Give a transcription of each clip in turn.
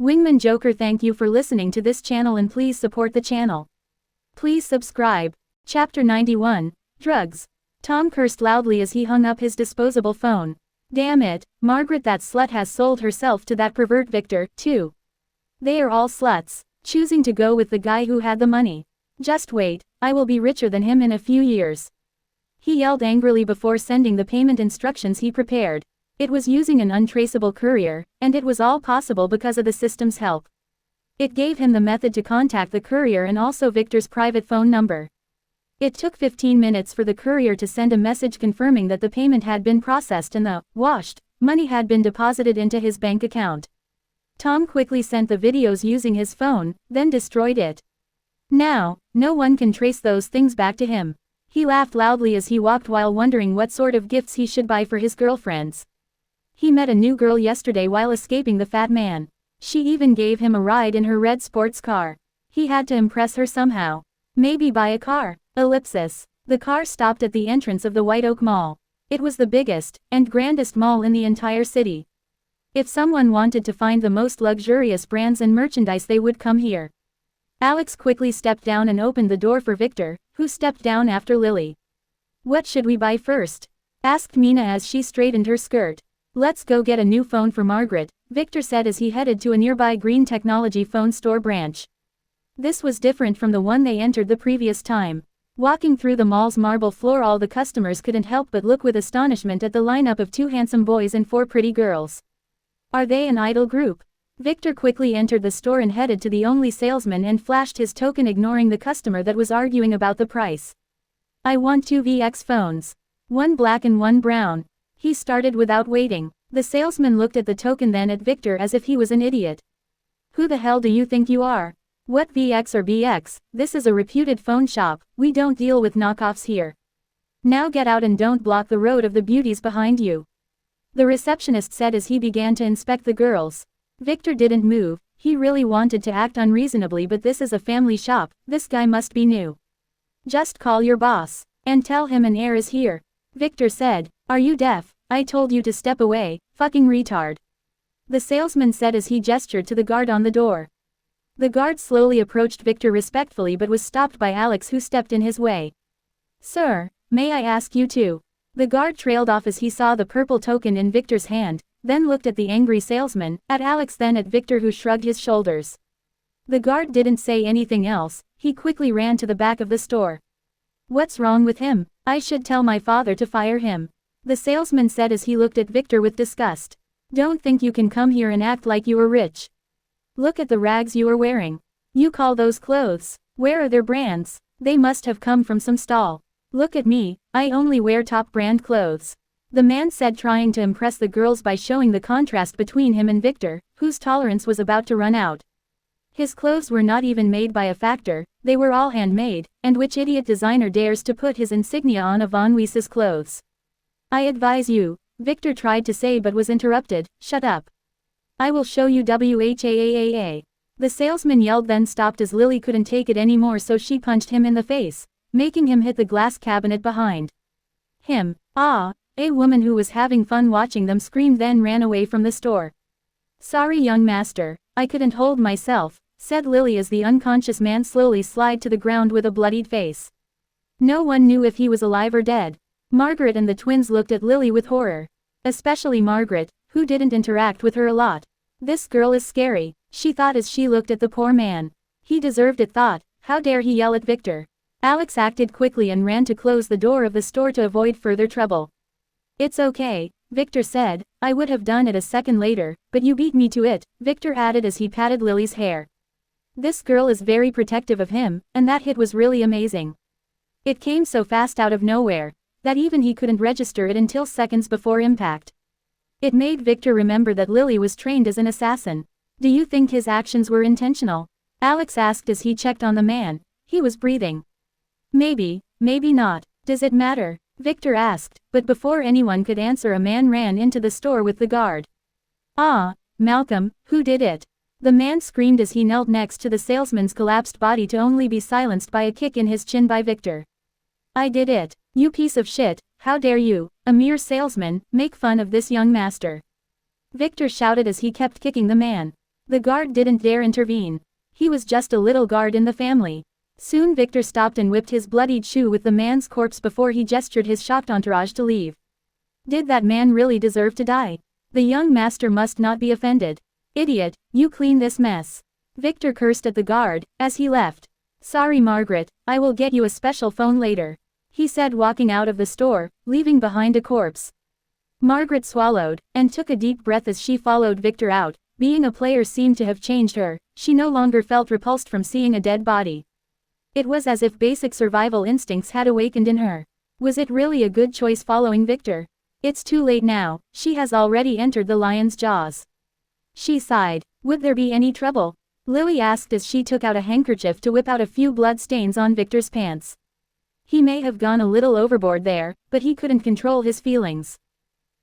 Wingman Joker, thank you for listening to this channel and please support the channel. Please subscribe. Chapter 91, Drugs. Tom cursed loudly as he hung up his disposable phone. Damn it, Margaret, that slut has sold herself to that pervert Victor, too. They are all sluts, choosing to go with the guy who had the money. Just wait, I will be richer than him in a few years. He yelled angrily before sending the payment instructions he prepared. It was using an untraceable courier, and it was all possible because of the system's help. It gave him the method to contact the courier and also Victor's private phone number. It took 15 minutes for the courier to send a message confirming that the payment had been processed and the washed money had been deposited into his bank account. Tom quickly sent the videos using his phone, then destroyed it. Now, no one can trace those things back to him. He laughed loudly as he walked while wondering what sort of gifts he should buy for his girlfriends. He met a new girl yesterday while escaping the fat man. She even gave him a ride in her red sports car. He had to impress her somehow. Maybe buy a car. Ellipsis. The car stopped at the entrance of the White Oak Mall. It was the biggest and grandest mall in the entire city. If someone wanted to find the most luxurious brands and merchandise, they would come here. Alex quickly stepped down and opened the door for Victor, who stepped down after Lily. What should we buy first? Asked Mina as she straightened her skirt. Let's go get a new phone for Margaret, Victor said as he headed to a nearby Green Technology phone store branch. This was different from the one they entered the previous time. Walking through the mall's marble floor, all the customers couldn't help but look with astonishment at the lineup of 2 handsome boys and 4 pretty girls. Are they an idol group? Victor quickly entered the store and headed to the only salesman and flashed his token, ignoring the customer that was arguing about the price. I want 2 VX phones. 1 black and 1 brown. He started without waiting. The salesman looked at the token, then at Victor as if he was an idiot. Who the hell do you think you are? What VX or BX? This is a reputed phone shop, we don't deal with knockoffs here. Now get out and don't block the road of the beauties behind you. The receptionist said as he began to inspect the girls. Victor didn't move. He really wanted to act unreasonably, but this is a family shop, this guy must be new. Just call your boss and tell him an heir is here. Victor said, are you deaf? I told you to step away, fucking retard. The salesman said as he gestured to the guard on the door. The guard slowly approached Victor respectfully but was stopped by Alex, who stepped in his way. Sir, may I ask you to? The guard trailed off as he saw the purple token in Victor's hand, then looked at the angry salesman, at Alex, then at Victor, who shrugged his shoulders. The guard didn't say anything else. He quickly ran to the back of the store. What's wrong with him? I should tell my father to fire him. The salesman said as he looked at Victor with disgust. Don't think you can come here and act like you are rich. Look at the rags you are wearing. You call those clothes? Where are their brands? They must have come from some stall. Look at me, I only wear top brand clothes. The man said, trying to impress the girls by showing the contrast between him and Victor, whose tolerance was about to run out. His clothes were not even made by a factor, they were all handmade, and which idiot designer dares to put his insignia on a Von Weiss's clothes? I advise you, Victor tried to say but was interrupted. Shut up. I will show you WHAAAA. The salesman yelled, then stopped as Lily couldn't take it anymore, so she punched him in the face, making him hit the glass cabinet behind him. A woman who was having fun watching them screamed, then ran away from the store. Sorry young master, I couldn't hold myself, said Lily as the unconscious man slowly slid to the ground with a bloodied face. No one knew if he was alive or dead. Margaret and the twins looked at Lily with horror. Especially Margaret, who didn't interact with her a lot. This girl is scary, she thought as she looked at the poor man. He deserved it, thought. How dare he yell at Victor? Alex acted quickly and ran to close the door of the store to avoid further trouble. It's okay, Victor said, I would have done it a second later, but you beat me to it, Victor added as he patted Lily's hair. This girl is very protective of him, and that hit was really amazing. It came so fast out of nowhere, that even he couldn't register it until seconds before impact. It made Victor remember that Lily was trained as an assassin. Do you think his actions were intentional? Alex asked as he checked on the man. He was breathing. Maybe, maybe not. Does it matter? Victor asked, but before anyone could answer, a man ran into the store with the guard. Malcolm, who did it? The man screamed as he knelt next to the salesman's collapsed body, to only be silenced by a kick in his chin by Victor. I did it. You piece of shit, how dare you, a mere salesman, make fun of this young master? Victor shouted as he kept kicking the man. The guard didn't dare intervene. He was just a little guard in the family. Soon Victor stopped and whipped his bloodied shoe with the man's corpse before he gestured his shocked entourage to leave. Did that man really deserve to die? The young master must not be offended. Idiot, you clean this mess. Victor cursed at the guard, as he left. Sorry Margaret, I will get you a special phone later, he said walking out of the store, leaving behind a corpse. Margaret swallowed, and took a deep breath as she followed Victor out. Being a player seemed to have changed her. She no longer felt repulsed from seeing a dead body. It was as if basic survival instincts had awakened in her. Was it really a good choice following Victor? It's too late now, she has already entered the lion's jaws. She sighed. Would there be any trouble? Lily asked as she took out a handkerchief to whip out a few blood stains on Victor's pants. He may have gone a little overboard there, but he couldn't control his feelings.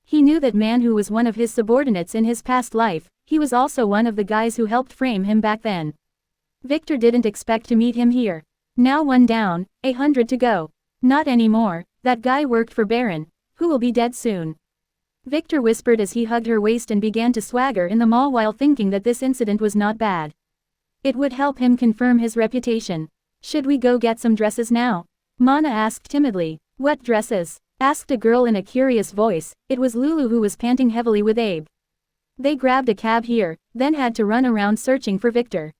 He knew that man who was one of his subordinates in his past life. He was also one of the guys who helped frame him back then. Victor didn't expect to meet him here. Now 1 down, 100 to go. Not anymore, that guy worked for Baron, who will be dead soon. Victor whispered as he hugged her waist and began to swagger in the mall while thinking that this incident was not bad. It would help him confirm his reputation. Should we go get some dresses now? Mana asked timidly. What dresses? Asked a girl in a curious voice. It was Lulu who was panting heavily with Abe. They grabbed a cab here, then had to run around searching for Victor.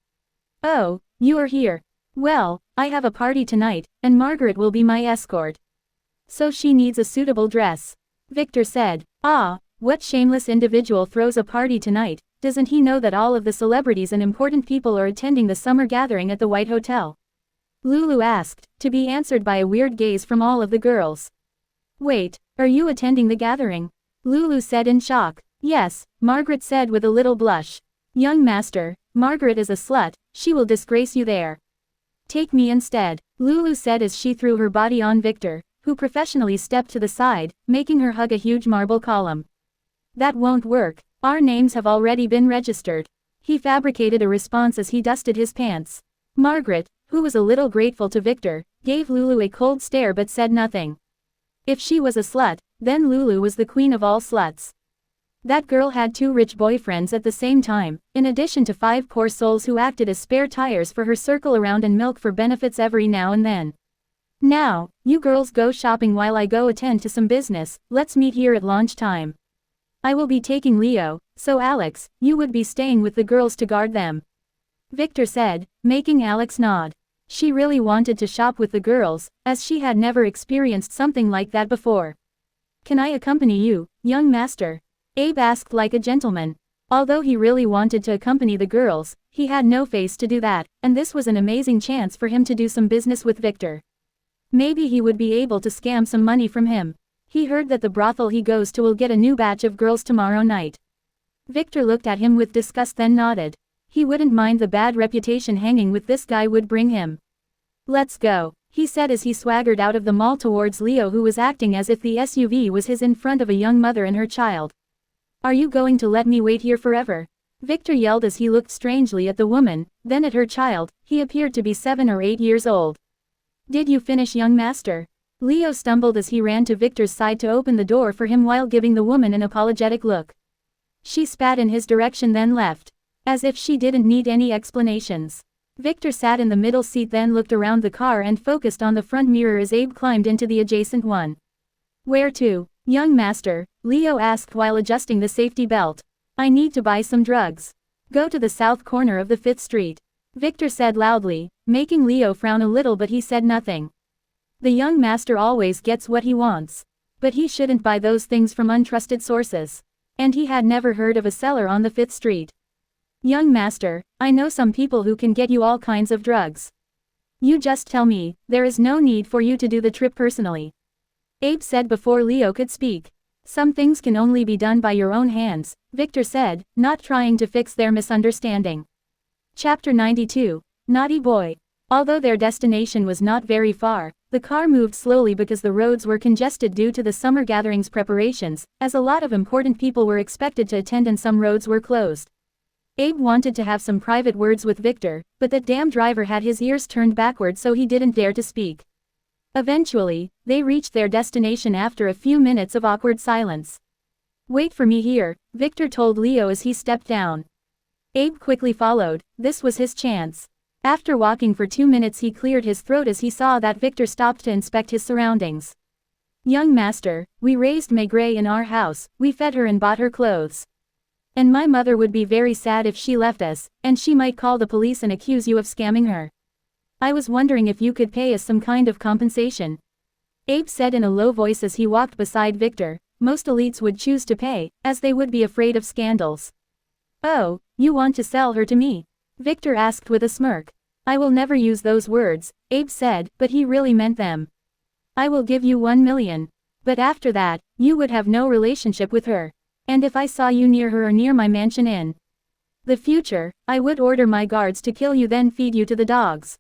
Oh, you are here. Well, I have a party tonight, and Margaret will be my escort. So she needs a suitable dress. Victor said. Ah, what shameless individual throws a party tonight? Doesn't he know that all of the celebrities and important people are attending the summer gathering at the White Hotel? Lulu asked, to be answered by a weird gaze from all of the girls. Wait, are you attending the gathering? Lulu said in shock. Yes, Margaret said with a little blush. Young master, Margaret is a slut, she will disgrace you there. Take me instead, Lulu said as she threw her body on Victor, who professionally stepped to the side, making her hug a huge marble column. That won't work, our names have already been registered. He fabricated a response as he dusted his pants. Margaret, who was a little grateful to Victor, gave Lulu a cold stare but said nothing. If she was a slut, then Lulu was the queen of all sluts. That girl had 2 rich boyfriends at the same time, in addition to 5 poor souls who acted as spare tires for her circle around and milk for benefits every now and then. Now, you girls go shopping while I go attend to some business, let's meet here at lunch time. I will be taking Leo, so Alex, you would be staying with the girls to guard them. Victor said, making Alex nod. She really wanted to shop with the girls, as she had never experienced something like that before. Can I accompany you, young master? Abe asked like a gentleman. Although he really wanted to accompany the girls, he had no face to do that, and this was an amazing chance for him to do some business with Victor. Maybe he would be able to scam some money from him. He heard that the brothel he goes to will get a new batch of girls tomorrow night. Victor looked at him with disgust then nodded. He wouldn't mind the bad reputation hanging with this guy would bring him. Let's go, he said as he swaggered out of the mall towards Leo who was acting as if the SUV was his in front of a young mother and her child. Are you going to let me wait here forever? Victor yelled as he looked strangely at the woman, then at her child. He appeared to be 7 or 8 years old. Did you finish, young master? Leo stumbled as he ran to Victor's side to open the door for him while giving the woman an apologetic look. She spat in his direction then left. As if she didn't need any explanations. Victor sat in the middle seat then looked around the car and focused on the front mirror as Abe climbed into the adjacent one. Where to, young master? Leo asked while adjusting the safety belt. I need to buy some drugs. Go to the south corner of the 5th Street. Victor said loudly, making Leo frown a little but he said nothing. The young master always gets what he wants. But he shouldn't buy those things from untrusted sources. And he had never heard of a seller on the 5th Street. Young master, I know some people who can get you all kinds of drugs. You just tell me, there is no need for you to do the trip personally. Abe said before Leo could speak. Some things can only be done by your own hands, Victor said, not trying to fix their misunderstanding. Chapter 92, Naughty Boy. Although their destination was not very far, the car moved slowly because the roads were congested due to the summer gatherings preparations, as a lot of important people were expected to attend and some roads were closed. Abe wanted to have some private words with Victor, but that damn driver had his ears turned backward so he didn't dare to speak. Eventually, they reached their destination after a few minutes of awkward silence. Wait for me here, Victor told Leo as he stepped down. Abe quickly followed. This was his chance. After walking for 2 minutes he cleared his throat as he saw that Victor stopped to inspect his surroundings. Young master, we raised Maigret in our house, we fed her and bought her clothes. And my mother would be very sad if she left us, and she might call the police and accuse you of scamming her. I was wondering if you could pay us some kind of compensation. Abe said in a low voice as he walked beside Victor. Most elites would choose to pay, as they would be afraid of scandals. Oh, you want to sell her to me? Victor asked with a smirk. I will never use those words, Abe said, but he really meant them. I will give you 1 million. But after that, you would have no relationship with her. And if I saw you near her or near my mansion in the future, I would order my guards to kill you then feed you to the dogs.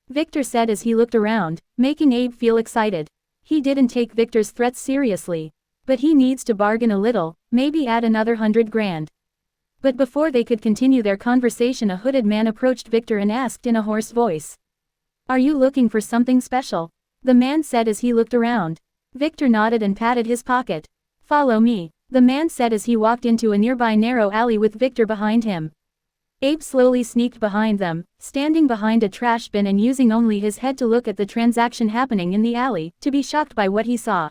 Victor said as he looked around, making Abe feel excited. He didn't take Victor's threats seriously. But he needs to bargain a little, maybe add another 100 grand. But before they could continue their conversation a hooded man approached Victor and asked in a hoarse voice. Are you looking for something special? The man said as he looked around. Victor nodded and patted his pocket. Follow me, the man said as he walked into a nearby narrow alley with Victor behind him. Abe slowly sneaked behind them, standing behind a trash bin and using only his head to look at the transaction happening in the alley, to be shocked by what he saw.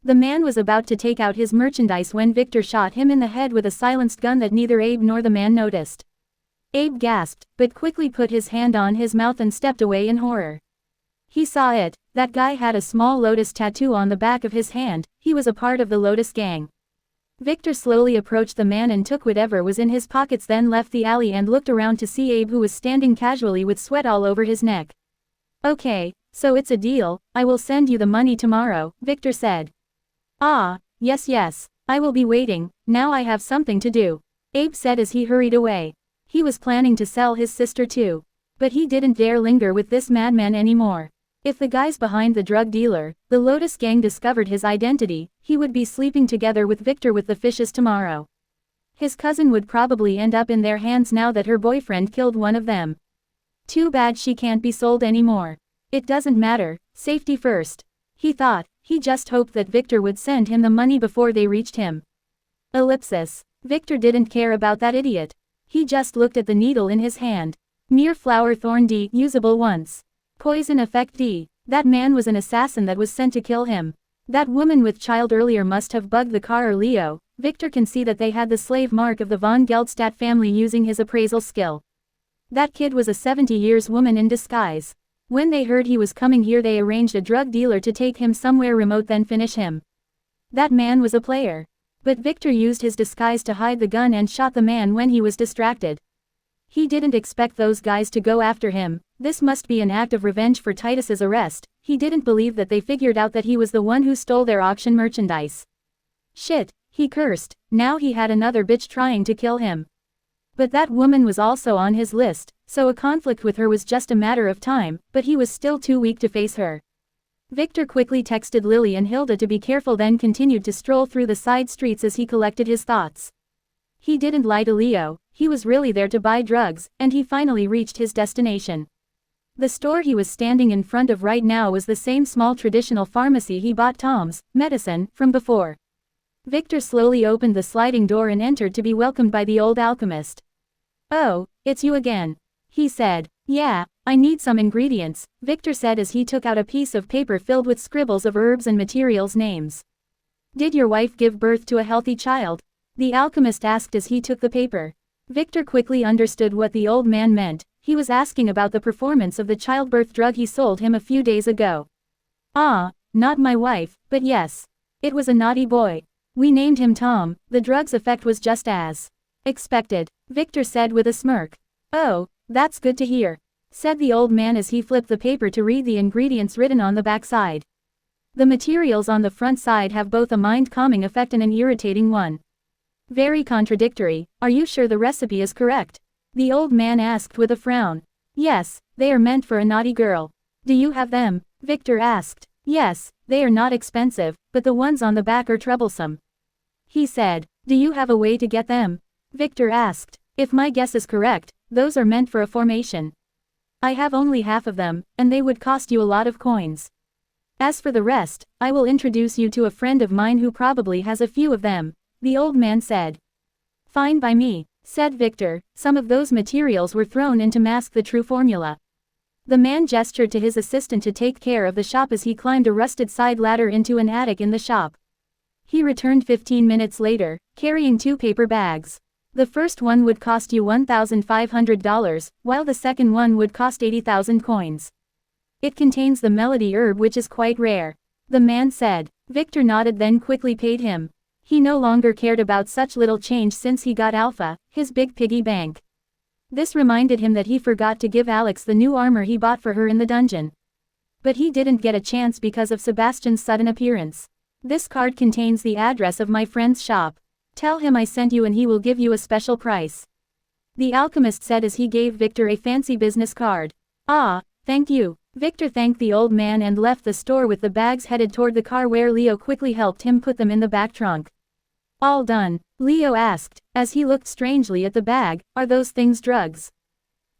The man was about to take out his merchandise when Victor shot him in the head with a silenced gun that neither Abe nor the man noticed. Abe gasped, but quickly put his hand on his mouth and stepped away in horror. He saw it, that guy had a small lotus tattoo on the back of his hand, he was a part of the Lotus gang. Victor slowly approached the man and took whatever was in his pockets then left the alley and looked around to see Abe who was standing casually with sweat all over his neck. Okay, so it's a deal, I will send you the money tomorrow, Victor said. Ah, yes, I will be waiting, now I have something to do, Abe said as he hurried away. He was planning to sell his sister too. But he didn't dare linger with this madman anymore. If the guys behind the drug dealer, the Lotus gang discovered his identity, he would be sleeping together with Victor with the fishes tomorrow. His cousin would probably end up in their hands now that her boyfriend killed one of them. Too bad she can't be sold anymore. It doesn't matter, safety first. He thought. He just hoped that Victor would send him the money before they reached him. Ellipsis. Victor didn't care about that idiot. He just looked at the needle in his hand. Mere flower thorn D, usable once. Poison effect D. That man was an assassin that was sent to kill him. That woman with child earlier must have bugged the car or Leo. Victor can see that they had the slave mark of the von Geldstadt family using his appraisal skill. That kid was a 70 years woman in disguise. When they heard he was coming here they arranged a drug dealer to take him somewhere remote then finish him. That man was a player. But Victor used his disguise to hide the gun and shot the man when he was distracted. He didn't expect those guys to go after him. This must be an act of revenge for Titus's arrest. He didn't believe that they figured out that he was the one who stole their auction merchandise. Shit, he cursed, now he had another bitch trying to kill him. But that woman was also on his list, so a conflict with her was just a matter of time, but he was still too weak to face her. Victor quickly texted Lily and Hilda to be careful then continued to stroll through the side streets as he collected his thoughts. He didn't lie to Leo, he was really there to buy drugs, and he finally reached his destination. The store he was standing in front of right now was the same small traditional pharmacy he bought Tom's medicine from before. Victor slowly opened the sliding door and entered to be welcomed by the old alchemist. Oh, it's you again. He said. Yeah, I need some ingredients, Victor said as he took out a piece of paper filled with scribbles of herbs and materials names. Did your wife give birth to a healthy child? The alchemist asked as he took the paper. Victor quickly understood what the old man meant. He was asking about the performance of the childbirth drug he sold him a few days ago. Ah, not my wife, but yes. It was a naughty boy. We named him Tom. The drug's effect was just as expected, Victor said with a smirk. Oh, that's good to hear, said the old man as he flipped the paper to read the ingredients written on the backside. The materials on the front side have both a mind-calming effect and an irritating one. Very contradictory. Are you sure the recipe is correct? The old man asked with a frown. Yes, they are meant for a naughty girl. Do you have them? Victor asked. Yes, they are not expensive, but the ones on the back are troublesome. He said. Do you have a way to get them? Victor asked. If my guess is correct, those are meant for a formation. I have only half of them, and they would cost you a lot of coins. As for the rest, I will introduce you to a friend of mine who probably has a few of them, the old man said. Fine by me, said Victor. Some of those materials were thrown in to mask the true formula. The man gestured to his assistant to take care of the shop as he climbed a rusted side ladder into an attic in the shop. He returned 15 minutes later, carrying 2 paper bags. The first one would cost you $1,500, while the second one would cost 80,000 coins. It contains the melody herb, which is quite rare. The man said. Victor nodded, then quickly paid him. He no longer cared about such little change since he got Alpha, his big piggy bank. This reminded him that he forgot to give Alex the new armor he bought for her in the dungeon. But he didn't get a chance because of Sebastian's sudden appearance. This card contains the address of my friend's shop. Tell him I sent you and he will give you a special price. The alchemist said as he gave Victor a fancy business card. Ah, thank you. Victor thanked the old man and left the store with the bags, headed toward the car where Leo quickly helped him put them in the back trunk. All done? Leo asked, as he looked strangely at the bag. Are those things drugs?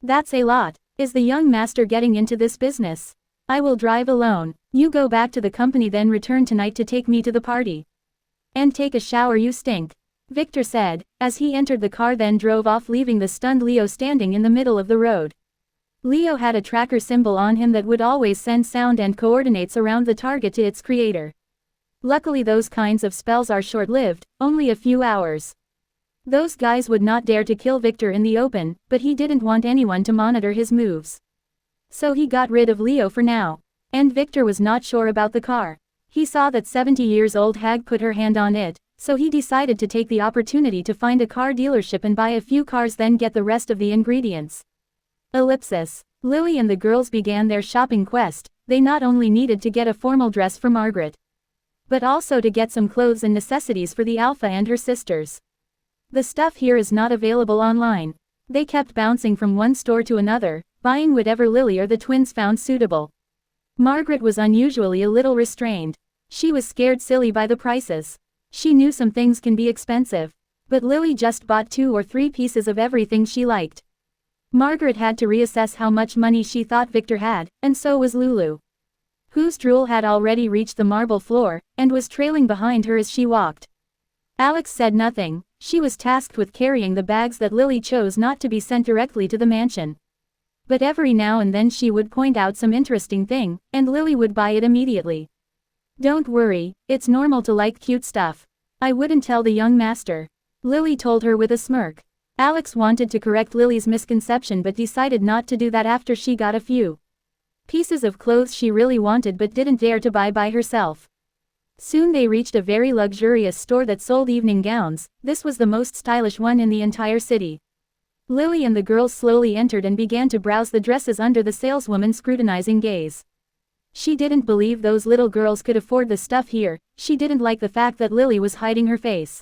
That's a lot. Is the young master getting into this business? I will drive alone. You go back to the company, then return tonight to take me to the party. And take a shower, you stink. Victor said, as he entered the car, then drove off, leaving the stunned Leo standing in the middle of the road. Leo had a tracker symbol on him that would always send sound and coordinates around the target to its creator. Luckily those kinds of spells are short-lived, only a few hours. Those guys would not dare to kill Victor in the open, but he didn't want anyone to monitor his moves. So he got rid of Leo for now. And Victor was not sure about the car. He saw that 70-year-old hag put her hand on it, so he decided to take the opportunity to find a car dealership and buy a few cars, then get the rest of the ingredients. Ellipsis. Lily and the girls began their shopping quest. They not only needed to get a formal dress for Margaret, but also to get some clothes and necessities for the Alpha and her sisters. The stuff here is not available online. They kept bouncing from one store to another, buying whatever Lily or the twins found suitable. Margaret was unusually a little restrained. She was scared silly by the prices. She knew some things can be expensive. But Lily just bought 2 or 3 pieces of everything she liked. Margaret had to reassess how much money she thought Victor had, and so was Lulu, whose drool had already reached the marble floor, and was trailing behind her as she walked. Alex said nothing. She was tasked with carrying the bags that Lily chose not to be sent directly to the mansion. But every now and then she would point out some interesting thing, and Lily would buy it immediately. Don't worry, it's normal to like cute stuff. I wouldn't tell the young master, Lily told her with a smirk. Alex wanted to correct Lily's misconception but decided not to do that after she got a few pieces of clothes she really wanted but didn't dare to buy by herself. Soon they reached a very luxurious store that sold evening gowns. This was the most stylish one in the entire city. Lily and the girls slowly entered and began to browse the dresses under the saleswoman's scrutinizing gaze. She didn't believe those little girls could afford the stuff here. She didn't like the fact that Lily was hiding her face.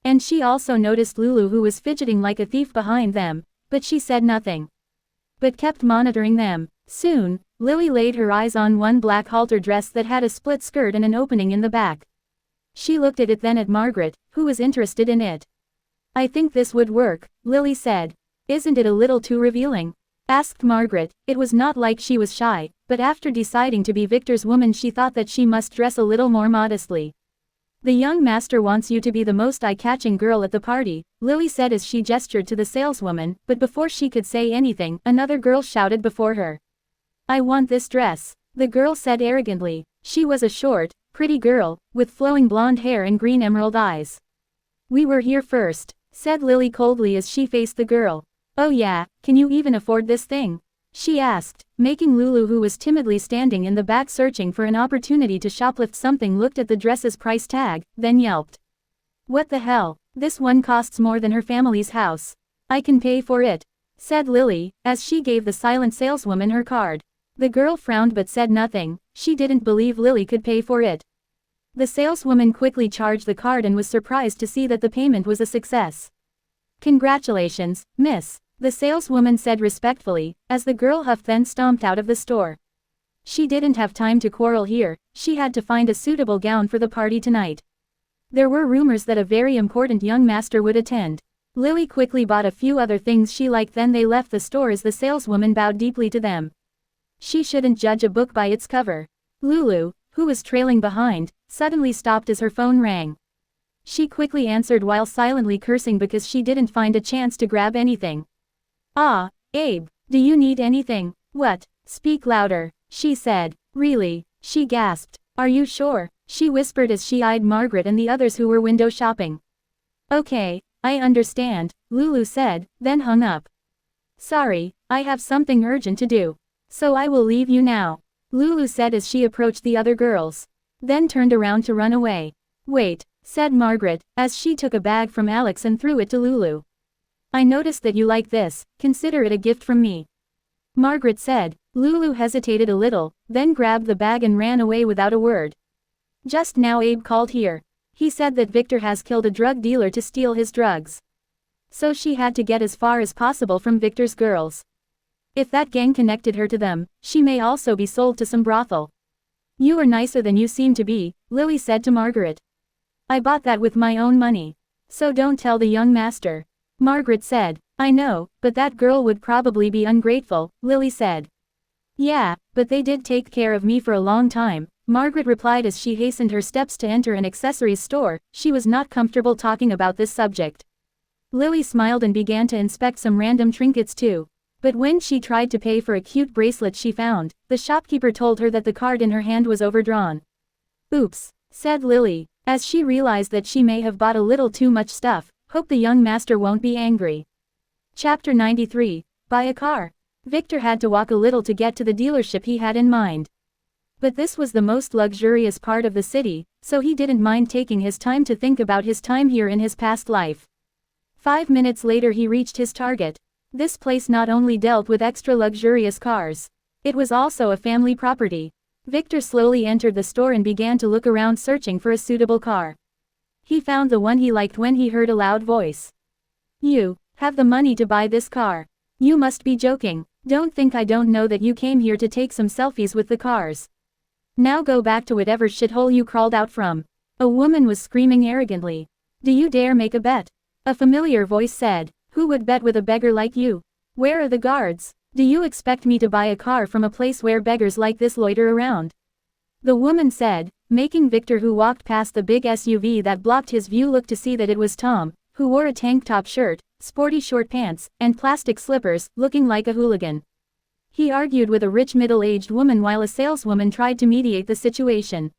And she also noticed Lulu, who was fidgeting like a thief behind them, but she said nothing, but kept monitoring them. Soon, Lily laid her eyes on one black halter dress that had a split skirt and an opening in the back. She looked at it, then at Margaret, who was interested in it. I think this would work, Lily said. Isn't it a little too revealing? Asked Margaret. It was not like she was shy, but after deciding to be Victor's woman she thought that she must dress a little more modestly. The young master wants you to be the most eye-catching girl at the party, Lily said as she gestured to the saleswoman, but before she could say anything, another girl shouted before her. I want this dress, the girl said arrogantly. She was a short, pretty girl, with flowing blonde hair and green emerald eyes. We were here first, said Lily coldly as she faced the girl. Oh yeah, can you even afford this thing? She asked, making Lulu, who was timidly standing in the back searching for an opportunity to shoplift something, looked at the dress's price tag, then yelped. What the hell, this one costs more than her family's house. I can pay for it, said Lily, as she gave the silent saleswoman her card. The girl frowned but said nothing. She didn't believe Lily could pay for it. The saleswoman quickly charged the card and was surprised to see that the payment was a success. Congratulations, miss, the saleswoman said respectfully, as the girl huffed then stomped out of the store. She didn't have time to quarrel here. She had to find a suitable gown for the party tonight. There were rumors that a very important young master would attend. Lily quickly bought a few other things she liked, then they left the store as the saleswoman bowed deeply to them. She shouldn't judge a book by its cover. Lulu, who was trailing behind, suddenly stopped as her phone rang. She quickly answered while silently cursing because she didn't find a chance to grab anything. Ah, Abe, do you need anything? What? Speak louder, she said. Really? She gasped. Are you sure? She whispered as she eyed Margaret and the others who were window shopping. Okay, I understand, Lulu said, then hung up. Sorry, I have something urgent to do. So I will leave you now, Lulu said as she approached the other girls. Then turned around to run away. Wait, said Margaret, as she took a bag from Alex and threw it to Lulu. I noticed that you like this, consider it a gift from me. Margaret said. Lulu hesitated a little, then grabbed the bag and ran away without a word. Just now Abe called here. He said that Victor has killed a drug dealer to steal his drugs. So she had to get as far as possible from Victor's girls. If that gang connected her to them, she may also be sold to some brothel. You are nicer than you seem to be, Lily said to Margaret. I bought that with my own money. So don't tell the young master. Margaret said. I know, but that girl would probably be ungrateful, Lily said. Yeah, but they did take care of me for a long time, Margaret replied as she hastened her steps to enter an accessories store. She was not comfortable talking about this subject. Lily smiled and began to inspect some random trinkets too. But when she tried to pay for a cute bracelet she found, the shopkeeper told her that the card in her hand was overdrawn. Oops, said Lily, as she realized that she may have bought a little too much stuff. Hope the young master won't be angry. Chapter 93, Buy a car. Victor had to walk a little to get to the dealership he had in mind. But this was the most luxurious part of the city, so he didn't mind taking his time to think about his time here in his past life. 5 minutes later he reached his target. This place not only dealt with extra luxurious cars. It was also a family property. Victor slowly entered the store and began to look around searching for a suitable car. He found the one he liked when he heard a loud voice. You have the money to buy this car. You must be joking. Don't think I don't know that you came here to take some selfies with the cars. Now go back to whatever shithole you crawled out from. A woman was screaming arrogantly. Do you dare make a bet? A familiar voice said. Who would bet with a beggar like you? Where are the guards? Do you expect me to buy a car from a place where beggars like this loiter around? The woman said, making Victor, who walked past the big SUV that blocked his view, look to see that it was Tom, who wore a tank top shirt, sporty short pants, and plastic slippers, looking like a hooligan. He argued with a rich middle-aged woman while a saleswoman tried to mediate the situation.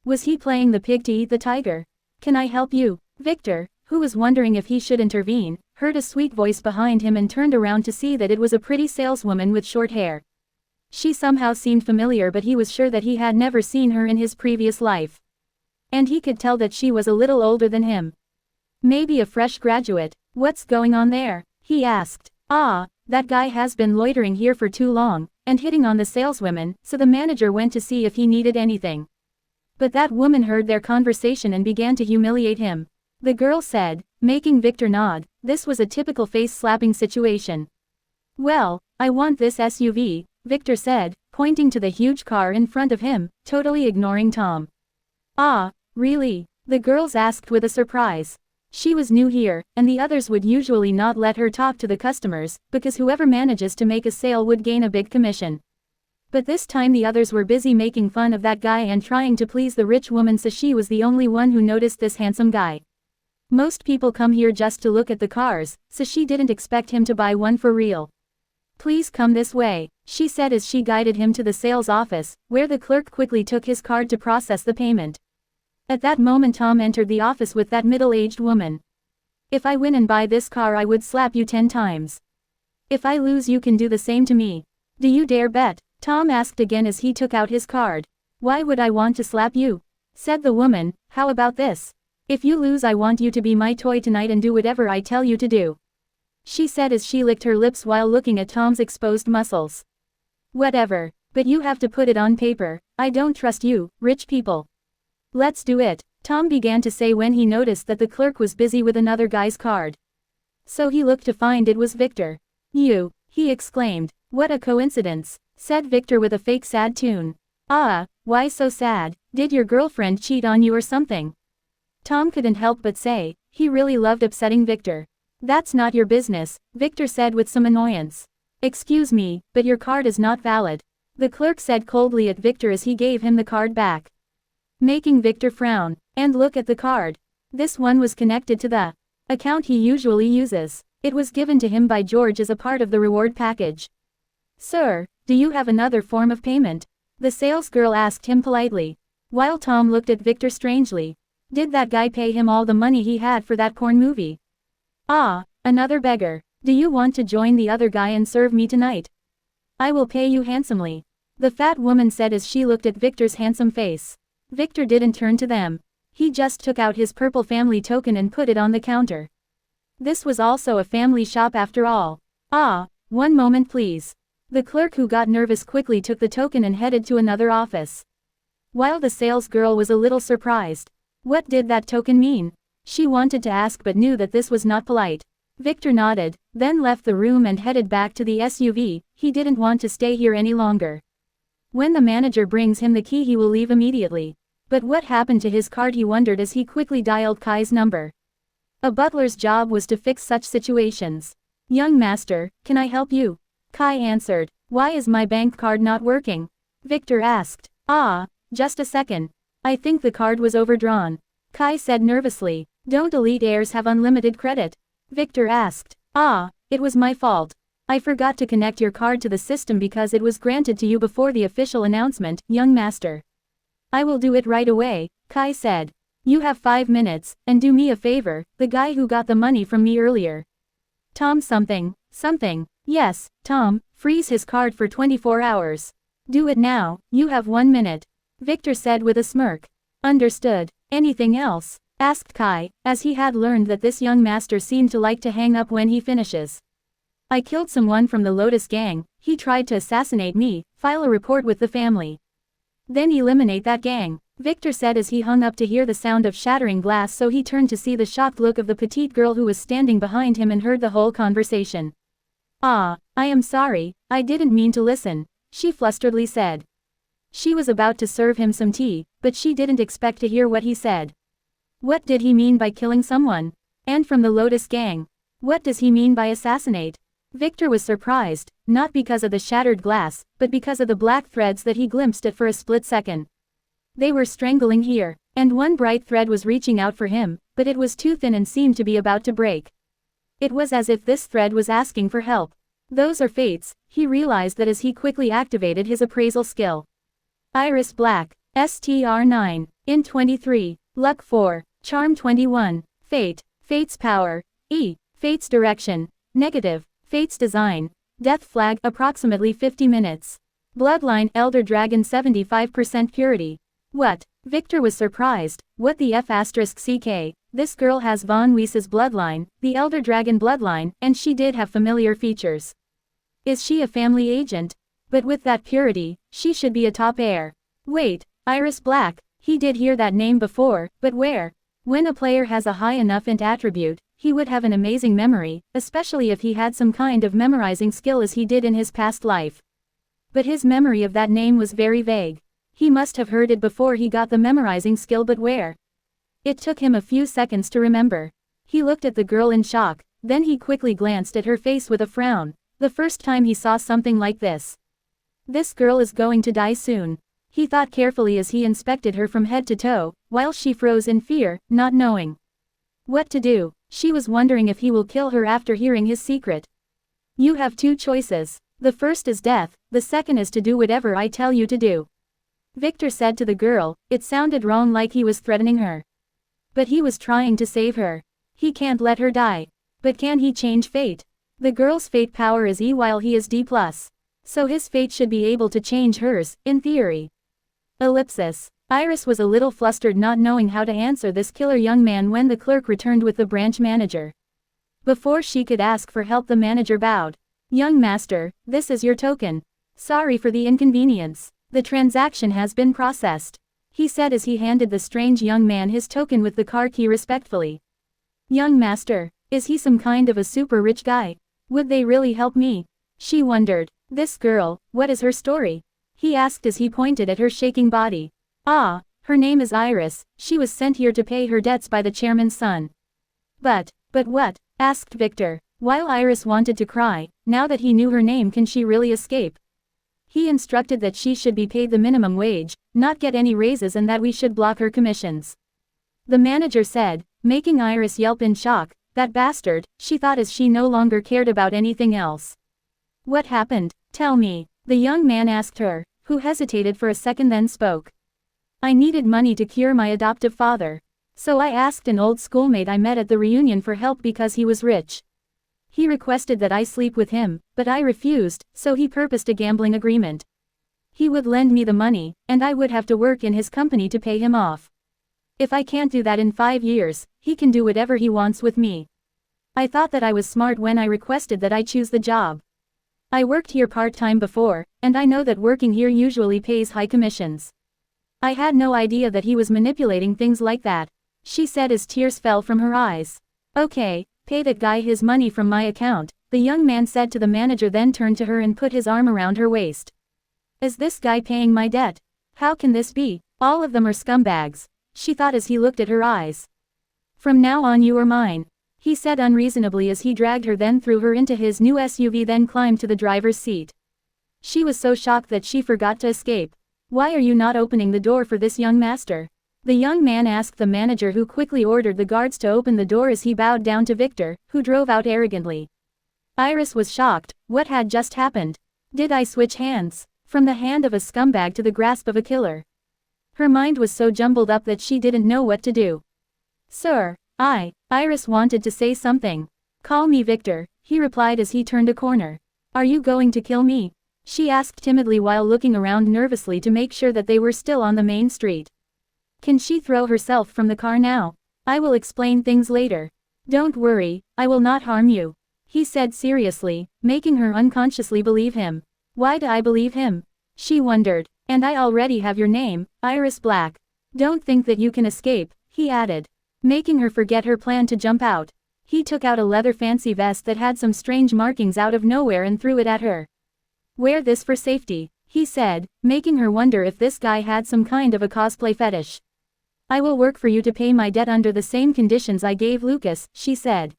Was he playing the pig to eat the tiger? Can I help you? Victor, who was wondering if he should intervene, heard a sweet voice behind him and turned around to see that it was a pretty saleswoman with short hair. She somehow seemed familiar, but he was sure that he had never seen her in his previous life. And he could tell that she was a little older than him. Maybe a fresh graduate. What's going on there? He asked. Ah, that guy has been loitering here for too long, and hitting on the saleswomen, so the manager went to see if he needed anything. But that woman heard their conversation and began to humiliate him. The girl said, making Victor nod. This was a typical face-slapping situation. Well, I want this SUV, Victor said, pointing to the huge car in front of him, totally ignoring Tom. Ah, really? The girls asked with a surprise. She was new here, and the others would usually not let her talk to the customers, because whoever manages to make a sale would gain a big commission. But this time the others were busy making fun of that guy and trying to please the rich woman, so she was the only one who noticed this handsome guy. Most people come here just to look at the cars, so she didn't expect him to buy one for real. Please come this way, she said as she guided him to the sales office, where the clerk quickly took his card to process the payment. At that moment Tom entered the office with that middle-aged woman. If I win and buy this car I would slap you 10 times. If I lose you can do the same to me. Do you dare bet? Tom asked again as he took out his card. Why would I want to slap you? Said the woman. How about this? If you lose I want you to be my toy tonight and do whatever I tell you to do. She said as she licked her lips while looking at Tom's exposed muscles. Whatever, but you have to put it on paper. I don't trust you, rich people. Let's do it, Tom began to say when he noticed that the clerk was busy with another guy's card. So he looked to find it was Victor. You, he exclaimed. What a coincidence, said Victor with a fake sad tune. Ah, why so sad? Did your girlfriend cheat on you or something? Tom couldn't help but say, he really loved upsetting Victor. That's not your business, Victor said with some annoyance. Excuse me, but your card is not valid, the clerk said coldly at Victor as he gave him the card back. Making Victor frown, and look at the card. This one was connected to the account he usually uses. It was given to him by George as a part of the reward package. Sir, do you have another form of payment? The salesgirl asked him politely. While Tom looked at Victor strangely. Did that guy pay him all the money he had for that porn movie? Ah, another beggar. Do you want to join the other guy and serve me tonight? I will pay you handsomely. The fat woman said as she looked at Victor's handsome face. Victor didn't turn to them. He just took out his purple family token and put it on the counter. This was also a family shop after all. Ah, one moment please. The clerk, who got nervous, quickly took the token and headed to another office. While the salesgirl was a little surprised. What did that token mean? She wanted to ask but knew that this was not polite. Victor nodded, then left the room and headed back to the SUV. He didn't want to stay here any longer. When the manager brings him the key, he will leave immediately. But what happened to his card, he wondered as he quickly dialed Kai's number. A butler's job was to fix such situations. Young master, can I help you? Kai answered. Why is my bank card not working? Victor asked. Ah, just a second. I think the card was overdrawn. Kai said nervously. Don't elite heirs have unlimited credit? Victor asked. Ah, it was my fault. I forgot to connect your card to the system because it was granted to you before the official announcement, young master. I will do it right away, Kai said. You have 5 minutes, and do me a favor, the guy who got the money from me earlier. Tom something. Yes, Tom, freeze his card for 24 hours. Do it now, you have 1 minute. Victor said with a smirk. Understood. Anything else? Asked Kai, as he had learned that this young master seemed to like to hang up when he finishes. I killed someone from the Lotus gang. He tried to assassinate me. File a report with the family. Then eliminate that gang, Victor said as he hung up to hear the sound of shattering glass, so he turned to see the shocked look of the petite girl who was standing behind him and heard the whole conversation. Ah, I am sorry, I didn't mean to listen, she flusteredly said. She was about to serve him some tea, but she didn't expect to hear what he said. What did he mean by killing someone? And from the Lotus gang? What does he mean by assassinate? Victor was surprised, not because of the shattered glass, but because of the black threads that he glimpsed at for a split second. They were strangling here, and one bright thread was reaching out for him, but it was too thin and seemed to be about to break. It was as if this thread was asking for help. Those are fates, he realized that as he quickly activated his appraisal skill. Iris Black, STR 9, in 23, Luck 4, Charm 21, Fate, Fate's Power, E, Fate's Direction, Negative, Fate's Design, Death Flag approximately 50 minutes. Bloodline Elder Dragon 75% Purity. What? Victor was surprised. What the F***ck, this girl has Von Weiss's bloodline, the Elder Dragon bloodline, and she did have familiar features. Is she a family agent? But with that purity, she should be a top heir. Wait, Iris Black, he did hear that name before, but where? When a player has a high enough int attribute, he would have an amazing memory, especially if he had some kind of memorizing skill as he did in his past life. But his memory of that name was very vague. He must have heard it before he got the memorizing skill, but where? It took him a few seconds to remember. He looked at the girl in shock, then he quickly glanced at her face with a frown. The first time he saw something like this. This girl is going to die soon. He thought carefully as he inspected her from head to toe, while she froze in fear, not knowing what to do. She was wondering if he will kill her after hearing his secret. You have 2 choices. The first is death, the second is to do whatever I tell you to do. Victor said to the girl. It sounded wrong, like he was threatening her. But he was trying to save her. He can't let her die. But can he change fate? The girl's fate power is E while he is D+. So his fate should be able to change hers, in theory. Ellipsis. Iris was a little flustered, not knowing how to answer this killer young man when the clerk returned with the branch manager. Before she could ask for help, the manager bowed. Young master, this is your token. Sorry for the inconvenience. The transaction has been processed, he said as he handed the strange young man his token with the car key respectfully. Young master, is he some kind of a super rich guy? Would they really help me? She wondered. This girl, what is her story? He asked as he pointed at her shaking body. Ah, her name is Iris, she was sent here to pay her debts by the chairman's son. But what? Asked Victor. While Iris wanted to cry, now that he knew her name, can she really escape? He instructed that she should be paid the minimum wage, not get any raises, and that we should block her commissions. The manager said, making Iris yelp in shock. That bastard, she thought as she no longer cared about anything else. What happened? Tell me, the young man asked her, who hesitated for a second then spoke. I needed money to cure my adoptive father. So I asked an old schoolmate I met at the reunion for help because he was rich. He requested that I sleep with him, but I refused, so he purposed a gambling agreement. He would lend me the money, and I would have to work in his company to pay him off. If I can't do that in 5 years, he can do whatever he wants with me. I thought that I was smart when I requested that I choose the job. I worked here part-time before, and I know that working here usually pays high commissions. I had no idea that he was manipulating things like that, she said as tears fell from her eyes. Okay, pay that guy his money from my account, the young man said to the manager, then turned to her and put his arm around her waist. Is this guy paying my debt? How can this be? All of them are scumbags, she thought as he looked at her eyes. From now on you are mine, he said unreasonably as he dragged her, then threw her into his new SUV, then climbed to the driver's seat. She was so shocked that she forgot to escape. Why are you not opening the door for this young master? The young man asked the manager, who quickly ordered the guards to open the door as he bowed down to Victor, who drove out arrogantly. Iris was shocked. What had just happened? Did I switch hands? From the hand of a scumbag to the grasp of a killer. Her mind was so jumbled up that she didn't know what to do. Sir, Iris wanted to say something. Call me Victor, he replied as he turned a corner. Are you going to kill me? She asked timidly while looking around nervously to make sure that they were still on the main street. Can she throw herself from the car now? I will explain things later. Don't worry, I will not harm you, he said seriously, making her unconsciously believe him. Why do I believe him? She wondered. And I already have your name, Iris Black. Don't think that you can escape, he added, making her forget her plan to jump out. He took out a leather fancy vest that had some strange markings out of nowhere and threw it at her. Wear this for safety, he said, making her wonder if this guy had some kind of a cosplay fetish. I will work for you to pay my debt under the same conditions I gave Lucas, she said.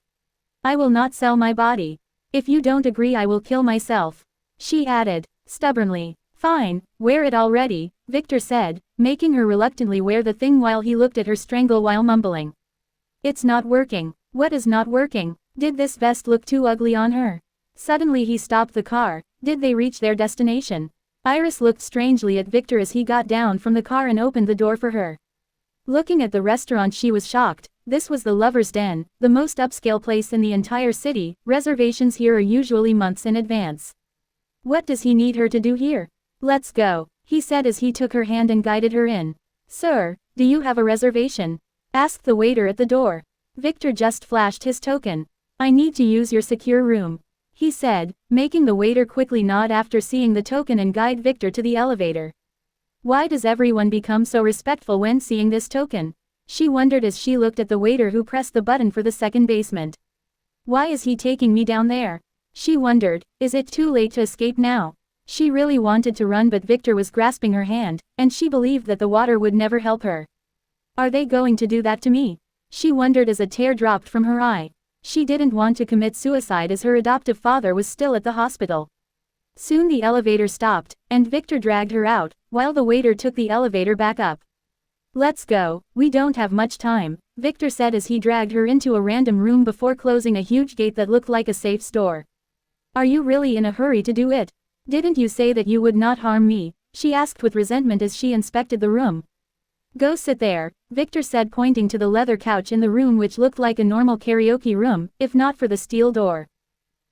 I will not sell my body. If you don't agree I will kill myself, she added, stubbornly. Fine, wear it already, Victor said, making her reluctantly wear the thing while he looked at her strangle while mumbling. It's not working. What is not working? Did this vest look too ugly on her? Suddenly he stopped the car. Did they reach their destination? Iris looked strangely at Victor as he got down from the car and opened the door for her. Looking at the restaurant, she was shocked. This was the Lover's Den, the most upscale place in the entire city. Reservations here are usually months in advance. What does he need her to do here? Let's go, he said as he took her hand and guided her in. Sir, do you have a reservation? Asked the waiter at the door. Victor just flashed his token. I need to use your secure room, he said, making the waiter quickly nod after seeing the token and guide Victor to the elevator. Why does everyone become so respectful when seeing this token? She wondered as she looked at the waiter who pressed the button for the second basement. Why is he taking me down there? She wondered, is it too late to escape now? She really wanted to run, but Victor was grasping her hand, and she believed that the water would never help her. Are they going to do that to me? She wondered as a tear dropped from her eye. She didn't want to commit suicide as her adoptive father was still at the hospital. Soon the elevator stopped, and Victor dragged her out, while the waiter took the elevator back up. Let's go, we don't have much time, Victor said as he dragged her into a random room before closing a huge gate that looked like a safe store. Are you really in a hurry to do it? Didn't you say that you would not harm me? She asked with resentment as she inspected the room. Go sit there, Victor said, pointing to the leather couch in the room which looked like a normal karaoke room, if not for the steel door.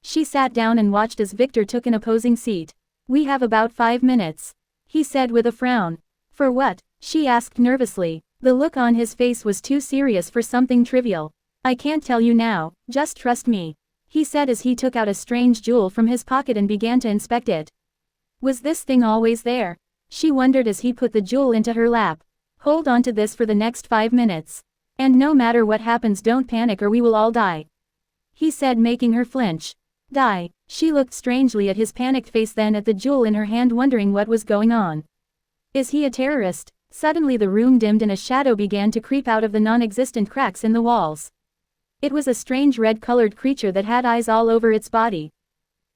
She sat down and watched as Victor took an opposing seat. We have about 5 minutes, he said with a frown. For what? She asked nervously. The look on his face was too serious for something trivial. I can't tell you now, just trust me, he said as he took out a strange jewel from his pocket and began to inspect it. Was this thing always there? She wondered as he put the jewel into her lap. Hold on to this for the next 5 minutes. And no matter what happens, don't panic or we will all die, he said, making her flinch. Die? She looked strangely at his panicked face, then at the jewel in her hand, wondering what was going on. Is he a terrorist? Suddenly the room dimmed and a shadow began to creep out of the non-existent cracks in the walls. It was a strange red-colored creature that had eyes all over its body.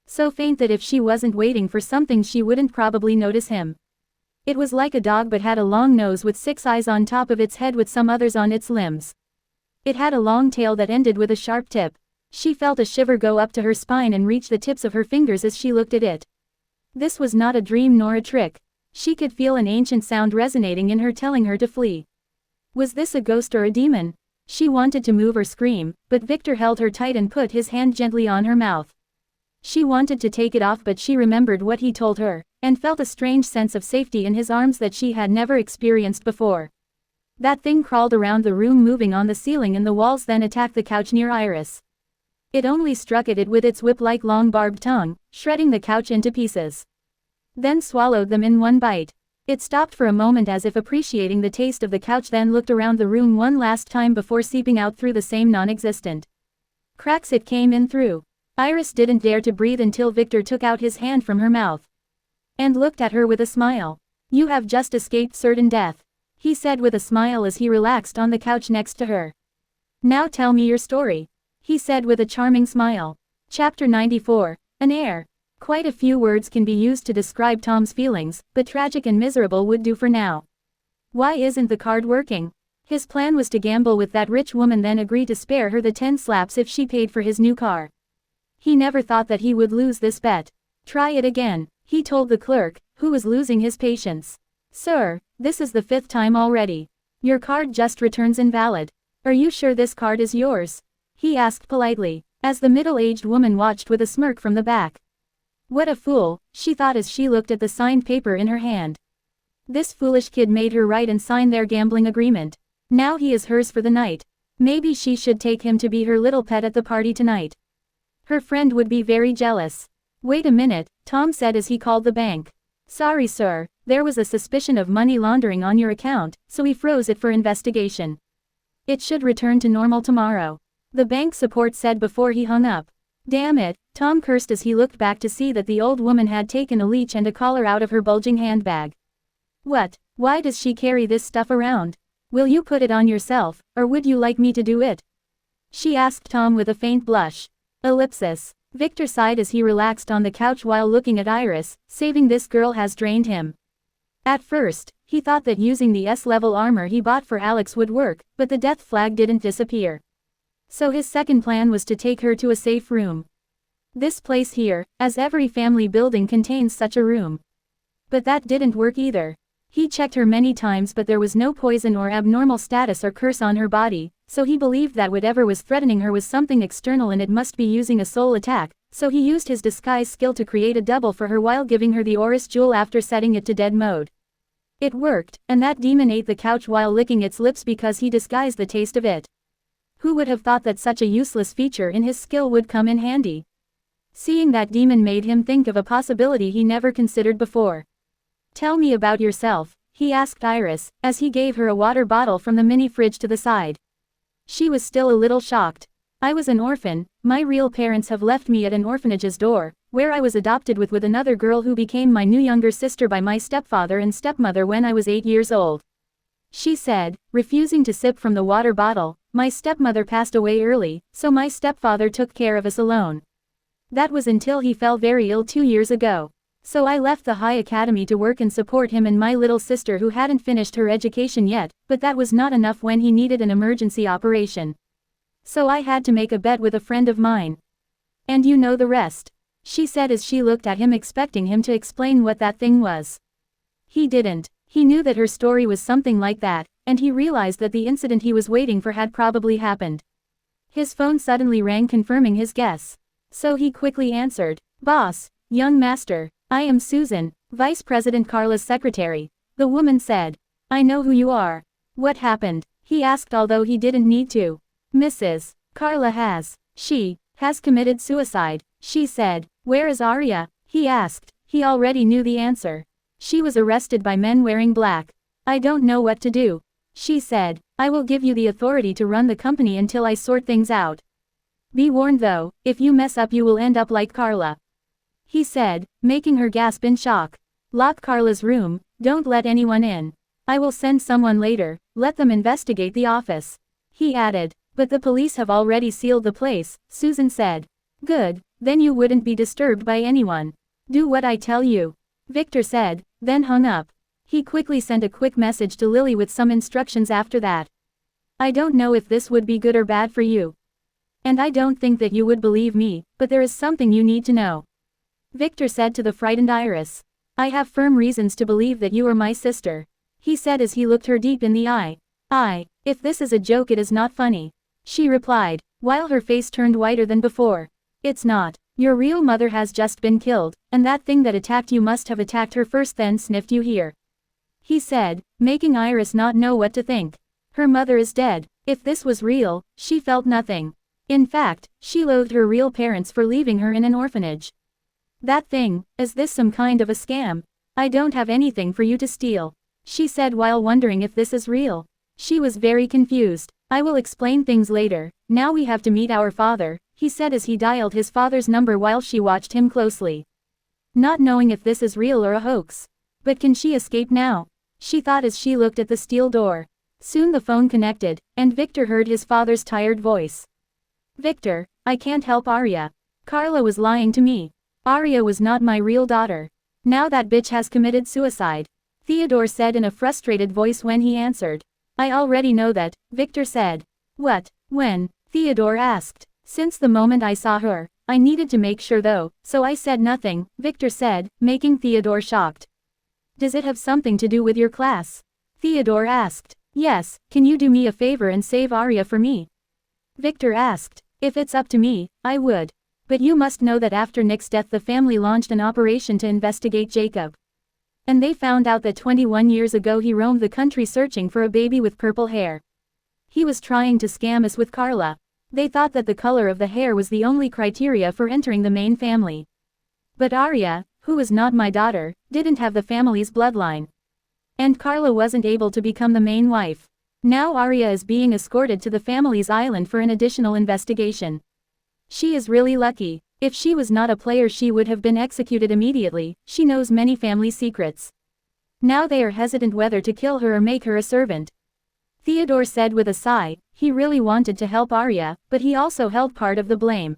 So faint that if she wasn't waiting for something she wouldn't probably notice him. It was like a dog but had a long nose with 6 eyes on top of its head with some others on its limbs. It had a long tail that ended with a sharp tip. She felt a shiver go up to her spine and reach the tips of her fingers as she looked at it. This was not a dream nor a trick. She could feel an ancient sound resonating in her telling her to flee. Was this a ghost or a demon? She wanted to move or scream, but Victor held her tight and put his hand gently on her mouth. She wanted to take it off, but she remembered what he told her, and felt a strange sense of safety in his arms that she had never experienced before. That thing crawled around the room, moving on the ceiling and the walls, then attacked the couch near Iris. It only struck at it with its whip-like long barbed tongue, shredding the couch into pieces. Then swallowed them in one bite. It stopped for a moment as if appreciating the taste of the couch, then looked around the room one last time before seeping out through the same non-existent cracks it came in through. Iris didn't dare to breathe until Victor took out his hand from her mouth and looked at her with a smile. "You have just escaped certain death," he said with a smile as he relaxed on the couch next to her. "Now tell me your story," he said with a charming smile. Chapter 94. An heir. Quite a few words can be used to describe Tom's feelings, but tragic and miserable would do for now. Why isn't the card working? His plan was to gamble with that rich woman, then agree to spare her the 10 slaps if she paid for his new car. He never thought that he would lose this bet. "Try it again," he told the clerk, who was losing his patience. "Sir, this is the 5th time already. Your card just returns invalid. Are you sure this card is yours?" he asked politely, as the middle-aged woman watched with a smirk from the back. What a fool, she thought as she looked at the signed paper in her hand. This foolish kid made her write and sign their gambling agreement. Now he is hers for the night. Maybe she should take him to be her little pet at the party tonight. Her friend would be very jealous. "Wait a minute," Tom said as he called the bank. "Sorry sir, there was a suspicion of money laundering on your account, so we froze it for investigation. It should return to normal tomorrow," the bank support said before he hung up. "Damn it," Tom cursed as he looked back to see that the old woman had taken a leash and a collar out of her bulging handbag. "What? Why does she carry this stuff around? Will you put it on yourself, or would you like me to do it?" she asked Tom with a faint blush. Ellipsis. Victor sighed as he relaxed on the couch while looking at Iris. Saving this girl has drained him. At first, he thought that using the S-level armor he bought for Alex would work, but the death flag didn't disappear. So his second plan was to take her to a safe room. This place here, as every family building contains such a room. But that didn't work either. He checked her many times, but there was no poison or abnormal status or curse on her body, so he believed that whatever was threatening her was something external and it must be using a soul attack, so he used his disguise skill to create a double for her while giving her the Oris jewel after setting it to dead mode. It worked, and that demon ate the couch while licking its lips because he disguised the taste of it. Who would have thought that such a useless feature in his skill would come in handy? Seeing that demon made him think of a possibility he never considered before. "Tell me about yourself," he asked Iris, as he gave her a water bottle from the mini fridge to the side. She was still a little shocked. "I was an orphan. My real parents have left me at an orphanage's door, where I was adopted with another girl who became my new younger sister by my stepfather and stepmother when I was 8 years old," she said, refusing to sip from the water bottle. "My stepmother passed away early, so my stepfather took care of us alone. That was until he fell very ill 2 years ago. So I left the high academy to work and support him and my little sister who hadn't finished her education yet, but that was not enough when he needed an emergency operation. So I had to make a bet with a friend of mine. And you know the rest," she said as she looked at him, expecting him to explain what that thing was. He didn't. He knew that her story was something like that, and he realized that the incident he was waiting for had probably happened. His phone suddenly rang confirming his guess. So he quickly answered. "Boss, young master, I am Susan, Vice President Carla's secretary," the woman said. "I know who you are. What happened?" he asked, although he didn't need to. "Mrs. Carla has committed suicide," she said. "Where is Arya?" he asked. He already knew the answer. "She was arrested by men wearing black. I don't know what to do," she said. "I will give you the authority to run the company until I sort things out. Be warned though, if you mess up you will end up like Carla," he said, making her gasp in shock. "Lock Carla's room, don't let anyone in. I will send someone later, let them investigate the office," he added. "But the police have already sealed the place," Susan said. "Good, then you wouldn't be disturbed by anyone. Do what I tell you," Victor said, then hung up. He quickly sent a quick message to Lily with some instructions after that. I don't know if this would be good or bad for you. And I don't think that you would believe me, but there is something you need to know. Victor said to the frightened Iris. I have firm reasons to believe that you are my sister, he said as he looked her deep in the eye. If this is a joke, it is not funny, she replied, while her face turned whiter than before. It's not. Your real mother has just been killed, and that thing that attacked you must have attacked her first, then sniffed you here, he said, making Iris not know what to think. Her mother is dead. If this was real, she felt nothing. In fact, she loathed her real parents for leaving her in an orphanage. That thing, is this some kind of a scam? I don't have anything for you to steal, she said while wondering if this is real. She was very confused. I will explain things later, now we have to meet our father, he said as he dialed his father's number while she watched him closely, not knowing if this is real or a hoax. But can she escape now? She thought as she looked at the steel door. Soon the phone connected, and Victor heard his father's tired voice. Victor, I can't help Arya. Carla was lying to me. Arya was not my real daughter. Now that bitch has committed suicide, Theodore said in a frustrated voice when he answered. I already know that, Victor said. What? When? Theodore asked. Since the moment I saw her. I needed to make sure though, so I said nothing, Victor said, making Theodore shocked. Does it have something to do with your class? Theodore asked. Yes, can you do me a favor and save Arya for me? Victor asked. If it's up to me, I would. But you must know that after Nick's death the family launched an operation to investigate Jacob. And they found out that 21 years ago he roamed the country searching for a baby with purple hair. He was trying to scam us with Carla. They thought that the color of the hair was the only criteria for entering the main family. But Arya, who was not my daughter, didn't have the family's bloodline. And Carla wasn't able to become the main wife. Now Arya is being escorted to the family's island for an additional investigation. She is really lucky. If she was not a player she would have been executed immediately. She knows many family secrets. Now they are hesitant whether to kill her or make her a servant. Theodore said with a sigh. He really wanted to help Arya, but he also held part of the blame.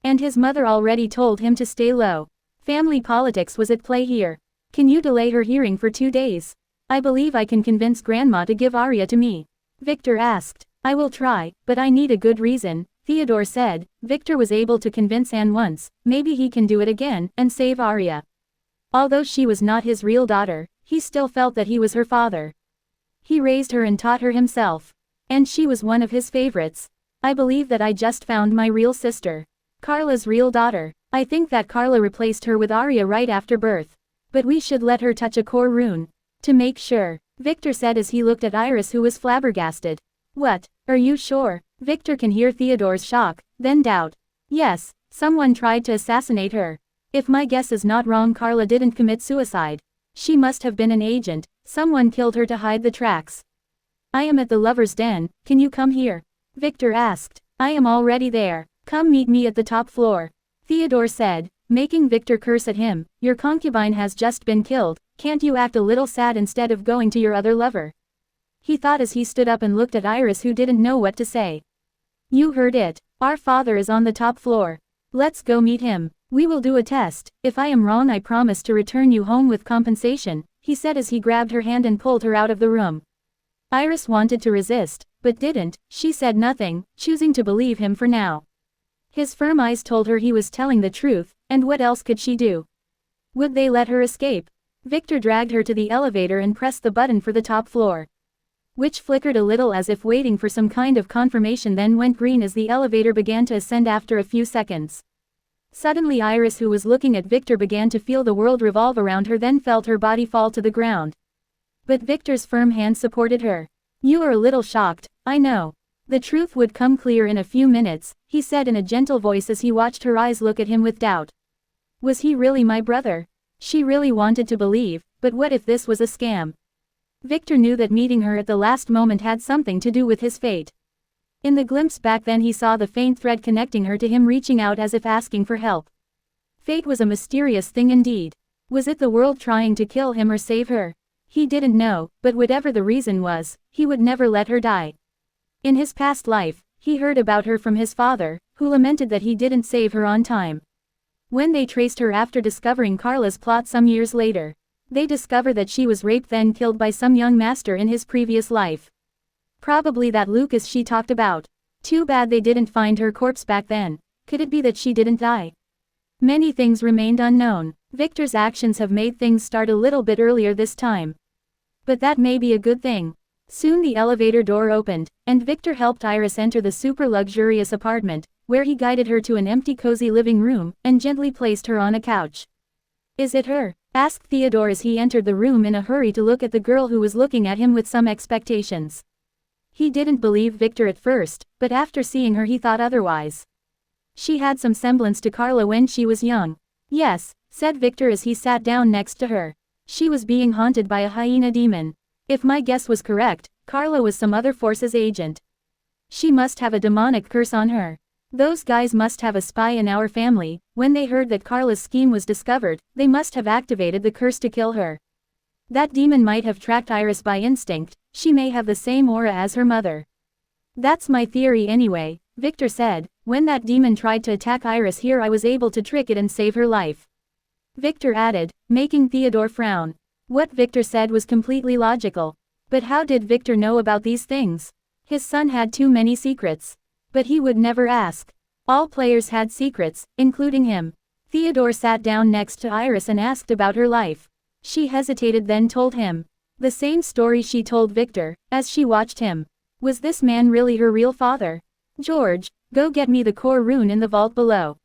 And his mother already told him to stay low. Family politics was at play here. Can you delay her hearing for 2 days? I believe I can convince Grandma to give Arya to me, Victor asked. I will try, but I need a good reason, Theodore said. Victor was able to convince Anne once, maybe he can do it again, and save Arya. Although she was not his real daughter, he still felt that he was her father. He raised her and taught her himself. And she was one of his favorites. I believe that I just found my real sister. Carla's real daughter. I think that Carla replaced her with Arya right after birth. But we should let her touch a core rune. To make sure, Victor said as he looked at Iris who was flabbergasted. What? Are you sure? Victor can hear Theodore's shock, then doubt. Yes, someone tried to assassinate her. If my guess is not wrong, Carla didn't commit suicide. She must have been an agent. Someone killed her to hide the tracks. I am at the lover's den, can you come here? Victor asked. I am already there. Come meet me at the top floor, Theodore said, making Victor curse at him. Your concubine has just been killed. Can't you act a little sad instead of going to your other lover? He thought as he stood up and looked at Iris who didn't know what to say. You heard it. Our father is on the top floor. Let's go meet him. We will do a test. If I am wrong I promise to return you home with compensation, he said as he grabbed her hand and pulled her out of the room. Iris wanted to resist, but didn't. She said nothing, choosing to believe him for now. His firm eyes told her he was telling the truth, and what else could she do? Would they let her escape? Victor dragged her to the elevator and pressed the button for the top floor, which flickered a little as if waiting for some kind of confirmation, then went green as the elevator began to ascend after a few seconds. Suddenly Iris, who was looking at Victor, began to feel the world revolve around her, then felt her body fall to the ground. But Victor's firm hand supported her. You are a little shocked, I know. The truth would come clear in a few minutes, he said in a gentle voice as he watched her eyes look at him with doubt. Was he really my brother? She really wanted to believe, but what if this was a scam? Victor knew that meeting her at the last moment had something to do with his fate. In the glimpse back then he saw the faint thread connecting her to him, reaching out as if asking for help. Fate was a mysterious thing indeed. Was it the world trying to kill him or save her? He didn't know, but whatever the reason was, he would never let her die. In his past life, he heard about her from his father, who lamented that he didn't save her on time. When they traced her after discovering Carla's plot some years later, they discover that she was raped then killed by some young master in his previous life. Probably that Lucas she talked about. Too bad they didn't find her corpse back then. Could it be that she didn't die? Many things remained unknown. Victor's actions have made things start a little bit earlier this time. But that may be a good thing. Soon the elevator door opened, and Victor helped Iris enter the super luxurious apartment, where he guided her to an empty cozy living room, and gently placed her on a couch. "Is it her?" asked Theodore as he entered the room in a hurry to look at the girl who was looking at him with some expectations. He didn't believe Victor at first, but after seeing her he thought otherwise. She had some semblance to Carla when she was young. "Yes," said Victor as he sat down next to her. "She was being haunted by a hyena demon. If my guess was correct, Carla was some other force's agent. She must have a demonic curse on her. Those guys must have a spy in our family. When they heard that Carla's scheme was discovered, they must have activated the curse to kill her. That demon might have tracked Iris by instinct. She may have the same aura as her mother." "That's my theory anyway," Victor said. "When that demon tried to attack Iris here I was able to trick it and save her life." Victor added, making Theodore frown. What Victor said was completely logical. But how did Victor know about these things? His son had too many secrets. But he would never ask. All players had secrets, including him. Theodore sat down next to Iris and asked about her life. She hesitated then told him. The same story she told Victor, as she watched him. Was this man really her real father? "George, go get me the core rune in the vault below.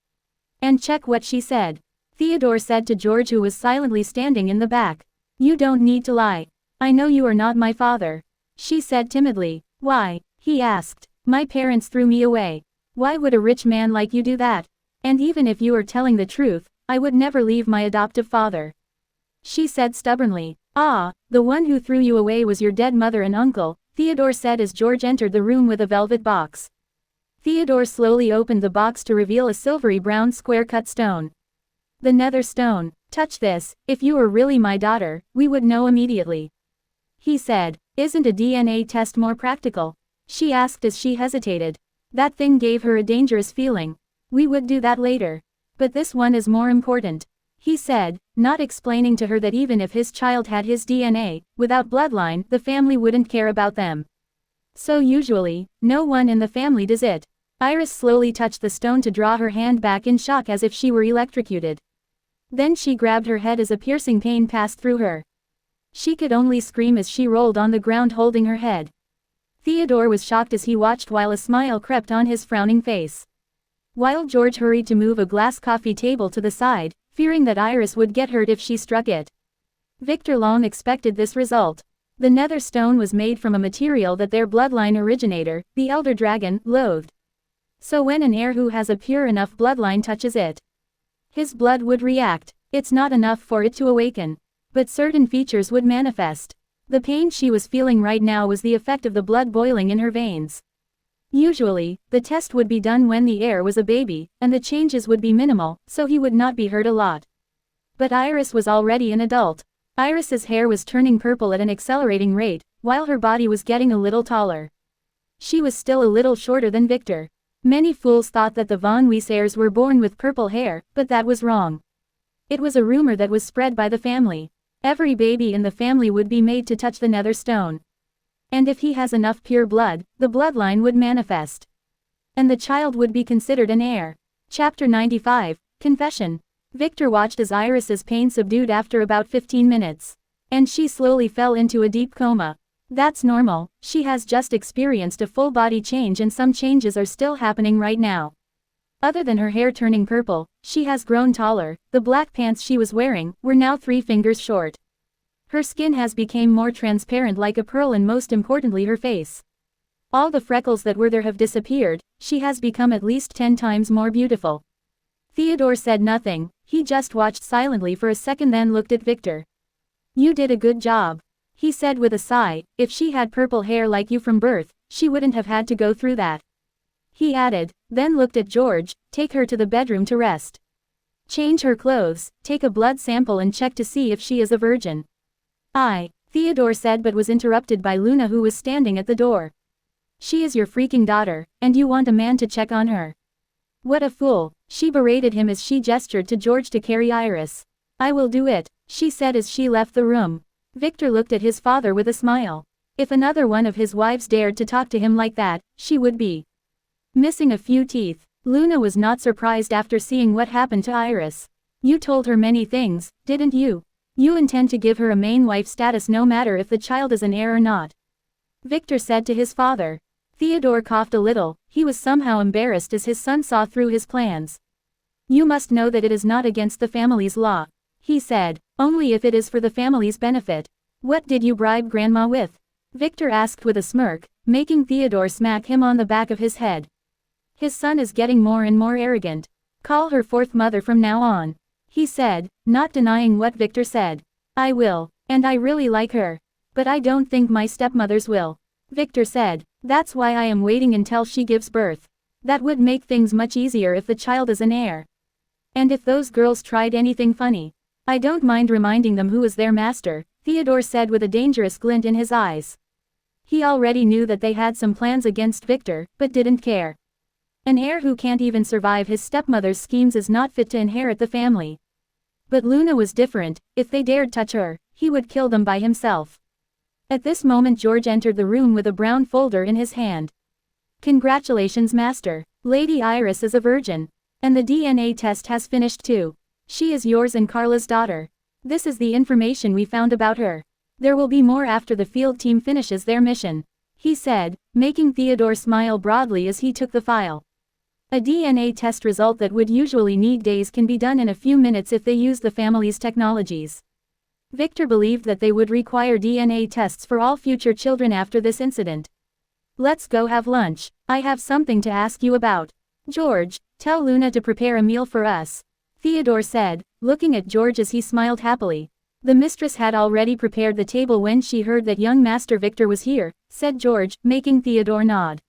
And check what she said," Theodore said to George, who was silently standing in the back. "You don't need to lie. I know you are not my father," she said timidly. "Why?" he asked. "My parents threw me away. Why would a rich man like you do that? And even if you are telling the truth, I would never leave my adoptive father," she said stubbornly. "Ah, the one who threw you away was your dead mother and uncle," Theodore said as George entered the room with a velvet box. Theodore slowly opened the box to reveal a silvery brown square-cut stone. "The nether stone. Touch this. If you were really my daughter, we would know immediately," he said. "Isn't a DNA test more practical?" she asked as she hesitated. That thing gave her a dangerous feeling. "We would do that later. But this one is more important," he said, not explaining to her that even if his child had his DNA, without bloodline, the family wouldn't care about them. So usually, no one in the family does it. Iris slowly touched the stone to draw her hand back in shock as if she were electrocuted. Then she grabbed her head as a piercing pain passed through her. She could only scream as she rolled on the ground holding her head. Theodore was shocked as he watched while a smile crept on his frowning face. While George hurried to move a glass coffee table to the side, fearing that Iris would get hurt if she struck it. Victor long expected this result. The nether stone was made from a material that their bloodline originator, the Elder Dragon, loathed. So when an heir who has a pure enough bloodline touches it, his blood would react. It's not enough for it to awaken. But certain features would manifest. The pain she was feeling right now was the effect of the blood boiling in her veins. Usually, the test would be done when the heir was a baby, and the changes would be minimal, so he would not be hurt a lot. But Iris was already an adult. Iris's hair was turning purple at an accelerating rate, while her body was getting a little taller. She was still a little shorter than Victor. Many fools thought that the Von Weisers were born with purple hair, but that was wrong. It was a rumor that was spread by the family. Every baby in the family would be made to touch the nether stone. And if he has enough pure blood, the bloodline would manifest. And the child would be considered an heir. Chapter 95, Confession. Victor watched as Iris's pain subdued after about 15 minutes. And she slowly fell into a deep coma. That's normal, she has just experienced a full body change and some changes are still happening right now. Other than her hair turning purple, she has grown taller. The black pants she was wearing were now 3 fingers short. Her skin has become more transparent like a pearl, and most importantly her face. All the freckles that were there have disappeared. She has become at least 10 times more beautiful. Theodore said nothing. He just watched silently for a second, then looked at Victor. "You did a good job," he said with a sigh. "If she had purple hair like you from birth, she wouldn't have had to go through that," he added, then looked at George. "Take her to the bedroom to rest. Change her clothes, take a blood sample and check to see if she is a virgin." Theodore said, but was interrupted by Luna, who was standing at the door. "She is your freaking daughter, and you want a man to check on her. What a fool," she berated him as she gestured to George to carry Iris. "I will do it," she said as she left the room. Victor looked at his father with a smile. If another one of his wives dared to talk to him like that, she would be missing a few teeth. Luna was not surprised after seeing what happened to Iris. You told her many things, didn't you? You intend to give her a main wife status no matter if the child is an heir or not. Victor said to his father. Theodore coughed a little, he was somehow embarrassed as his son saw through his plans. You must know that it is not against the family's law, he said, only if it is for the family's benefit. What did you bribe Grandma with? Victor asked with a smirk, making Theodore smack him on the back of his head. His son is getting more and more arrogant. Call her fourth mother from now on, he said, not denying what Victor said. I will, and I really like her. But I don't think my stepmothers will, Victor said. That's why I am waiting until she gives birth. That would make things much easier if the child is an heir. And if those girls tried anything funny, I don't mind reminding them who is their master, Theodore said with a dangerous glint in his eyes. He already knew that they had some plans against Victor, but didn't care. An heir who can't even survive his stepmother's schemes is not fit to inherit the family. But Luna was different, if they dared touch her, he would kill them by himself. At this moment George entered the room with a brown folder in his hand. Congratulations, Master. Lady Iris is a virgin. And the DNA test has finished too. She is yours and Carla's daughter. This is the information we found about her. There will be more after the field team finishes their mission, he said, making Theodore smile broadly as he took the file. A DNA test result that would usually need days can be done in a few minutes if they use the family's technologies. Victor believed that they would require DNA tests for all future children after this incident. Let's go have lunch. I have something to ask you about. George, tell Luna to prepare a meal for us, Theodore said, looking at George as he smiled happily. The mistress had already prepared the table when she heard that young Master Victor was here, said George, making Theodore nod.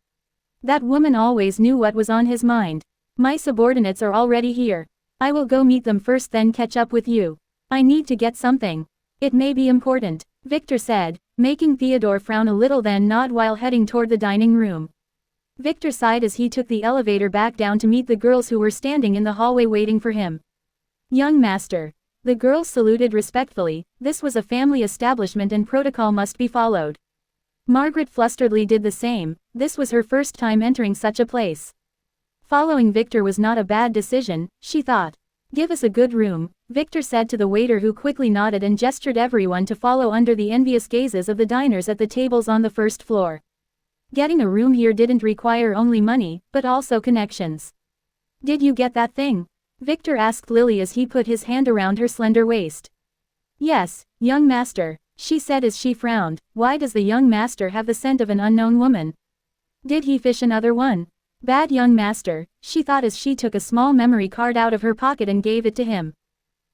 That woman always knew what was on his mind. My subordinates are already here. I will go meet them first then catch up with you. I need to get something. It may be important, Victor said, making Theodore frown a little then nod while heading toward the dining room. Victor sighed as he took the elevator back down to meet the girls who were standing in the hallway waiting for him. Young Master. The girls saluted respectfully. This was a family establishment and protocol must be followed. Margaret flusteredly did the same, this was her first time entering such a place. Following Victor was not a bad decision, she thought. Give us a good room, Victor said to the waiter who quickly nodded and gestured everyone to follow under the envious gazes of the diners at the tables on the first floor. Getting a room here didn't require only money, but also connections. Did you get that thing? Victor asked Lily as he put his hand around her slender waist. Yes, young master, she said as she frowned. Why does the young master have the scent of an unknown woman? Did he fish another one? Bad young master, she thought as she took a small memory card out of her pocket and gave it to him.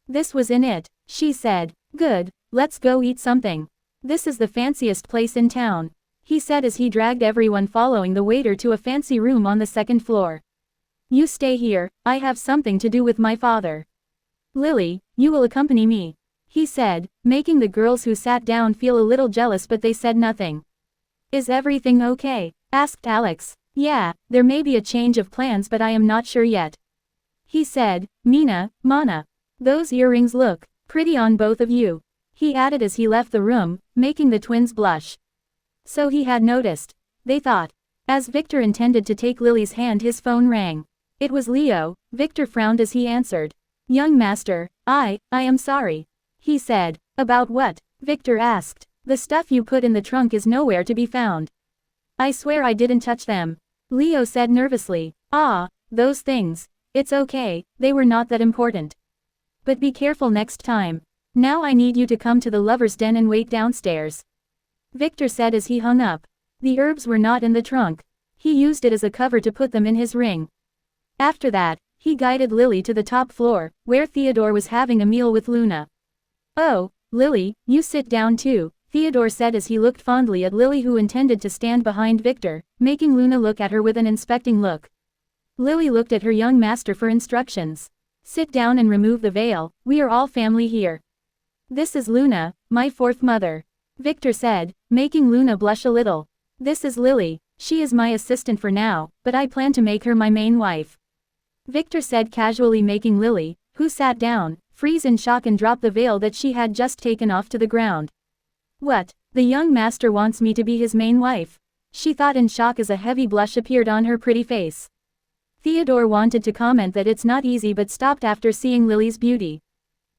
This was in it, she said. Good, let's go eat something. This is the fanciest place in town, he said as he dragged everyone following the waiter to a fancy room on the second floor. You stay here, I have something to do with my father. Lily, you will accompany me, he said, making the girls who sat down feel a little jealous but they said nothing. Is everything okay? Asked Alex. Yeah, there may be a change of plans but I am not sure yet, he said. Mana, those earrings look pretty on both of you, he added as he left the room, making the twins blush. So he had noticed, they thought. As Victor intended to take Lily's hand his phone rang. It was Leo. Victor frowned as he answered. Young master, I am sorry, he said. About what? Victor asked. The stuff you put in the trunk is nowhere to be found. I swear I didn't touch them, Leo said nervously. Ah, those things. It's okay, they were not that important. But be careful next time. Now I need you to come to the lover's den and wait downstairs, Victor said as he hung up. The herbs were not in the trunk. He used it as a cover to put them in his ring. After that, he guided Lily to the top floor, where Theodore was having a meal with Luna. Oh, Lily, you sit down too, Theodore said as he looked fondly at Lily who intended to stand behind Victor, making Luna look at her with an inspecting look. Lily looked at her young master for instructions. Sit down and remove the veil, we are all family here. This is Luna, my fourth mother, Victor said, making Luna blush a little. This is Lily, she is my assistant for now, but I plan to make her my main wife, Victor said casually, making Lily, who sat down, freeze in shock and drop the veil that she had just taken off to the ground. What? The young master wants me to be his main wife. She thought in shock as a heavy blush appeared on her pretty face. Theodore wanted to comment that it's not easy but stopped after seeing Lily's beauty.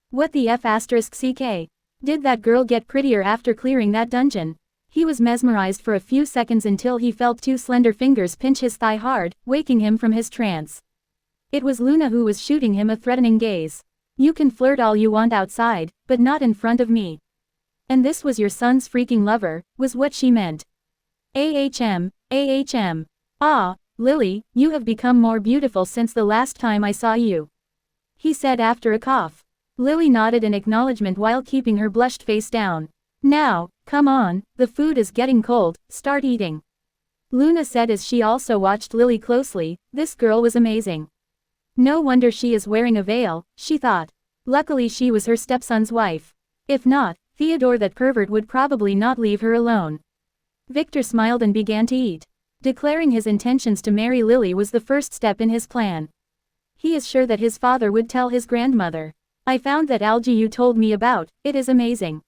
What the F***ck? Did that girl get prettier after clearing that dungeon? He was mesmerized for a few seconds until he felt two slender fingers pinch his thigh hard, waking him from his trance. It was Luna who was shooting him a threatening gaze. You can flirt all you want outside, but not in front of me. And this was your son's freaking lover, was what she meant. Ahm. Ah, Lily, you have become more beautiful since the last time I saw you. He said after a cough. Lily nodded in acknowledgement while keeping her blushed face down. Now, come on, the food is getting cold, start eating. Luna said as she also watched Lily closely. This girl was amazing. No wonder she is wearing a veil, she thought. Luckily she was her stepson's wife. If not, Theodore that pervert would probably not leave her alone. Victor smiled and began to eat. Declaring his intentions to marry Lily was the first step in his plan. He is sure that his father would tell his grandmother. I found that algae you told me about, it is amazing.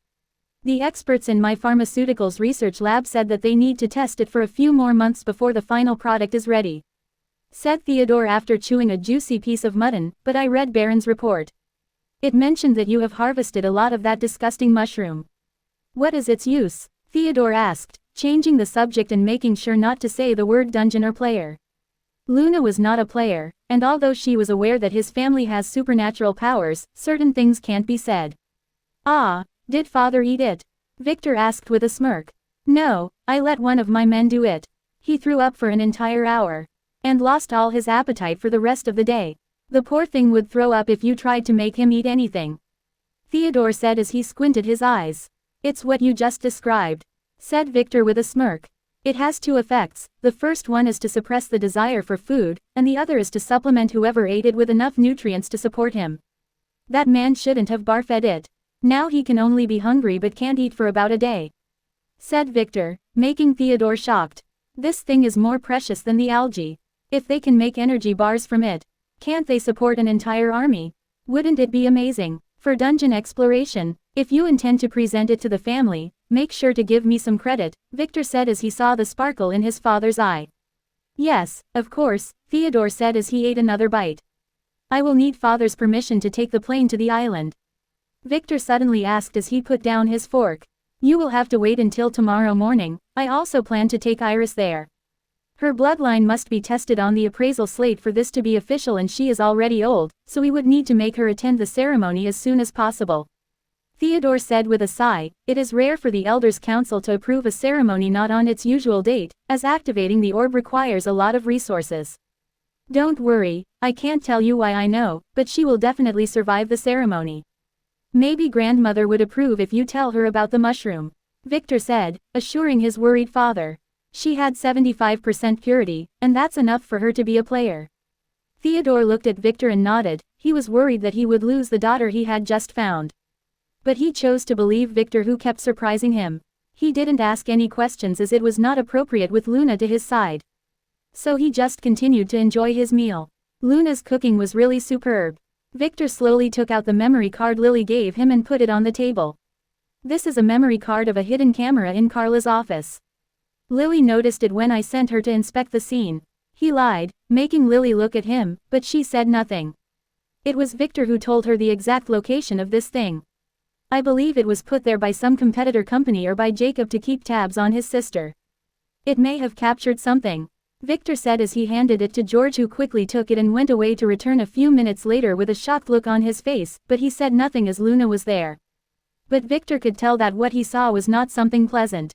The experts in my pharmaceuticals research lab said that they need to test it for a few more months before the final product is ready. Said Theodore after chewing a juicy piece of mutton, but I read Baron's report. It mentioned that you have harvested a lot of that disgusting mushroom. What is its use? Theodore asked, changing the subject and making sure not to say the word dungeon or player. Luna was not a player, and although she was aware that his family has supernatural powers, certain things can't be said. Ah, did father eat it? Victor asked with a smirk. No, I let one of my men do it. He threw up for an entire hour. And lost all his appetite for the rest of the day. The poor thing would throw up if you tried to make him eat anything. Theodore said as he squinted his eyes. It's what you just described. Said Victor with a smirk. It has two effects, the first one is to suppress the desire for food, and the other is to supplement whoever ate it with enough nutrients to support him. That man shouldn't have barfed it. Now he can only be hungry but can't eat for about a day. Said Victor, making Theodore shocked. This thing is more precious than the algae. If they can make energy bars from it, can't they support an entire army? Wouldn't it be amazing? For dungeon exploration, if you intend to present it to the family, make sure to give me some credit, Victor said as he saw the sparkle in his father's eye. Yes, of course, Theodore said as he ate another bite. I will need father's permission to take the plane to the island. Victor suddenly asked as he put down his fork. You will have to wait until tomorrow morning, I also plan to take Iris there. Her bloodline must be tested on the appraisal slate for this to be official and she is already old, so we would need to make her attend the ceremony as soon as possible. Theodore said with a sigh, it is rare for the Elders' Council to approve a ceremony not on its usual date, as activating the orb requires a lot of resources. Don't worry, I can't tell you why I know, but she will definitely survive the ceremony. Maybe grandmother would approve if you tell her about the mushroom. Victor said, assuring his worried father. She had 75% purity, and that's enough for her to be a player. Theodore looked at Victor and nodded. He was worried that he would lose the daughter he had just found. But he chose to believe Victor, who kept surprising him. He didn't ask any questions as it was not appropriate with Luna to his side. So he just continued to enjoy his meal. Luna's cooking was really superb. Victor slowly took out the memory card Lily gave him and put it on the table. This is a memory card of a hidden camera in Carla's office. Lily noticed it when I sent her to inspect the scene. He lied, making Lily look at him, but she said nothing. It was Victor who told her the exact location of this thing. I believe it was put there by some competitor company or by Jacob to keep tabs on his sister. It may have captured something, Victor said as he handed it to George, who quickly took it and went away to return a few minutes later with a shocked look on his face, but he said nothing as Luna was there. But Victor could tell that what he saw was not something pleasant.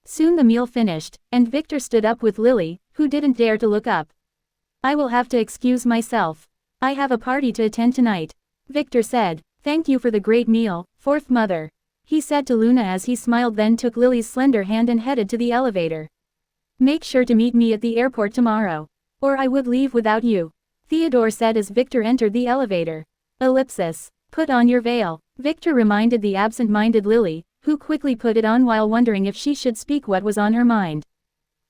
Soon the meal finished, and Victor stood up with Lily, who didn't dare to look up. I will have to excuse myself. I have a party to attend tonight. Victor said. Thank you for the great meal, fourth mother. He said to Luna as he smiled, then took Lily's slender hand and headed to the elevator. Make sure to meet me at the airport tomorrow. Or I would leave without you. Theodore said as Victor entered the elevator. Ellipsis. Put on your veil. Victor reminded the absent-minded Lily, who quickly put it on while wondering if she should speak what was on her mind.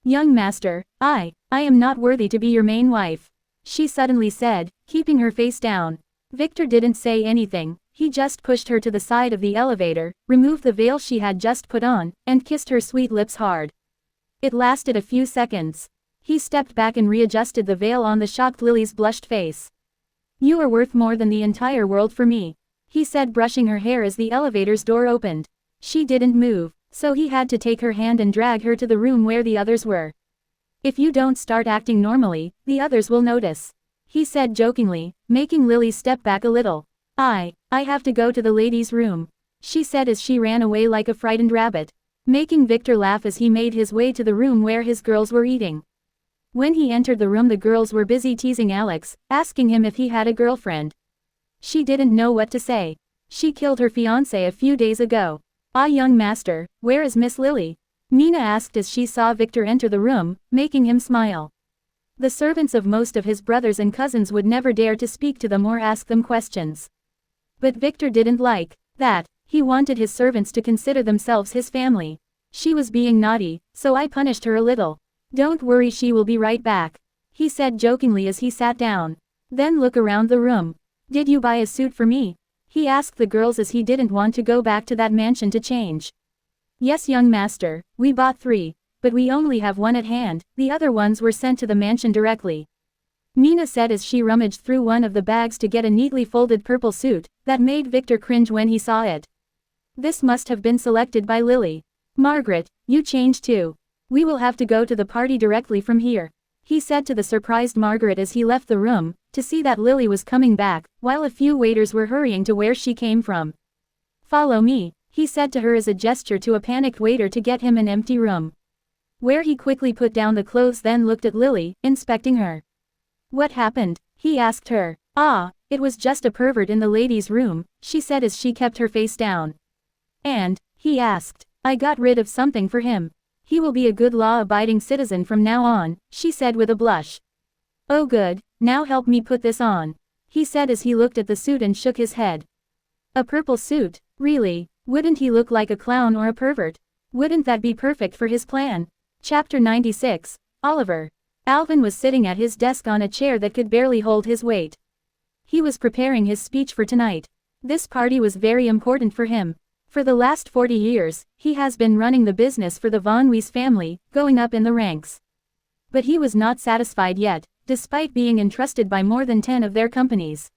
Young master, I am not worthy to be your main wife. She suddenly said, keeping her face down. Victor didn't say anything. He just pushed her to the side of the elevator, removed the veil she had just put on, and kissed her sweet lips hard. It lasted a few seconds. He stepped back and readjusted the veil on the shocked Lily's blushed face. "You are worth more than the entire world for me," he said, brushing her hair as the elevator's door opened. She didn't move, so he had to take her hand and drag her to the room where the others were. "If you don't start acting normally, the others will notice," he said jokingly, making Lily step back a little. I have to go to the ladies' room," she said as she ran away like a frightened rabbit, making Victor laugh as he made his way to the room where his girls were eating. When he entered the room, the girls were busy teasing Alex, asking him if he had a girlfriend. She didn't know what to say. She killed her fiancé a few days ago. Young master, where is Miss Lily?" Mina asked as she saw Victor enter the room, making him smile. The servants of most of his brothers and cousins would never dare to speak to them or ask them questions. But Victor didn't like that. He wanted his servants to consider themselves his family. "She was being naughty, so I punished her a little. Don't worry, she will be right back," he said jokingly as he sat down. "Then look around the room. Did you buy a suit for me?" he asked the girls as he didn't want to go back to that mansion to change. "Yes, young master, we bought 3, but we only have 1 at hand, the other ones were sent to the mansion directly," Mina said as she rummaged through one of the bags to get a neatly folded purple suit that made Victor cringe when he saw it. This must have been selected by Lily. "Margaret, you change too. We will have to go to the party directly from here," he said to the surprised Margaret as he left the room, to see that Lily was coming back, while a few waiters were hurrying to where she came from. "Follow me," he said to her as a gesture to a panicked waiter to get him an empty room, where he quickly put down the clothes, then looked at Lily, inspecting her. "What happened?" he asked her. It was just a pervert in the ladies' room," she said as she kept her face down. "And," he asked, "I got rid of something for him. He will be a good law-abiding citizen from now on," she said with a blush. "Oh good, now help me put this on," he said as he looked at the suit and shook his head. "A purple suit, really? Wouldn't he look like a clown or a pervert? Wouldn't that be perfect for his plan?" Chapter 96, Oliver. Alvin was sitting at his desk on a chair that could barely hold his weight. He was preparing his speech for tonight. This party was very important for him. For the last 40 years, he has been running the business for the Von Weiss family, going up in the ranks. But he was not satisfied yet, despite being entrusted by more than 10 of their companies.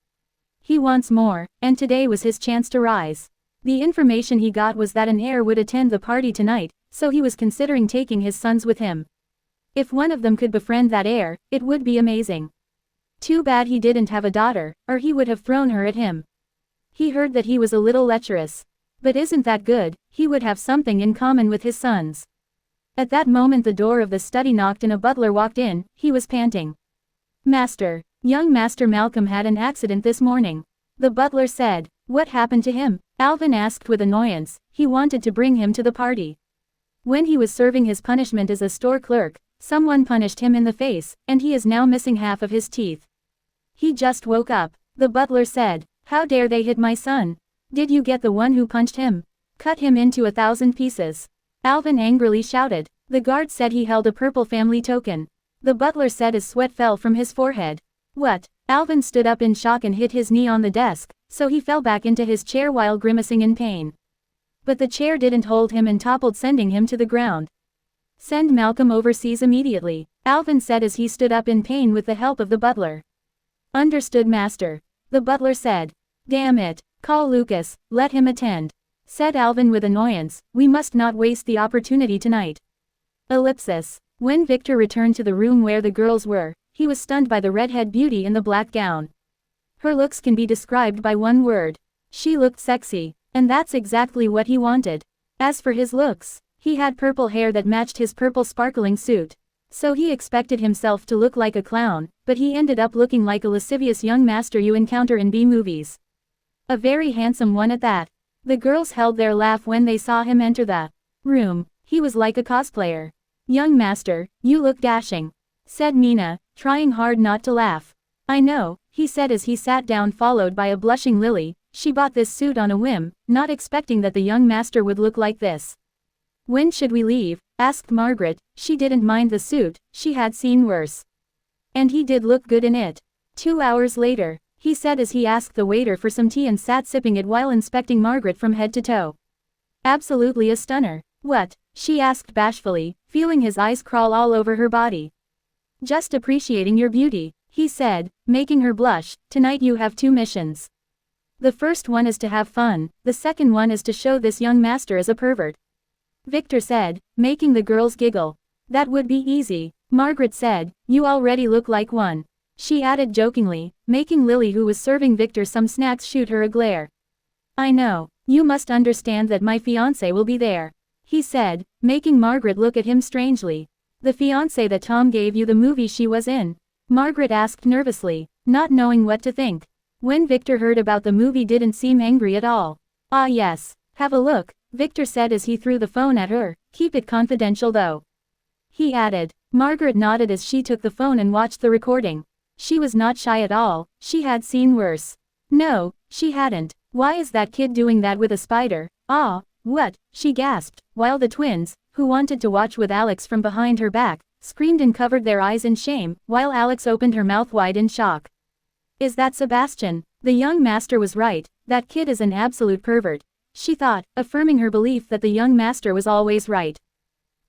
He wants more, and today was his chance to rise. The information he got was that an heir would attend the party tonight, so he was considering taking his sons with him. If one of them could befriend that heir, it would be amazing. Too bad he didn't have a daughter, or he would have thrown her at him. He heard that he was a little lecherous. But isn't that good? He would have something in common with his sons. At that moment the door of the study knocked and a butler walked in. He was panting. "Master, young Master Malcolm had an accident this morning," the butler said. "What happened to him?" Alvin asked with annoyance. He wanted to bring him to the party. When he was serving his punishment as a store clerk, someone punched him in the face, and he is now missing half of his teeth. "He just woke up," the butler said. "How dare they hit my son? Did you get the one who punched him? Cut him into 1,000 pieces." Alvin angrily shouted. The guard said he held a purple family token. The butler said as sweat fell from his forehead. "What?" Alvin stood up in shock and hit his knee on the desk, so he fell back into his chair while grimacing in pain. But the chair didn't hold him and toppled, sending him to the ground. "Send Malcolm overseas immediately," Alvin said as he stood up in pain with the help of the butler. "Understood, master," the butler said. "Damn it. Call Lucas, let him attend," said Alvin with annoyance. "We must not waste the opportunity tonight." Ellipsis. When Victor returned to the room where the girls were, he was stunned by the redhead beauty in the black gown. Her looks can be described by one word. She looked sexy, and that's exactly what he wanted. As for his looks, he had purple hair that matched his purple sparkling suit. So he expected himself to look like a clown, but he ended up looking like a lascivious young master you encounter in B-movies. A very handsome one at that. The girls held their laugh when they saw him enter the room. He was like a cosplayer. "Young master, you look dashing," said Mina, trying hard not to laugh. "I know," he said as he sat down, followed by a blushing Lily. She bought this suit on a whim, not expecting that the young master would look like this. "When should we leave?" asked Margaret. She didn't mind the suit, she had seen worse. And he did look good in it. 2 hours later. he said as he asked the waiter for some tea and sat sipping it while inspecting Margaret from head to toe. Absolutely a stunner. What? She asked bashfully, feeling his eyes crawl all over her body. Just appreciating your beauty, he said, making her blush. Tonight you have 2 missions. The first one is to have fun, the second one is to show this young master as a pervert. Victor said, making the girls giggle. That would be easy, Margaret said, you already look like one. She added jokingly, making Lily, who was serving Victor some snacks, shoot her a glare. I know, you must understand that my fiancé will be there, he said, making Margaret look at him strangely. The fiancé that Tom gave you the movie she was in? Margaret asked nervously, not knowing what to think. When Victor heard about the movie, didn't seem angry at all. Ah yes, have a look, Victor said as he threw the phone at her. Keep it confidential though, he added. Margaret nodded as she took the phone and watched the recording. She was not shy at all, she had seen worse. No, she hadn't. Why is that kid doing that with a spider? Ah, what? She gasped, while the twins, who wanted to watch with Alex from behind her back, screamed and covered their eyes in shame, while Alex opened her mouth wide in shock. Is that Sebastian? The young master was right, that kid is an absolute pervert, she thought, affirming her belief that the young master was always right.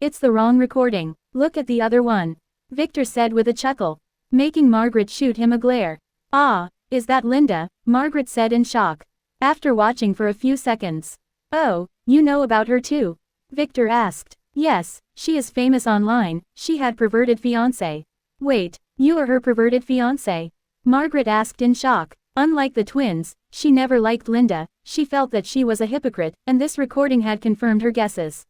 It's the wrong recording. Look at the other one, Victor said with a chuckle, making Margaret shoot him a glare. Ah, is that Linda? Margaret said in shock, after watching for a few seconds. Oh, you know about her too? Victor asked. Yes, she is famous online, she had perverted fiancé. Wait, you are her perverted fiancé? Margaret asked in shock. Unlike the twins, she never liked Linda, she felt that she was a hypocrite, and this recording had confirmed her guesses.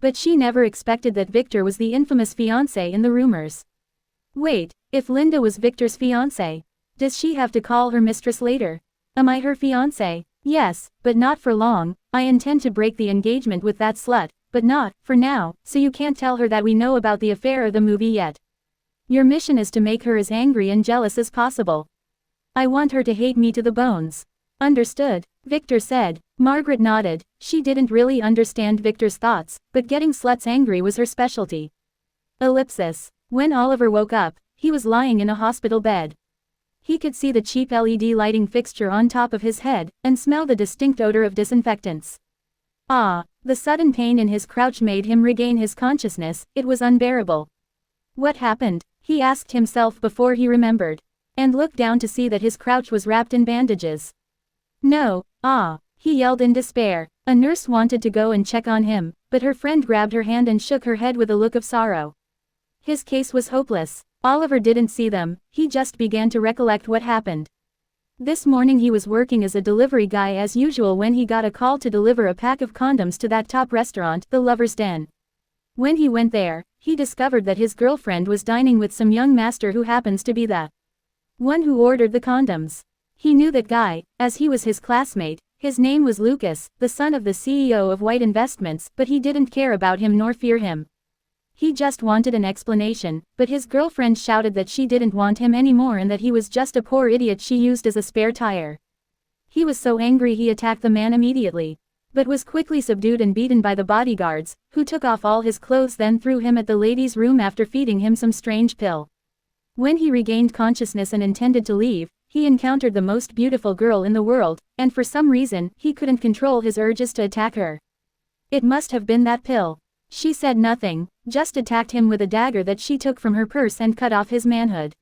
But she never expected that Victor was the infamous fiancé in the rumors. Wait, if Linda was Victor's fiancé, does she have to call her mistress later? Am I her fiancé? Yes, but not for long. I intend to break the engagement with that slut, but not for now, so you can't tell her that we know about the affair or the movie yet. Your mission is to make her as angry and jealous as possible. I want her to hate me to the bones. Understood, Victor said. Margaret nodded. She didn't really understand Victor's thoughts, but getting sluts angry was her specialty. Ellipsis. When Oliver woke up, he was lying in a hospital bed. He could see the cheap LED lighting fixture on top of his head, and smell the distinct odor of disinfectants. Ah, the sudden pain in his crouch made him regain his consciousness. It was unbearable. What happened? He asked himself before he remembered, and looked down to see that his crouch was wrapped in bandages. No, he yelled in despair. A nurse wanted to go and check on him, but her friend grabbed her hand and shook her head with a look of sorrow. His case was hopeless. Oliver didn't see them, he just began to recollect what happened. This morning he was working as a delivery guy as usual when he got a call to deliver a pack of condoms to that top restaurant, the Lover's Den. When he went there, he discovered that his girlfriend was dining with some young master who happens to be the one who ordered the condoms. He knew that guy, as he was his classmate. His name was Lucas, the son of the CEO of White Investments, but he didn't care about him nor fear him. He just wanted an explanation, but his girlfriend shouted that she didn't want him anymore and that he was just a poor idiot she used as a spare tire. He was so angry he attacked the man immediately, but was quickly subdued and beaten by the bodyguards, who took off all his clothes then threw him at the ladies' room after feeding him some strange pill. When he regained consciousness and intended to leave, he encountered the most beautiful girl in the world, and for some reason, he couldn't control his urges to attack her. It must have been that pill. She said nothing, just attacked him with a dagger that she took from her purse and cut off his manhood.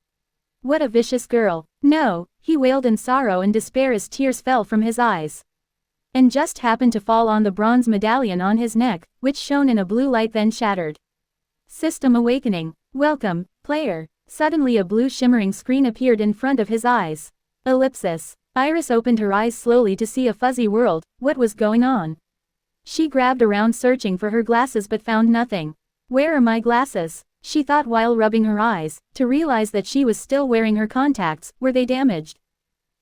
What a vicious girl. No, he wailed in sorrow and despair as tears fell from his eyes. And just happened to fall on the bronze medallion on his neck, which shone in a blue light then shattered. System awakening. Welcome, player. Suddenly a blue shimmering screen appeared in front of his eyes. Ellipsis. Iris opened her eyes slowly to see a fuzzy world. What was going on? She grabbed around searching for her glasses but found nothing. Where are my glasses? She thought while rubbing her eyes, to realize that she was still wearing her contacts. Were they damaged?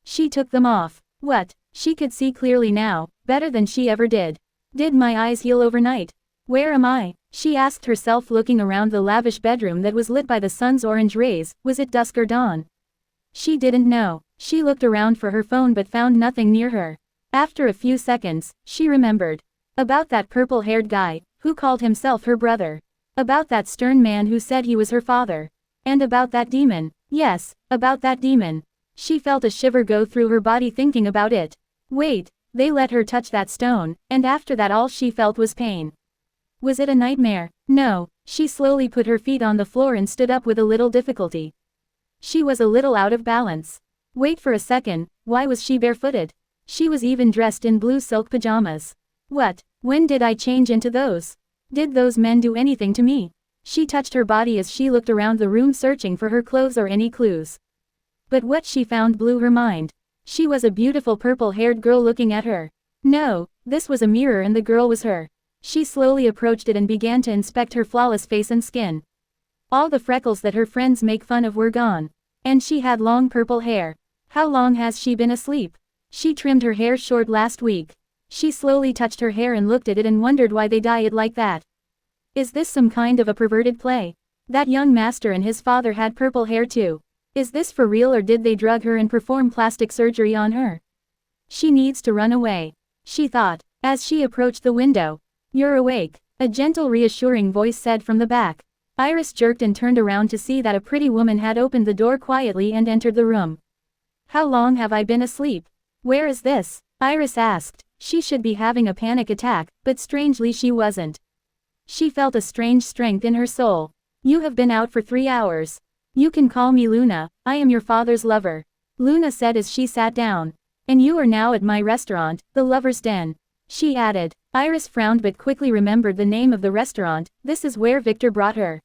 She took them off. What? She could see clearly now, better than she ever did. Did my eyes heal overnight? Where am I? She asked herself looking around the lavish bedroom that was lit by the sun's orange rays. Was it dusk or dawn? She didn't know. She looked around for her phone but found nothing near her. After a few seconds, she remembered. About that purple-haired guy, who called himself her brother. About that stern man who said he was her father. And about that demon. Yes, about that demon. She felt a shiver go through her body thinking about it. Wait, they let her touch that stone, and after that all she felt was pain. Was it a nightmare? No, she slowly put her feet on the floor and stood up with a little difficulty. She was a little out of balance. Wait for a second, why was she barefooted? She was even dressed in blue silk pajamas. What? When did I change into those? Did those men do anything to me? She touched her body as she looked around the room searching for her clothes or any clues. But what she found blew her mind. She was a beautiful purple-haired girl looking at her. No, this was a mirror and the girl was her. She slowly approached it and began to inspect her flawless face and skin. All the freckles that her friends make fun of were gone. And she had long purple hair. How long has she been asleep? She trimmed her hair short last week. She slowly touched her hair and looked at it and wondered why they dye it like that. Is this some kind of a perverted play? That young master and his father had purple hair too. Is this for real or did they drug her and perform plastic surgery on her? She needs to run away, she thought, as she approached the window. You're awake, a gentle reassuring voice said from the back. Iris jerked and turned around to see that a pretty woman had opened the door quietly and entered the room. How long have I been asleep? Where is this? Iris asked. She should be having a panic attack, but strangely she wasn't. She felt a strange strength in her soul. You have been out for 3 hours. You can call me Luna, I am your father's lover. Luna said as she sat down. And you are now at my restaurant, the Lover's Den. She added. Iris frowned but quickly remembered the name of the restaurant. This is where Victor brought her.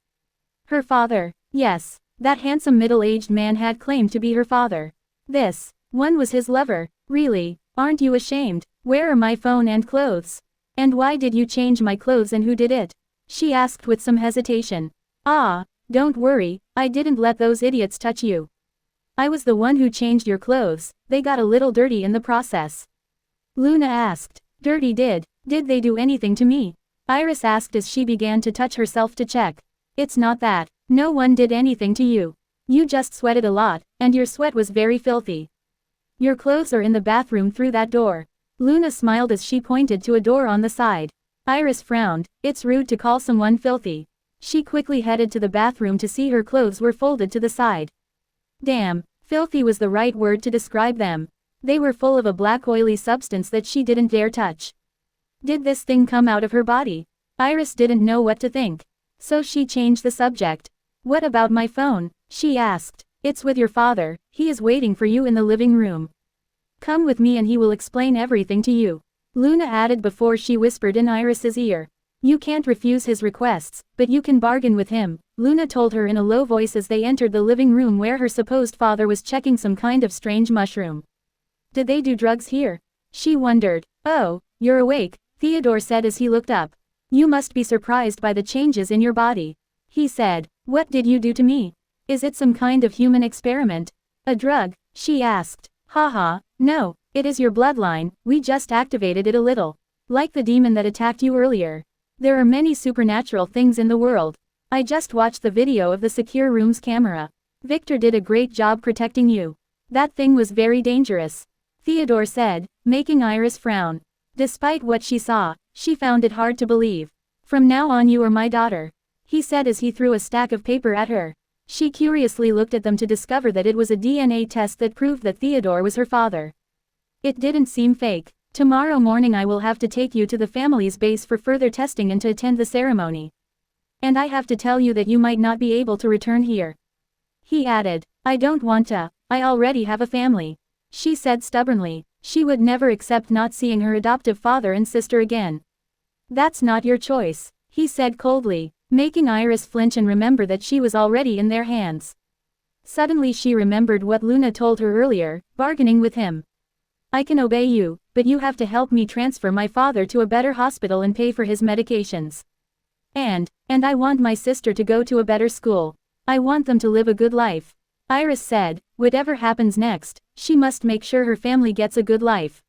Her father. Yes, that handsome middle-aged man had claimed to be her father. This one was his lover. Really, aren't you ashamed? Where are my phone and clothes? And why did you change my clothes and who did it? She asked with some hesitation. Ah, don't worry, I didn't let those idiots touch you. I was the one who changed your clothes, they got a little dirty in the process. Luna asked. Dirty did they do anything to me? Iris asked as she began to touch herself to check. It's not that, no one did anything to you. You just sweated a lot, and your sweat was very filthy. Your clothes are in the bathroom through that door. Luna smiled as she pointed to a door on the side. Iris frowned. It's rude to call someone filthy. She quickly headed to the bathroom to see her clothes were folded to the side. Damn, filthy was the right word to describe them. They were full of a black oily substance that she didn't dare touch. Did this thing come out of her body? Iris didn't know what to think. So she changed the subject. What about my phone? She asked. It's with your father, he is waiting for you in the living room. Come with me and he will explain everything to you. Luna added before she whispered in Iris's ear. You can't refuse his requests, but you can bargain with him, Luna told her in a low voice as they entered the living room where her supposed father was checking some kind of strange mushroom. Did they do drugs here? She wondered. Oh, you're awake, Theodore said as he looked up. You must be surprised by the changes in your body. He said. What did you do to me? Is it some kind of human experiment? A drug? She asked. Haha, no, it is your bloodline, we just activated it a little. Like the demon that attacked you earlier. There are many supernatural things in the world. I just watched the video of the secure room's camera. Victor did a great job protecting you. That thing was very dangerous. Theodore said, making Iris frown. Despite what she saw, she found it hard to believe. From now on you are my daughter. He said as he threw a stack of paper at her. She curiously looked at them to discover that it was a DNA test that proved that Theodore was her father. It didn't seem fake. Tomorrow morning I will have to take you to the family's base for further testing and to attend the ceremony. And I have to tell you that you might not be able to return here. He added. I don't want to, I already have a family. She said stubbornly. She would never accept not seeing her adoptive father and sister again. That's not your choice, he said coldly, making Iris flinch and remember that she was already in their hands. Suddenly she remembered what Luna told her earlier, bargaining with him. I can obey you, but you have to help me transfer my father to a better hospital and pay for his medications. And I want my sister to go to a better school. I want them to live a good life. Iris said, whatever happens next, she must make sure her family gets a good life.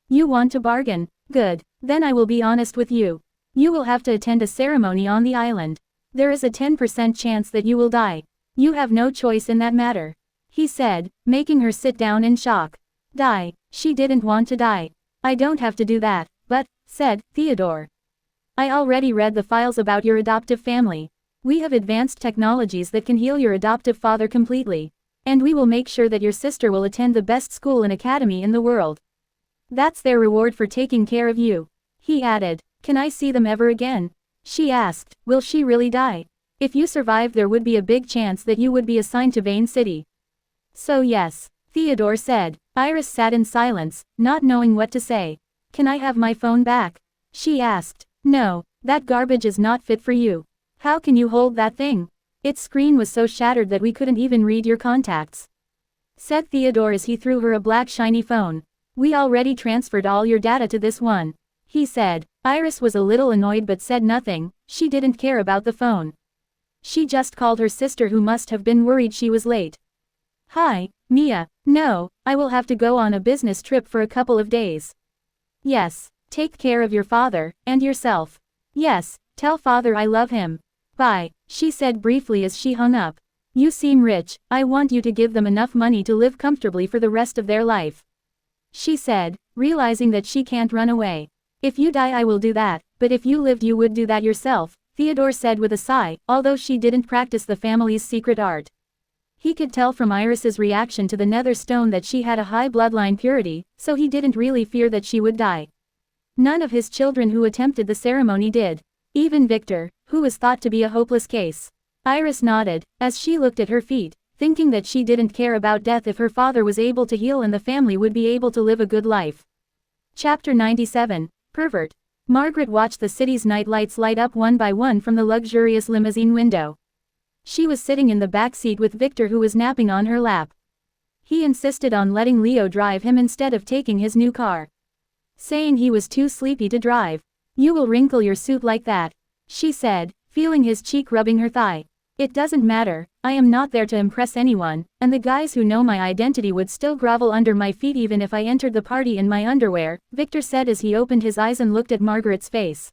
You want to bargain? Good, then I will be honest with you. You will have to attend a ceremony on the island. There is a 10% chance that you will die. You have no choice in that matter. He said, making her sit down in shock. Die? She didn't want to die. I don't have to do that, but, said Theodore. I already read the files about your adoptive family. We have advanced technologies that can heal your adoptive father completely. And we will make sure that your sister will attend the best school and academy in the world. That's their reward for taking care of you. He added. Can I see them ever again? She asked. Will she really die? If you survived, there would be a big chance that you would be assigned to Vane City. So yes, Theodore said. Iris sat in silence, not knowing what to say. Can I have my phone back? She asked. No, that garbage is not fit for you. How can you hold that thing? Its screen was so shattered that we couldn't even read your contacts. Said Theodore as he threw her a black shiny phone. We already transferred all your data to this one. He said. Iris was a little annoyed but said nothing. She didn't care about the phone. She just called her sister, who must have been worried she was late. Hi, Mia. No, I will have to go on a business trip for a couple of days. Yes, take care of your father, and yourself. Yes, tell father I love him. Bye, she said briefly as she hung up. You seem rich, I want you to give them enough money to live comfortably for the rest of their life. She said, realizing that she can't run away. If you die I will do that, but if you lived you would do that yourself, Theodore said with a sigh, although she didn't practice the family's secret art. He could tell from Iris's reaction to the nether stone that she had a high bloodline purity, so he didn't really fear that she would die. None of his children who attempted the ceremony did. Even Victor, who was thought to be a hopeless case. Iris nodded, as she looked at her feet, thinking that she didn't care about death if her father was able to heal and the family would be able to live a good life. Chapter 97, Pervert. Margaret watched the city's night lights light up one by one from the luxurious limousine window. She was sitting in the back seat with Victor, who was napping on her lap. He insisted on letting Leo drive him instead of taking his new car, saying he was too sleepy to drive. You will wrinkle your suit like that, she said, feeling his cheek rubbing her thigh. It doesn't matter, I am not there to impress anyone, and the guys who know my identity would still grovel under my feet even if I entered the party in my underwear, Victor said as he opened his eyes and looked at Margaret's face.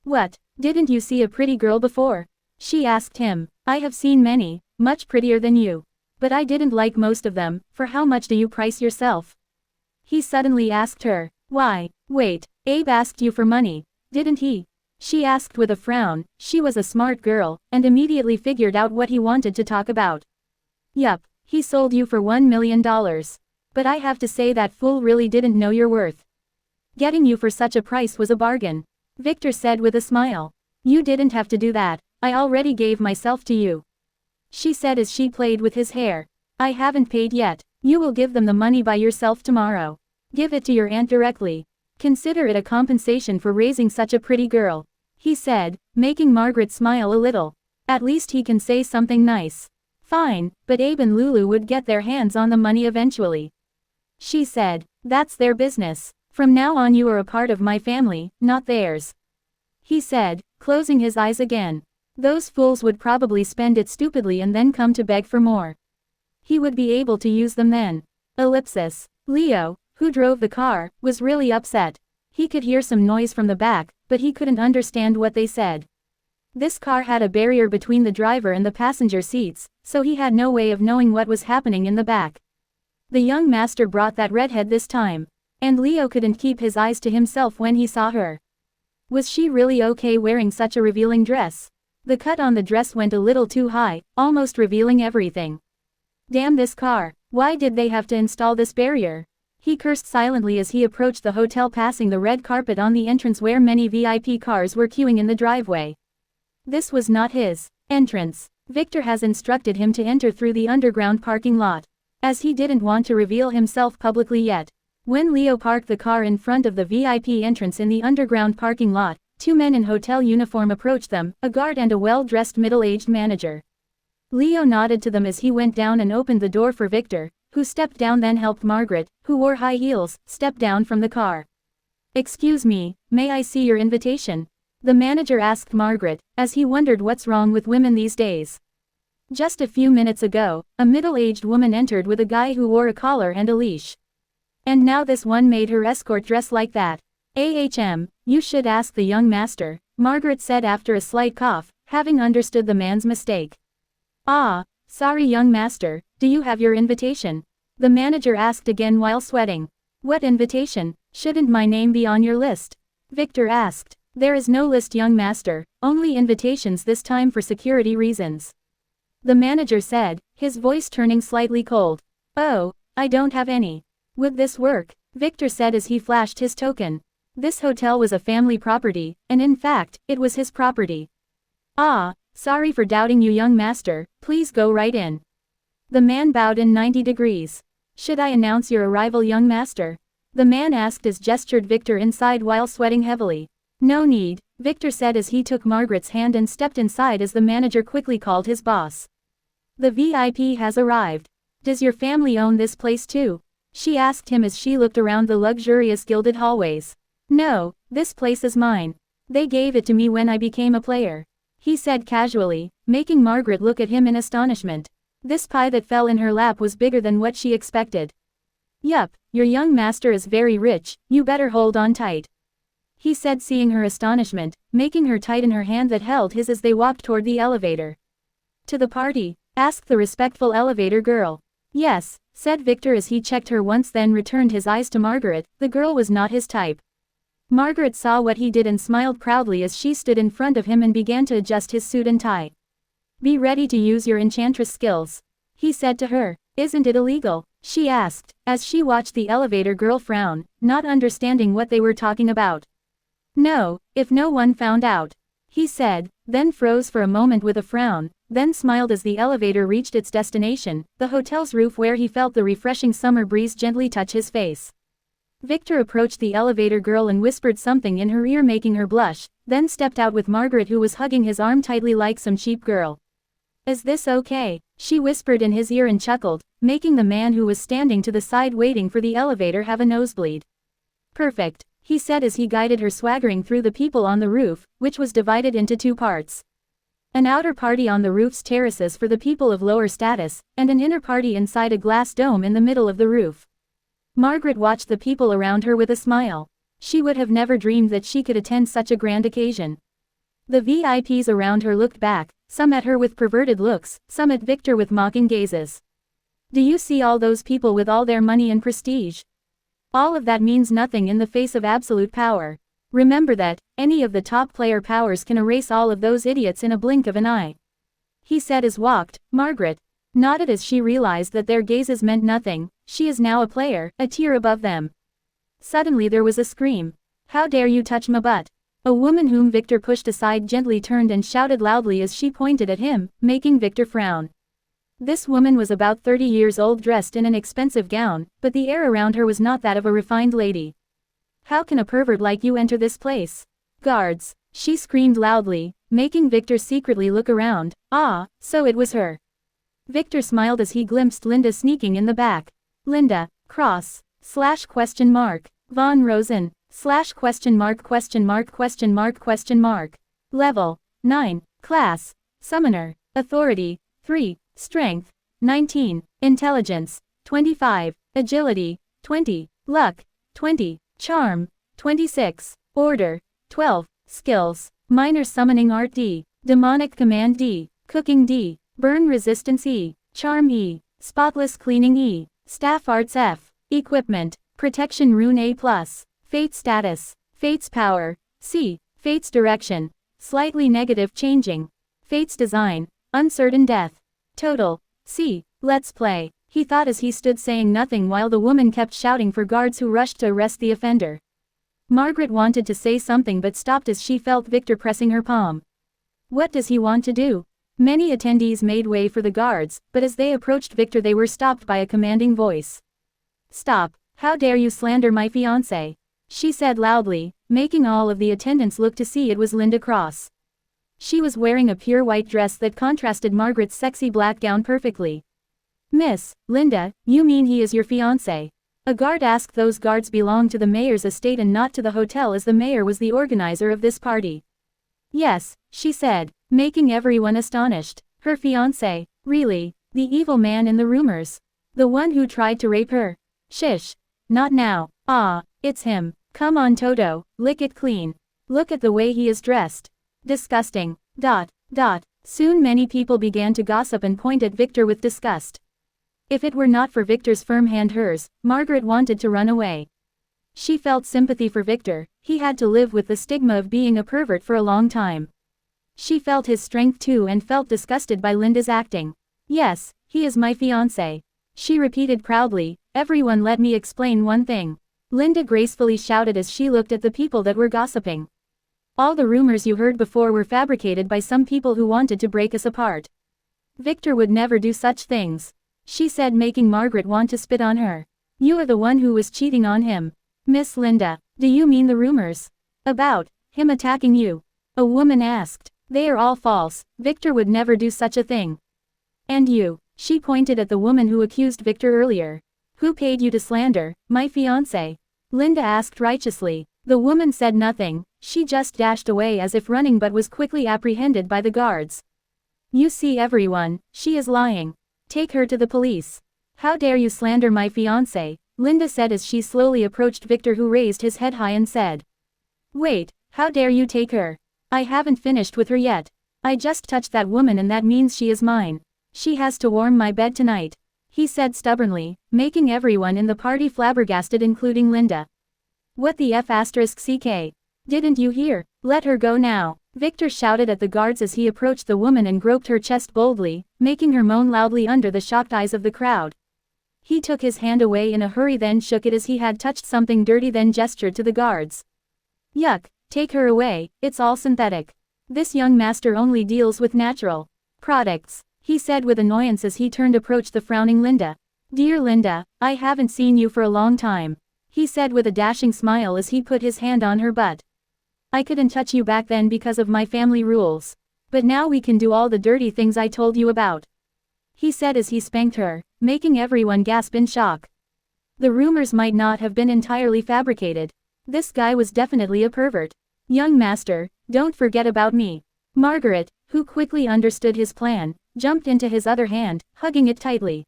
What, didn't you see a pretty girl before? She asked him. I have seen many, much prettier than you. But I didn't like most of them. For how much do you price yourself? He suddenly asked her. Why, wait, Abe asked you for money, didn't he? She asked with a frown. She was a smart girl, and immediately figured out what he wanted to talk about. Yup, he sold you for $1 million. But I have to say that fool really didn't know your worth. Getting you for such a price was a bargain, Victor said with a smile. You didn't have to do that, I already gave myself to you. She said as she played with his hair. I haven't paid yet. You will give them the money by yourself tomorrow. Give it to your aunt directly. Consider it a compensation for raising such a pretty girl, he said, making Margaret smile a little. At least he can say something nice. Fine, but Abe and Lulu would get their hands on the money eventually. She said, that's their business. From now on you are a part of my family, not theirs. He said, closing his eyes again. Those fools would probably spend it stupidly and then come to beg for more. He would be able to use them then. Ellipsis. Leo, who drove the car, was really upset. He could hear some noise from the back, but he couldn't understand what they said. This car had a barrier between the driver and the passenger seats, so he had no way of knowing what was happening in the back. The young master brought that redhead this time. And Leo couldn't keep his eyes to himself when he saw her. Was she really okay wearing such a revealing dress? The cut on the dress went a little too high, almost revealing everything. Damn this car, why did they have to install this barrier? He cursed silently as he approached the hotel, passing the red carpet on the entrance where many VIP cars were queuing in the driveway. This was not his entrance. Victor has instructed him to enter through the underground parking lot, as he didn't want to reveal himself publicly yet. When Leo parked the car in front of the VIP entrance in the underground parking lot, two men in hotel uniform approached them, a guard and a well-dressed middle-aged manager. Leo nodded to them as he went down and opened the door for Victor, who stepped down, then helped Margaret, who wore high heels, step down from the car. Excuse me, may I see your invitation? The manager asked Margaret, as he wondered what's wrong with women these days. Just a few minutes ago, a middle-aged woman entered with a guy who wore a collar and a leash. And now this one made her escort dress like that. Ahm, you should ask the young master, Margaret said after a slight cough, having understood the man's mistake. Ah, sorry young master, do you have your invitation? The manager asked again while sweating. What invitation? Shouldn't my name be on your list? Victor asked. There is no list young master, only invitations this time for security reasons. The manager said, his voice turning slightly cold. Oh, I don't have any. Would this work? Victor said as he flashed his token. This hotel was a family property, and in fact, it was his property. Ah, sorry for doubting you, young master, please go right in. The man bowed in 90 degrees. Should I announce your arrival, young master? The man asked as gestured Victor inside while sweating heavily. No need, Victor said as he took Margaret's hand and stepped inside as the manager quickly called his boss. The VIP has arrived. Does your family own this place too? She asked him as she looked around the luxurious gilded hallways. No, this place is mine. They gave it to me when I became a player. He said casually, making Margaret look at him in astonishment. This pie that fell in her lap was bigger than what she expected. Yup, your young master is very rich, you better hold on tight. He said, seeing her astonishment, making her tighten her hand that held his as they walked toward the elevator. To the party? Asked the respectful elevator girl. Yes, said Victor as he checked her once, then returned his eyes to Margaret. The girl was not his type. Margaret saw what he did and smiled proudly as she stood in front of him and began to adjust his suit and tie. Be ready to use your enchantress skills, he said to her. Isn't it illegal? She asked, as she watched the elevator girl frown, not understanding what they were talking about. No, if no one found out, he said, then froze for a moment with a frown, then smiled as the elevator reached its destination, the hotel's roof, where he felt the refreshing summer breeze gently touch his face. Victor approached the elevator girl and whispered something in her ear, making her blush, then stepped out with Margaret, who was hugging his arm tightly like some cheap girl. Is this okay? She whispered in his ear and chuckled, making the man who was standing to the side waiting for the elevator have a nosebleed. Perfect, he said as he guided her swaggering through the people on the roof, which was divided into two parts. An outer party on the roof's terraces for the people of lower status, and an inner party inside a glass dome in the middle of the roof. Margaret watched the people around her with a smile. She would have never dreamed that she could attend such a grand occasion. The VIPs around her looked back, some at her with perverted looks, some at Victor with mocking gazes. Do you see all those people with all their money and prestige? All of that means nothing in the face of absolute power. Remember that, any of the top player powers can erase all of those idiots in a blink of an eye. He said as walked. Margaret nodded as she realized that their gazes meant nothing. She is now a player, a tier above them. Suddenly there was a scream. How dare you touch my butt? A woman whom Victor pushed aside gently turned and shouted loudly as she pointed at him, making Victor frown. This woman was about 30 years old, dressed in an expensive gown, but the air around her was not that of a refined lady. How can a pervert like you enter this place? Guards, she screamed loudly, making Victor secretly look around. Ah, so it was her. Victor smiled as he glimpsed Linda sneaking in the back. Linda, cross, / question mark, Von Rosen, / question mark question mark question mark question mark. Level, 9, class, summoner, authority, 3, strength, 19, intelligence, 25, agility, 20, luck, 20, charm, 26, order, 12, skills, minor summoning art D, demonic command D, cooking D, burn resistance E, charm E, spotless cleaning E, staff arts F, equipment, protection rune A+, fate status, fate's power, C, fate's direction, slightly negative changing, fate's design, uncertain death, total, C, let's play, he thought as he stood saying nothing while the woman kept shouting for guards who rushed to arrest the offender. Margaret wanted to say something but stopped as she felt Victor pressing her palm. What does he want to do? Many attendees made way for the guards, but as they approached Victor they were stopped by a commanding voice. Stop, how dare you slander my fiancé? She said loudly, making all of the attendants look to see it was Linda Cross. She was wearing a pure white dress that contrasted Margaret's sexy black gown perfectly. Miss Linda, you mean he is your fiancé? A guard asked. Those guards belonged to the mayor's estate and not to the hotel, as the mayor was the organizer of this party. Yes, she said, making everyone astonished. Her fiancé, really, the evil man in the rumors. The one who tried to rape her. Shish. Not now. Ah, it's him. Come on Toto, lick it clean. Look at the way he is dressed. Disgusting. Soon many people began to gossip and point at Victor with disgust. If it were not for Victor's firm hand, hers, Margaret wanted to run away. She felt sympathy for Victor. He had to live with the stigma of being a pervert for a long time. She felt his strength too and felt disgusted by Linda's acting. Yes, he is my fiancé. She repeated proudly, everyone let me explain one thing. Linda gracefully shouted as she looked at the people that were gossiping. All the rumors you heard before were fabricated by some people who wanted to break us apart. Victor would never do such things. She said, making Margaret want to spit on her. You are the one who was cheating on him. Miss Linda, do you mean the rumors about him attacking you? A woman asked. They are all false. Victor would never do such a thing. And you? She pointed at the woman who accused Victor earlier. Who paid you to slander my fiancé? Linda asked righteously. The woman said nothing. She just dashed away as if running but was quickly apprehended by the guards. You see everyone, she is lying. Take her to the police. How dare you slander my fiancé? Linda said as she slowly approached Victor, who raised his head high and said. Wait, how dare you take her? I haven't finished with her yet. I just touched that woman and that means she is mine. She has to warm my bed tonight. He said stubbornly, making everyone in the party flabbergasted including Linda. What the F***ck? Didn't you hear? Let her go now. Victor shouted at the guards as he approached the woman and groped her chest boldly, making her moan loudly under the shocked eyes of the crowd. He took his hand away in a hurry, then shook it as he had touched something dirty, then gestured to the guards. Yuck, take her away, it's all synthetic. This young master only deals with natural products, he said with annoyance as he turned to approach the frowning Linda. Dear Linda, I haven't seen you for a long time, he said with a dashing smile as he put his hand on her butt. I couldn't touch you back then because of my family rules. But now we can do all the dirty things I told you about, he said as he spanked her, making everyone gasp in shock. The rumors might not have been entirely fabricated. This guy was definitely a pervert. Young master, don't forget about me. Margaret, who quickly understood his plan, jumped into his other hand, hugging it tightly.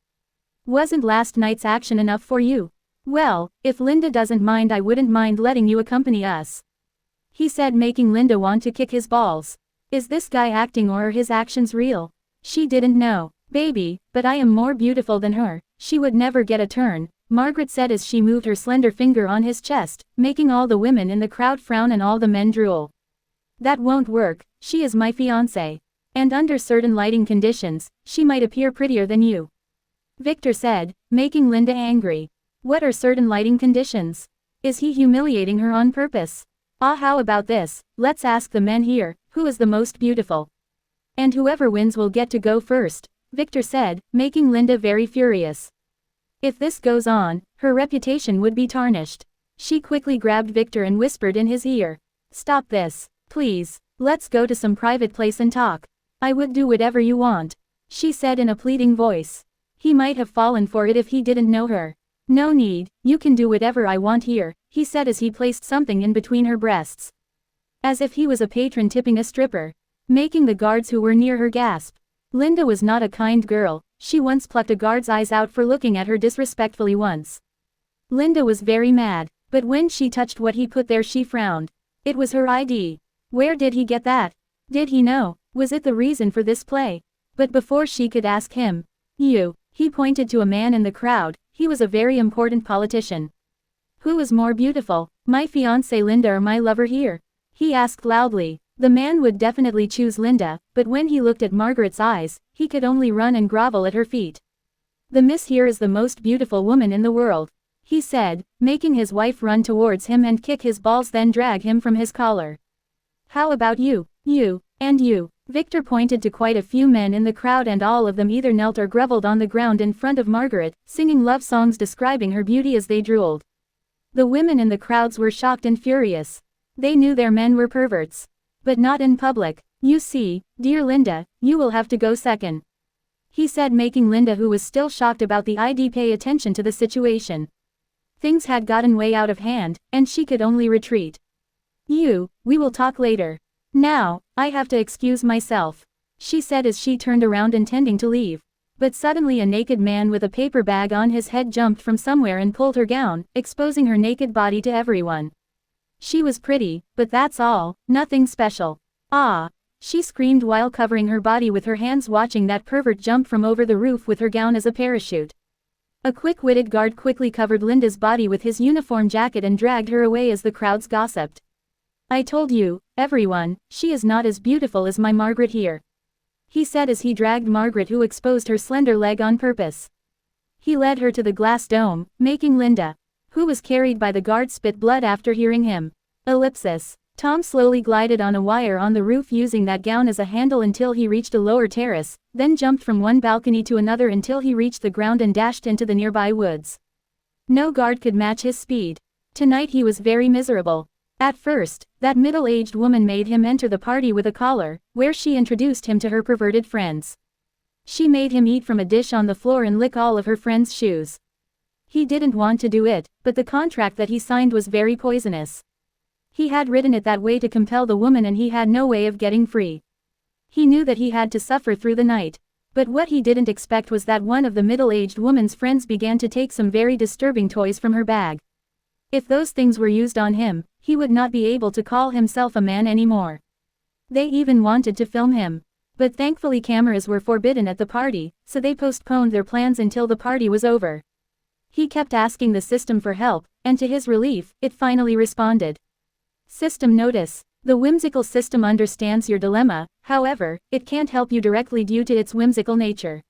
Wasn't last night's action enough for you? Well, if Linda doesn't mind, I wouldn't mind letting you accompany us, he said, making Linda want to kick his balls. Is this guy acting or are his actions real? She didn't know. Baby, but I am more beautiful than her. She would never get a turn, Margaret said as she moved her slender finger on his chest, making all the women in the crowd frown and all the men drool. That won't work, she is my fiancé. And under certain lighting conditions, she might appear prettier than you, Victor said, making Linda angry. What are certain lighting conditions? Is he humiliating her on purpose? How about this, let's ask the men here, who is the most beautiful? And whoever wins will get to go first, Victor said, making Linda very furious. If this goes on, her reputation would be tarnished. She quickly grabbed Victor and whispered in his ear. Stop this, please, let's go to some private place and talk. I would do whatever you want, she said in a pleading voice. He might have fallen for it if he didn't know her. No need, you can do whatever I want here, he said as he placed something in between her breasts. As if he was a patron tipping a stripper, making the guards who were near her gasp. Linda was not a kind girl, she once plucked a guard's eyes out for looking at her disrespectfully once. Linda was very mad, but when she touched what he put there she frowned. It was her ID. Where did he get that? Did he know? Was it the reason for this play? But before she could ask him, he pointed to a man in the crowd. He was a very important politician. Who is more beautiful, my fiancée Linda or my lover here? He asked loudly. The man would definitely choose Linda, but when he looked at Margaret's eyes, he could only run and grovel at her feet. The miss here is the most beautiful woman in the world, he said, making his wife run towards him and kick his balls, then drag him from his collar. How about you, and you? Victor pointed to quite a few men in the crowd, and all of them either knelt or grovelled on the ground in front of Margaret, singing love songs describing her beauty as they drooled. The women in the crowds were shocked and furious. They knew their men were perverts. But not in public. You see, dear Linda, you will have to go second, he said, making Linda, who was still shocked about the ID, pay attention to the situation. Things had gotten way out of hand, and she could only retreat. We will talk later. Now, I have to excuse myself, she said as she turned around intending to leave. But suddenly a naked man with a paper bag on his head jumped from somewhere and pulled her gown, exposing her naked body to everyone. She was pretty, but that's all, nothing special. She screamed while covering her body with her hands, watching that pervert jump from over the roof with her gown as a parachute. A quick-witted guard quickly covered Linda's body with his uniform jacket and dragged her away as the crowds gossiped. I told you, Everyone, she is not as beautiful as my Margaret here," he said as he dragged Margaret, who exposed her slender leg on purpose. He led her to the glass dome, making Linda, who was carried by the guard, spit blood after hearing him. Ellipsis. Tom slowly glided on a wire on the roof using that gown as a handle until he reached a lower terrace, then jumped from one balcony to another until he reached the ground and dashed into the nearby woods. No guard could match his speed. Tonight he was very miserable. At first, that middle-aged woman made him enter the party with a collar, where she introduced him to her perverted friends. She made him eat from a dish on the floor and lick all of her friends' shoes. He didn't want to do it, but the contract that he signed was very poisonous. He had written it that way to compel the woman, and he had no way of getting free. He knew that he had to suffer through the night. But what he didn't expect was that one of the middle-aged woman's friends began to take some very disturbing toys from her bag. If those things were used on him, he would not be able to call himself a man anymore. They even wanted to film him. But thankfully cameras were forbidden at the party, so they postponed their plans until the party was over. He kept asking the system for help, and to his relief, it finally responded. System notice. The whimsical system understands your dilemma, however, it can't help you directly due to its whimsical nature.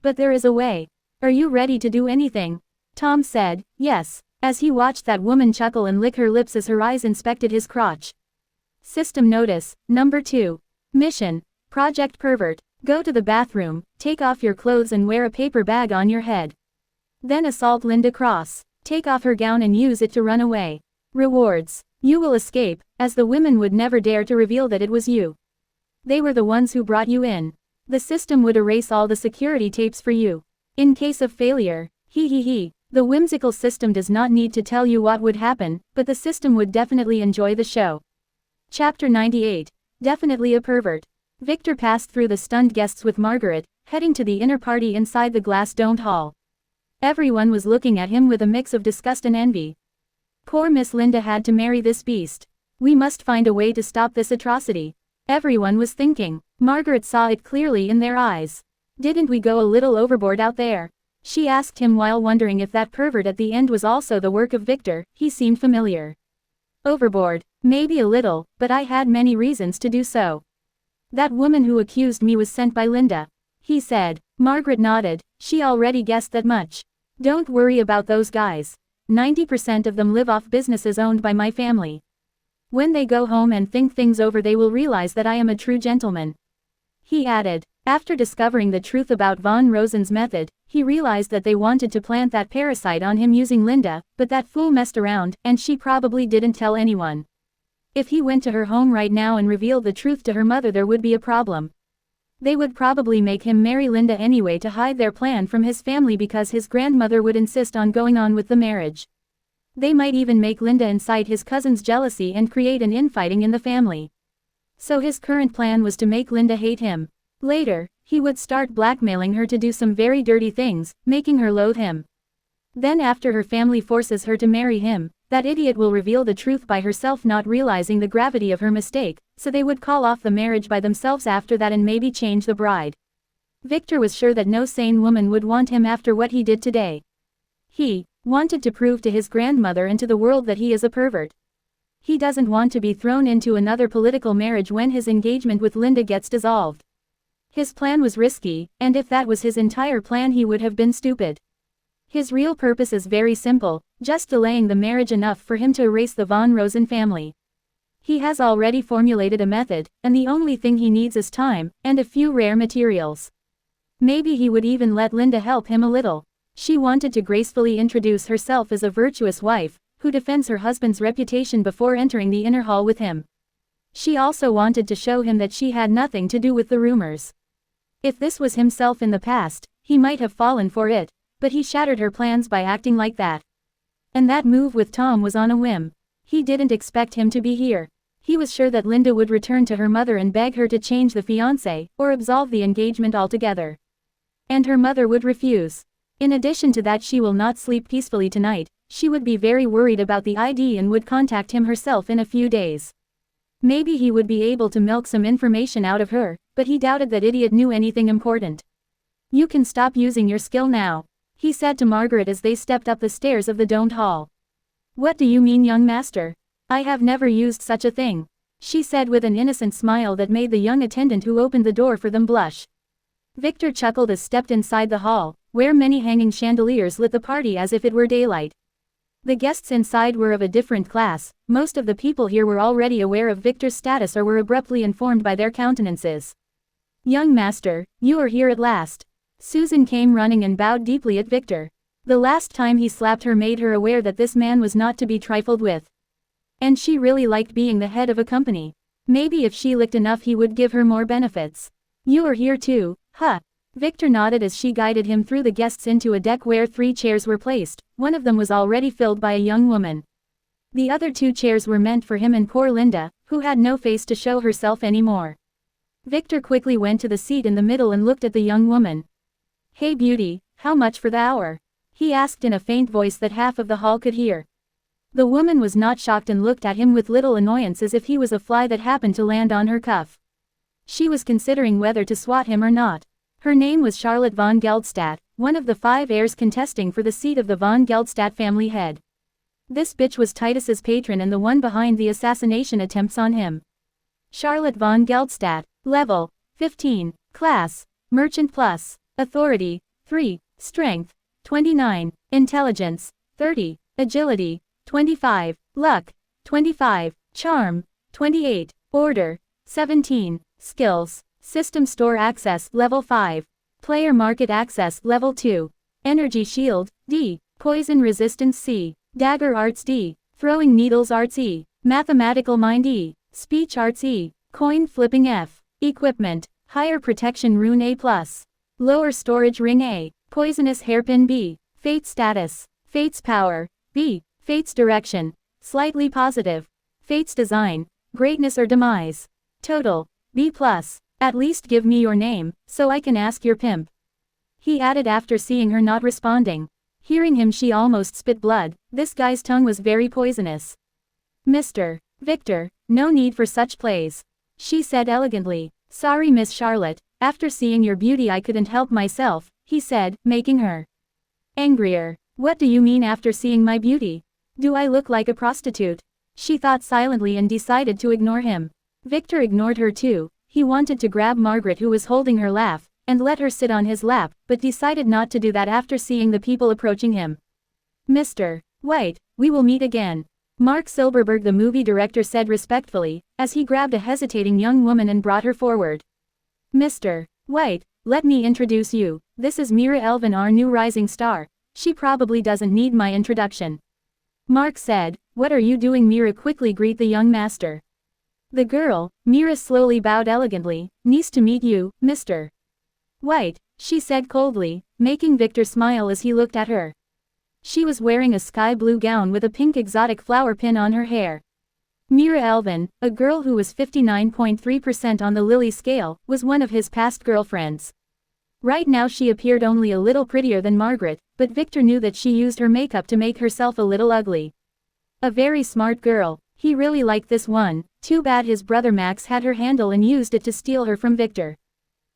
But there is a way. Are you ready to do anything? Tom said, yes, as he watched that woman chuckle and lick her lips as her eyes inspected his crotch. System notice, number 2. Mission. Project Pervert. Go to the bathroom, take off your clothes and wear a paper bag on your head. Then assault Linda Cross. Take off her gown and use it to run away. Rewards. You will escape, as the women would never dare to reveal that it was you. They were the ones who brought you in. The system would erase all the security tapes for you. In case of failure, the whimsical system does not need to tell you what would happen, but the system would definitely enjoy the show. Chapter 98. Definitely a pervert. Victor passed through the stunned guests with Margaret, heading to the inner party inside the glass-domed hall. Everyone was looking at him with a mix of disgust and envy. Poor Miss Linda had to marry this beast. We must find a way to stop this atrocity. Everyone was thinking. Margaret saw it clearly in their eyes. Didn't we go a little overboard out there? She asked him while wondering if that pervert at the end was also the work of Victor. He seemed familiar. Overboard? Maybe a little, but I had many reasons to do so. That woman who accused me was sent by Linda, he said. Margaret nodded. She already guessed that much. Don't worry about those guys. 90% of them live off businesses owned by my family. When they go home and think things over, they will realize that I am a true gentleman. He added. After discovering the truth about Von Rosen's method, he realized that they wanted to plant that parasite on him using Linda, but that fool messed around, and she probably didn't tell anyone. If he went to her home right now and revealed the truth to her mother, there would be a problem. They would probably make him marry Linda anyway to hide their plan from his family because his grandmother would insist on going on with the marriage. They might even make Linda incite his cousin's jealousy and create an infighting in the family. So his current plan was to make Linda hate him. Later, he would start blackmailing her to do some very dirty things, making her loathe him. Then after her family forces her to marry him, that idiot will reveal the truth by herself, not realizing the gravity of her mistake, so they would call off the marriage by themselves after that and maybe change the bride. Victor was sure that no sane woman would want him after what he did today. He wanted to prove to his grandmother and to the world that he is a pervert. He doesn't want to be thrown into another political marriage when his engagement with Linda gets dissolved. His plan was risky, and if that was his entire plan, he would have been stupid. His real purpose is very simple, just delaying the marriage enough for him to erase the Von Rosen family. He has already formulated a method, and the only thing he needs is time, and a few rare materials. Maybe he would even let Linda help him a little. She wanted to gracefully introduce herself as a virtuous wife, who defends her husband's reputation before entering the inner hall with him. She also wanted to show him that she had nothing to do with the rumors. If this was himself in the past, he might have fallen for it, but he shattered her plans by acting like that. And that move with Tom was on a whim. He didn't expect him to be here. He was sure that Linda would return to her mother and beg her to change the fiancé, or absolve the engagement altogether. And her mother would refuse. In addition to that, she will not sleep peacefully tonight. She would be very worried about the ID and would contact him herself in a few days. Maybe he would be able to milk some information out of her, but he doubted that idiot knew anything important. You can stop using your skill now, he said to Margaret as they stepped up the stairs of the domed hall. What do you mean, young master? I have never used such a thing. she said with an innocent smile that made the young attendant who opened the door for them blush. Victor chuckled as stepped inside the hall, where many hanging chandeliers lit the party as if it were daylight. The guests inside were of a different class. Most of the people here were already aware of Victor's status or were abruptly informed by their countenances. "Young master, you are here at last." Susan came running and bowed deeply at Victor. The last time he slapped her made her aware that this man was not to be trifled with. And she really liked being the head of a company. Maybe if she licked enough he would give her more benefits. "You are here too, huh?" Victor nodded as she guided him through the guests into a deck where 3 chairs were placed. One of them was already filled by a young woman. The other 2 chairs were meant for him and poor Linda, who had no face to show herself anymore. Victor quickly went to the seat in the middle and looked at the young woman. "Hey beauty, how much for the hour?" he asked in a faint voice that half of the hall could hear. The woman was not shocked and looked at him with little annoyance as if he was a fly that happened to land on her cuff. She was considering whether to swat him or not. Her name was Charlotte von Geldstadt, one of the 5 heirs contesting for the seat of the von Geldstadt family head. This bitch was Titus's patron and the one behind the assassination attempts on him. Charlotte von Geldstadt, level 15, class merchant plus, authority 3, strength 29, intelligence 30, agility 25, luck 25, charm 28, order 17, skills, system store access level 5, player market access level 2, energy shield D, poison resistance C, dagger arts D, throwing needles arts E, mathematical mind E, speech arts E, coin flipping F, equipment, higher protection rune A+, lower storage ring A, poisonous hairpin B, fate status, fate's power B, fate's direction, slightly positive, fate's design, greatness or demise, total B+, at least give me your name, so I can ask your pimp. He added after seeing her not responding. Hearing him she almost spit blood. This guy's tongue was very poisonous. "Mr. Victor, no need for such plays," she said elegantly. "Sorry Miss Charlotte, after seeing your beauty I couldn't help myself," he said, making her angrier. "What do you mean after seeing my beauty? Do I look like a prostitute?" She thought silently and decided to ignore him. Victor ignored her too. He wanted to grab Margaret who was holding her laugh, and let her sit on his lap, but decided not to do that after seeing the people approaching him. "Mr. White, we will meet again," Mark Silberberg the movie director said respectfully, as he grabbed a hesitating young woman and brought her forward. "Mr. White, let me introduce you, this is Mira Elvin, our new rising star. She probably doesn't need my introduction," Mark said. "What are you doing?" Mira quickly greeted the young master. The girl, Mira slowly bowed elegantly. "Nice to meet you, Mr. White," she said coldly, making Victor smile as he looked at her. She was wearing a sky blue gown with a pink exotic flower pin on her hair. Mira Elvin, a girl who was 59.3% on the Lily scale, was one of his past girlfriends. Right now she appeared only a little prettier than Margaret, but Victor knew that she used her makeup to make herself a little ugly. A very smart girl. He really liked this one. Too bad his brother Max had her handle and used it to steal her from Victor.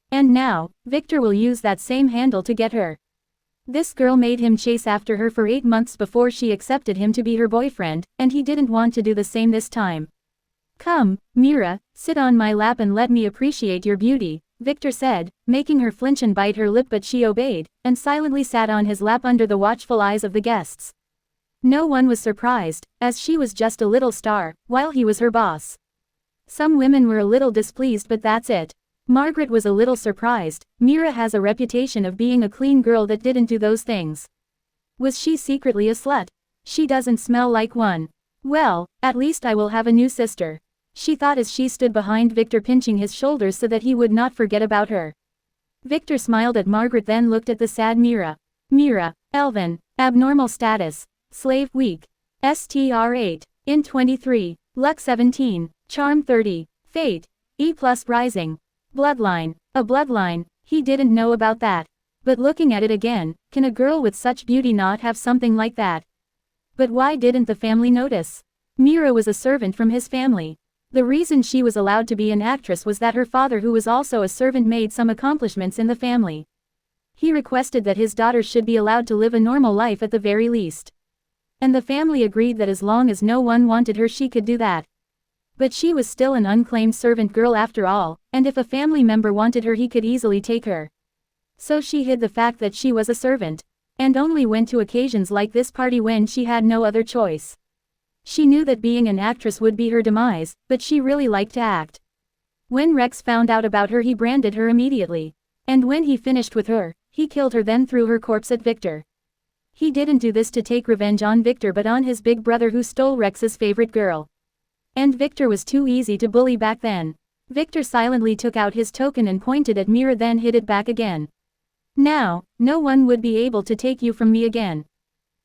And now, Victor will use that same handle to get her. This girl made him chase after her for 8 months before she accepted him to be her boyfriend, and he didn't want to do the same this time. "Come, Mira, sit on my lap and let me appreciate your beauty," Victor said, making her flinch and bite her lip, but she obeyed, and silently sat on his lap under the watchful eyes of the guests. No one was surprised, as she was just a little star, while he was her boss. Some women were a little displeased, but that's it. Margaret was a little surprised. Mira has a reputation of being a clean girl that didn't do those things. Was she secretly a slut? She doesn't smell like one. Well, at least I will have a new sister, she thought as she stood behind Victor, pinching his shoulders so that he would not forget about her. Victor smiled at Margaret, then looked at the sad Mira. Mira Elvin, abnormal status, slave weak, STR 8, in 23, luck 17, charm 30, fate E+ rising. Bloodline, a bloodline, he didn't know about that. But looking at it again, can a girl with such beauty not have something like that? But why didn't the family notice? Mira was a servant from his family. The reason she was allowed to be an actress was that her father, who was also a servant, made some accomplishments in the family. He requested that his daughter should be allowed to live a normal life at the very least. And the family agreed that as long as no one wanted her she could do that. But she was still an unclaimed servant girl after all, and if a family member wanted her he could easily take her. So she hid the fact that she was a servant, and only went to occasions like this party when she had no other choice. She knew that being an actress would be her demise, but she really liked to act. When Rex found out about her he branded her immediately. And when he finished with her, he killed her then threw her corpse at Victor. He didn't do this to take revenge on Victor but on his big brother who stole Rex's favorite girl. And Victor was too easy to bully back then. Victor silently took out his token and pointed at Mira then hid it back again. Now, no one would be able to take you from me again.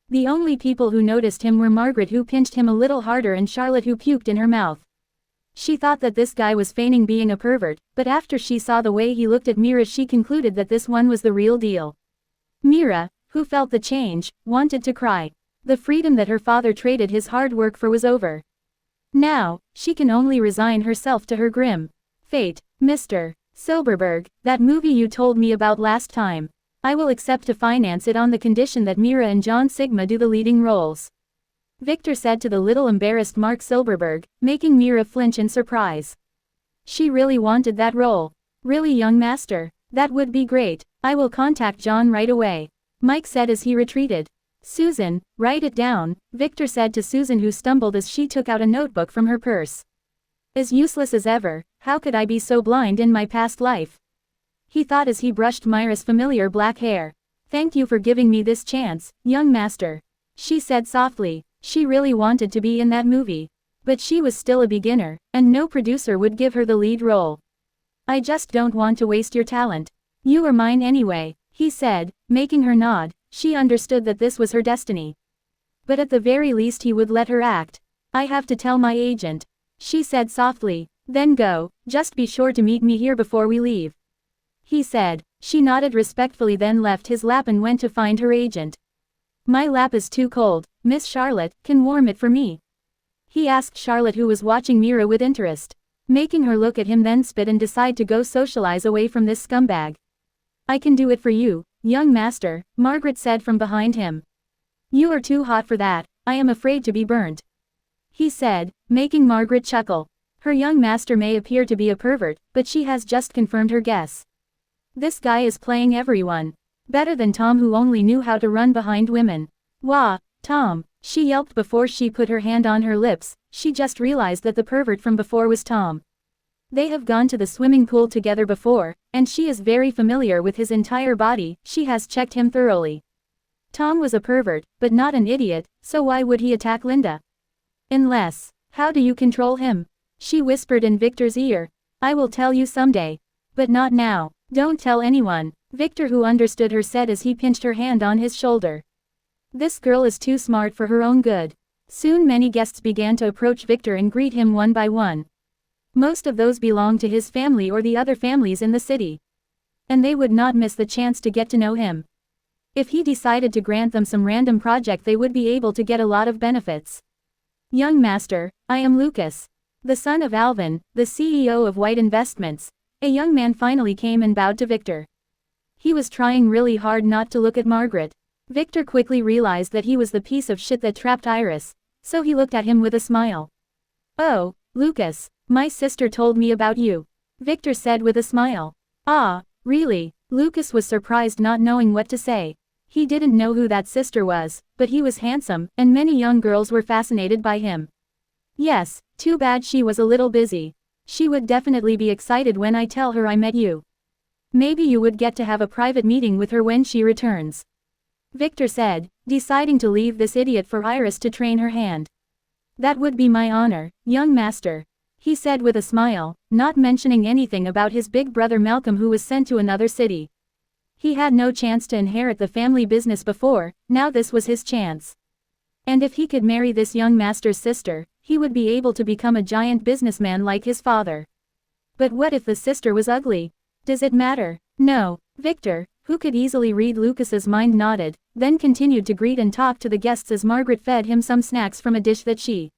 The only people who noticed him were Margaret who pinched him a little harder and Charlotte who puked in her mouth. She thought that this guy was feigning being a pervert, but after she saw the way he looked at Mira she concluded that this one was the real deal. Mira, who felt the change, wanted to cry. The freedom that her father traded his hard work for was over. Now, she can only resign herself to her grim fate. Mr. Silberberg, that movie you told me about last time. I will accept to finance it on the condition that Mira and John Sigma do the leading roles. Victor said to the little embarrassed Mark Silberberg, making Mira flinch in surprise. She really wanted that role. Really, young master? That would be great. I will contact John right away. Mike said as he retreated. Susan, write it down, Victor said to Susan who stumbled as she took out a notebook from her purse. As useless as ever, how could I be so blind in my past life? He thought as he brushed Myra's familiar black hair. Thank you for giving me this chance, young master. She said softly. She really wanted to be in that movie. But she was still a beginner, and no producer would give her the lead role. I just don't want to waste your talent. You are mine anyway, he said, making her nod. She understood that this was her destiny. But at the very least he would let her act. I have to tell my agent. She said softly. Then go, just be sure to meet me here before we leave. He said. She nodded respectfully then left his lap and went to find her agent. My lap is too cold, Miss Charlotte, can warm it for me? He asked Charlotte who was watching Mira with interest. Making her look at him then spit and decide to go socialize away from this scumbag. I can do it for you, young master, Margaret said from behind him. You are too hot for that, I am afraid to be burnt. He said, making Margaret chuckle. Her young master may appear to be a pervert, but she has just confirmed her guess. This guy is playing everyone. Better than Tom who only knew how to run behind women. Wah, Tom, she yelped before she put her hand on her lips, she just realized that the pervert from before was Tom. They have gone to the swimming pool together before, and she is very familiar with his entire body, she has checked him thoroughly. Tom was a pervert, but not an idiot, so why would he attack Linda? Unless, how do you control him? She whispered in Victor's ear. I will tell you someday. But not now, don't tell anyone. Victor who understood her said as he pinched her hand on his shoulder. This girl is too smart for her own good. Soon many guests began to approach Victor and greet him one by one. Most of those belonged to his family or the other families in the city. And they would not miss the chance to get to know him. If he decided to grant them some random project they would be able to get a lot of benefits. Young master, I am Lucas. The son of Alvin, the CEO of White Investments. A young man finally came and bowed to Victor. He was trying really hard not to look at Margaret. Victor quickly realized that he was the piece of shit that trapped Iris, so he looked at him with a smile. Oh, Lucas, my sister told me about you. Victor said with a smile. Ah, really? Lucas was surprised not knowing what to say. He didn't know who that sister was, but he was handsome, and many young girls were fascinated by him. Yes, too bad she was a little busy. She would definitely be excited when I tell her I met you. Maybe you would get to have a private meeting with her when she returns. Victor said, deciding to leave this idiot for Iris to train her hand. That would be my honor, young master. He said with a smile, not mentioning anything about his big brother Malcolm who was sent to another city. He had no chance to inherit the family business before, now this was his chance. And if he could marry this young master's sister, he would be able to become a giant businessman like his father. But what if the sister was ugly? Does it matter? No. Victor, who could easily read Lucas's mind, nodded, then continued to greet and talk to the guests as Margaret fed him some snacks from a dish that she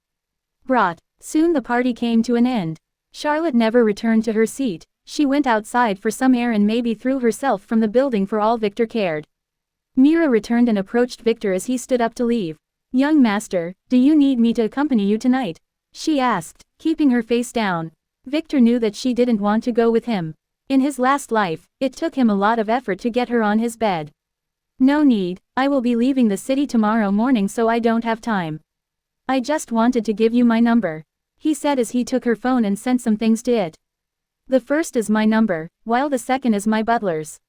brought. Soon the party came to an end. Charlotte never returned to her seat. She went outside for some air and maybe threw herself from the building for all Victor cared. Mira returned and approached Victor as he stood up to leave. Young master, do you need me to accompany you tonight? She asked, keeping her face down. Victor knew that she didn't want to go with him. In his last life, it took him a lot of effort to get her on his bed. No need, I will be leaving the city tomorrow morning so I don't have time. I just wanted to give you my number, he said as he took her phone and sent some things to it. The first is my number, while the second is my butler's.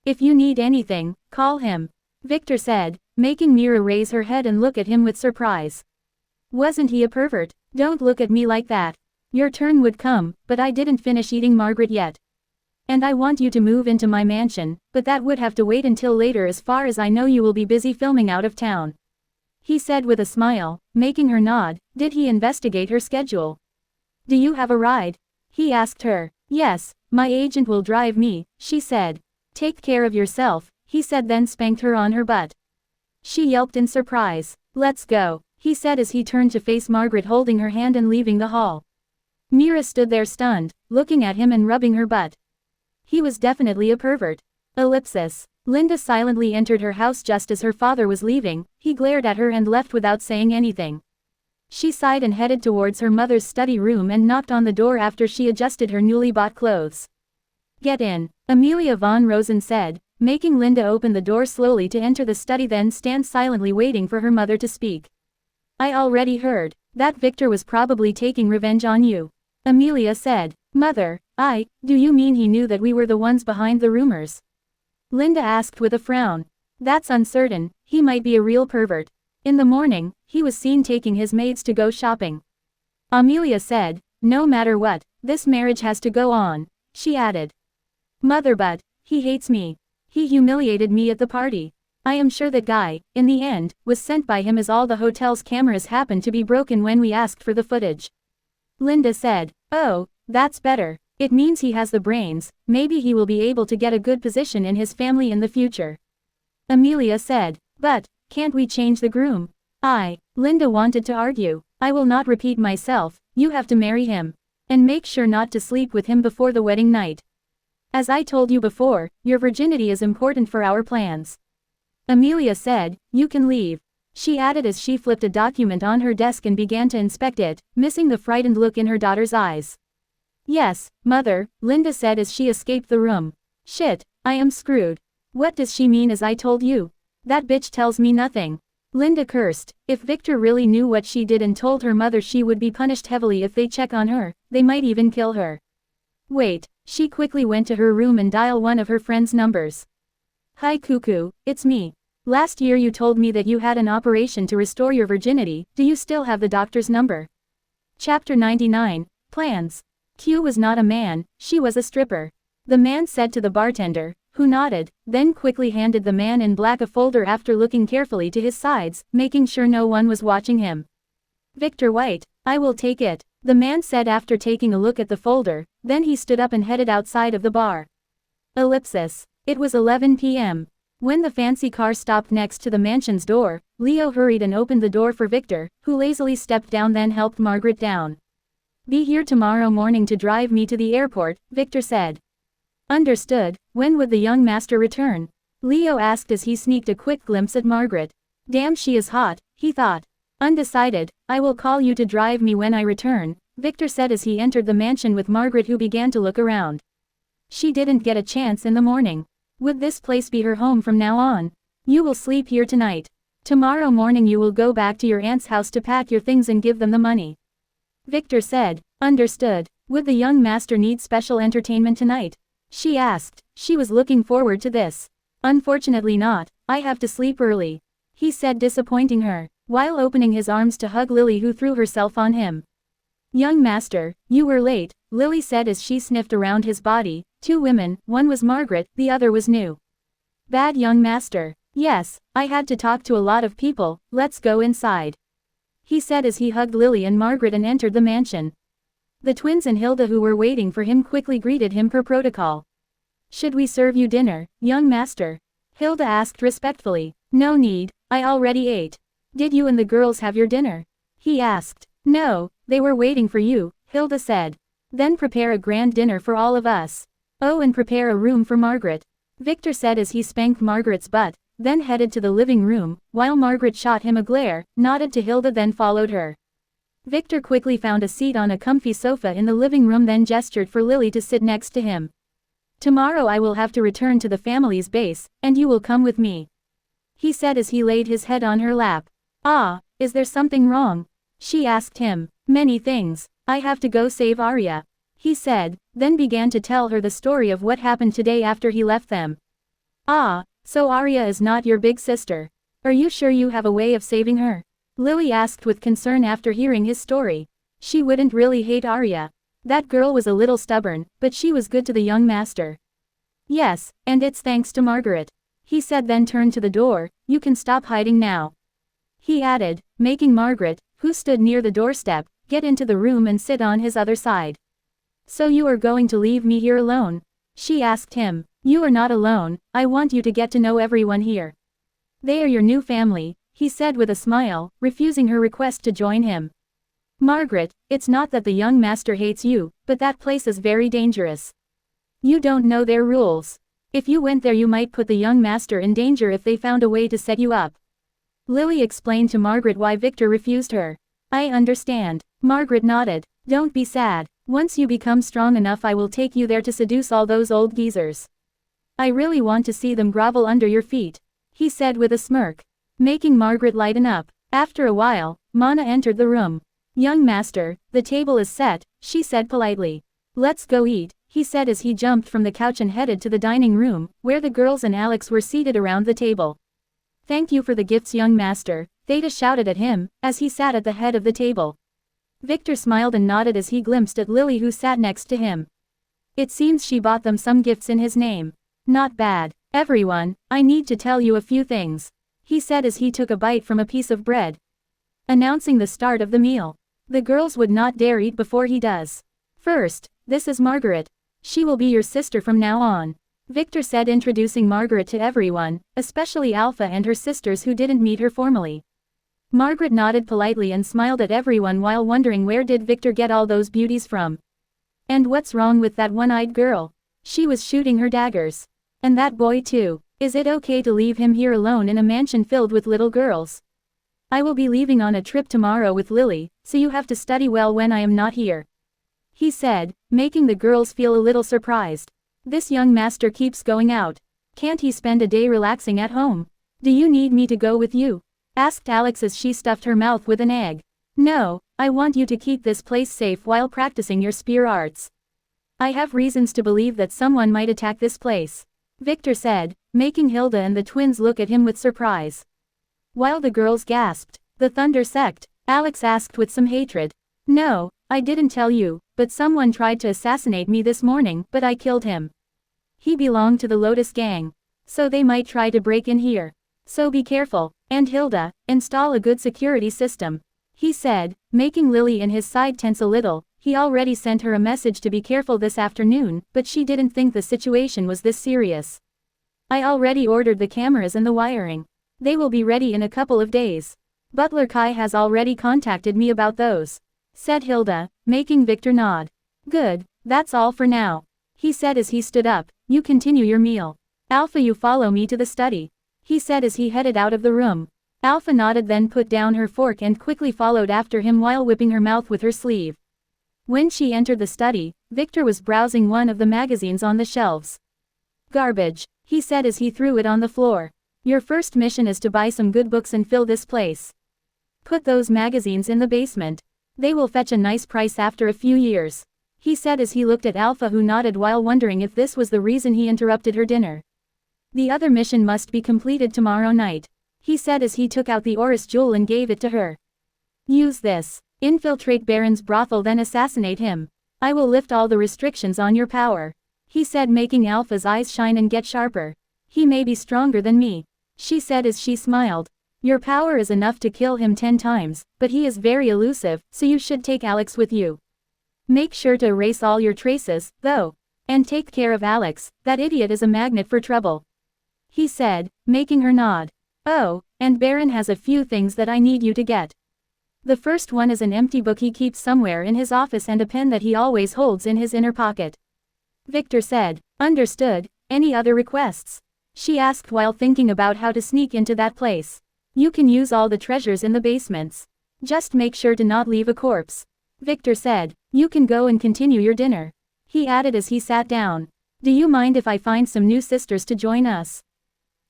If you need anything, call him, Victor said, making Mira raise her head and look at him with surprise. Wasn't he a pervert? Don't look at me like that. Your turn would come, but I didn't finish eating Margaret yet. And I want you to move into my mansion, but that would have to wait until later as far as I know you will be busy filming out of town. He said with a smile, making her nod. Did he investigate her schedule? Do you have a ride? He asked her. Yes, my agent will drive me, she said. Take care of yourself, he said then spanked her on her butt. She yelped in surprise. Let's go, he said as he turned to face Margaret holding her hand and leaving the hall. Mira stood there stunned, looking at him and rubbing her butt. He was definitely a pervert. Ellipsis. Linda silently entered her house just as her father was leaving. He glared at her and left without saying anything. She sighed and headed towards her mother's study room and knocked on the door after she adjusted her newly bought clothes. Get in, Amelia von Rosen said, making Linda open the door slowly to enter the study then stand silently waiting for her mother to speak. I already heard that Victor was probably taking revenge on you, Amelia said. Mother, do you mean he knew that we were the ones behind the rumors? Linda asked with a frown. That's uncertain, he might be a real pervert. In the morning, he was seen taking his maids to go shopping. Amelia said, no matter what, this marriage has to go on, she added. Mother, but he hates me. He humiliated me at the party. I am sure that guy, in the end, was sent by him as all the hotel's cameras happened to be broken when we asked for the footage. Linda said, oh, that's better. It means he has the brains, maybe he will be able to get a good position in his family in the future. Amelia said, but, can't we change the groom? Linda wanted to argue. I will not repeat myself, you have to marry him. And make sure not to sleep with him before the wedding night. As I told you before, your virginity is important for our plans. Amelia said, you can leave. She added as she flipped a document on her desk and began to inspect it, missing the frightened look in her daughter's eyes. Yes, Mother, Linda said as she escaped the room. Shit, I am screwed. What does she mean as I told you? That bitch tells me nothing. Linda cursed. If Victor really knew what she did and told her mother, she would be punished heavily if they check on her, they might even kill her. Wait, she quickly went to her room and dialed one of her friend's numbers. Hi Cuckoo, it's me. Last year you told me that you had an operation to restore your virginity, do you still have the doctor's number? Chapter 99, Plans. Q was not a man, she was a stripper. The man said to the bartender, who nodded, then quickly handed the man in black a folder after looking carefully to his sides, making sure no one was watching him. Victor White, I will take it, the man said after taking a look at the folder, then he stood up and headed outside of the bar. Ellipsis. It was 11 p.m. When the fancy car stopped next to the mansion's door, Leo hurried and opened the door for Victor, who lazily stepped down then helped Margaret down. Be here tomorrow morning to drive me to the airport, Victor said. Understood. When would the young master return? Leo asked as he sneaked a quick glimpse at Margaret. Damn, she is hot, he thought. Undecided, I will call you to drive me when I return, Victor said as he entered the mansion with Margaret, who began to look around. She didn't get a chance in the morning. Would this place be her home from now on? You will sleep here tonight. Tomorrow morning you will go back to your aunt's house to pack your things and give them the money. Victor said. Understood. Would the young master need special entertainment tonight? She asked. She was looking forward to this. Unfortunately not, I have to sleep early, he said, disappointing her, while opening his arms to hug Lily, who threw herself on him. Young master, you were late, Lily said as she sniffed around his body. Two women, one was Margaret, the other was new. Bad young master. Yes, I had to talk to a lot of people, let's go inside, he said as he hugged Lily and Margaret and entered the mansion. The twins and Hilda, who were waiting for him, quickly greeted him per protocol. Should we serve you dinner, young master? Hilda asked respectfully. No need, I already ate. Did you and the girls have your dinner? He asked. No, they were waiting for you, Hilda said. Then prepare a grand dinner for all of us. Oh, and prepare a room for Margaret, Victor said as he spanked Margaret's butt, then headed to the living room, while Margaret shot him a glare, nodded to Hilda then followed her. Victor quickly found a seat on a comfy sofa in the living room, then gestured for Lily to sit next to him. Tomorrow I will have to return to the family's base, and you will come with me, he said as he laid his head on her lap. Ah, is there something wrong? She asked him. Many things. I have to go save Arya, he said, then began to tell her the story of what happened today after he left them. Ah, so Arya is not your big sister. Are you sure you have a way of saving her? Lily asked with concern after hearing his story. She wouldn't really hate Arya. That girl was a little stubborn, but she was good to the young master. Yes, and it's thanks to Margaret, he said, then turned to the door. You can stop hiding now, he added, making Margaret, who stood near the doorstep, get into the room and sit on his other side. So you are going to leave me here alone? She asked him. You are not alone, I want you to get to know everyone here. They are your new family, he said with a smile, refusing her request to join him. Margaret, it's not that the young master hates you, but that place is very dangerous. You don't know their rules. If you went there you might put the young master in danger if they found a way to set you up. Lily explained to Margaret why Victor refused her. I understand. Margaret nodded. Don't be sad. Once you become strong enough I will take you there to seduce all those old geezers. I really want to see them grovel under your feet, he said with a smirk, making Margaret lighten up. After a while, Mana entered the room. Young master, the table is set, she said politely. Let's go eat, he said as he jumped from the couch and headed to the dining room, where the girls and Alex were seated around the table. Thank you for the gifts, young master, Theta shouted at him, as he sat at the head of the table. Victor smiled and nodded as he glimpsed at Lily who sat next to him. It seems she bought them some gifts in his name. Not bad. Everyone, I need to tell you a few things, he said as he took a bite from a piece of bread, announcing the start of the meal. The girls would not dare eat before he does. First, this is Margaret. She will be your sister from now on, Victor said, introducing Margaret to everyone, especially Alpha and her sisters who didn't meet her formally. Margaret nodded politely and smiled at everyone while wondering where did Victor get all those beauties from. And what's wrong with that one-eyed girl? She was shooting her daggers. And that boy too. Is it okay to leave him here alone in a mansion filled with little girls? I will be leaving on a trip tomorrow with Lily, so you have to study well when I am not here, he said, making the girls feel a little surprised. This young master keeps going out. Can't he spend a day relaxing at home? Do you need me to go with you? Asked Alex as she stuffed her mouth with an egg. No, I want you to keep this place safe while practicing your spear arts. I have reasons to believe that someone might attack this place, Victor said, making Hilda and the twins look at him with surprise. While the girls gasped, the Thunder sect, Alex asked with some hatred. No, I didn't tell you, but someone tried to assassinate me this morning, but I killed him. He belonged to the Lotus gang. So they might try to break in here. So be careful, and Hilda, install a good security system, he said, making Lily and his side tense a little. He already sent her a message to be careful this afternoon, but she didn't think the situation was this serious. I already ordered the cameras and the wiring. They will be ready in a couple of days. Butler Kai has already contacted me about those, said Hilda, making Victor nod. Good, that's all for now, he said as he stood up. You continue your meal. Alpha, you follow me to the study, he said as he headed out of the room. Alpha nodded, then put down her fork and quickly followed after him while whipping her mouth with her sleeve. When she entered the study, Victor was browsing one of the magazines on the shelves. Garbage, he said as he threw it on the floor. Your first mission is to buy some good books and fill this place. Put those magazines in the basement. They will fetch a nice price after a few years, he said as he looked at Alpha, who nodded while wondering if this was the reason he interrupted her dinner. The other mission must be completed tomorrow night, he said as he took out the Oris jewel and gave it to her. Use this. Infiltrate Baron's brothel, then assassinate him. I will lift all the restrictions on your power, he said, making Alpha's eyes shine and get sharper. He may be stronger than me, she said as she smiled. Your power is enough to kill him 10 times, but he is very elusive, so you should take Alex with you. Make sure to erase all your traces, though. And take care of Alex, that idiot is a magnet for trouble, he said, making her nod. Oh, and Baron has a few things that I need you to get. The first one is an empty book he keeps somewhere in his office and a pen that he always holds in his inner pocket. Victor said. Understood. Any other requests? She asked while thinking about how to sneak into that place. You can use all the treasures in the basements. Just make sure to not leave a corpse. Victor said. You can go and continue your dinner. He added as he sat down. Do you mind if I find some new sisters to join us?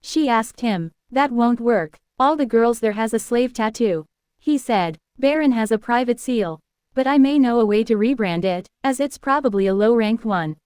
She asked him. That won't work. All the girls there has a slave tattoo. He said. Baron has a private seal. But I may know a way to rebrand it, as it's probably a low-ranked one.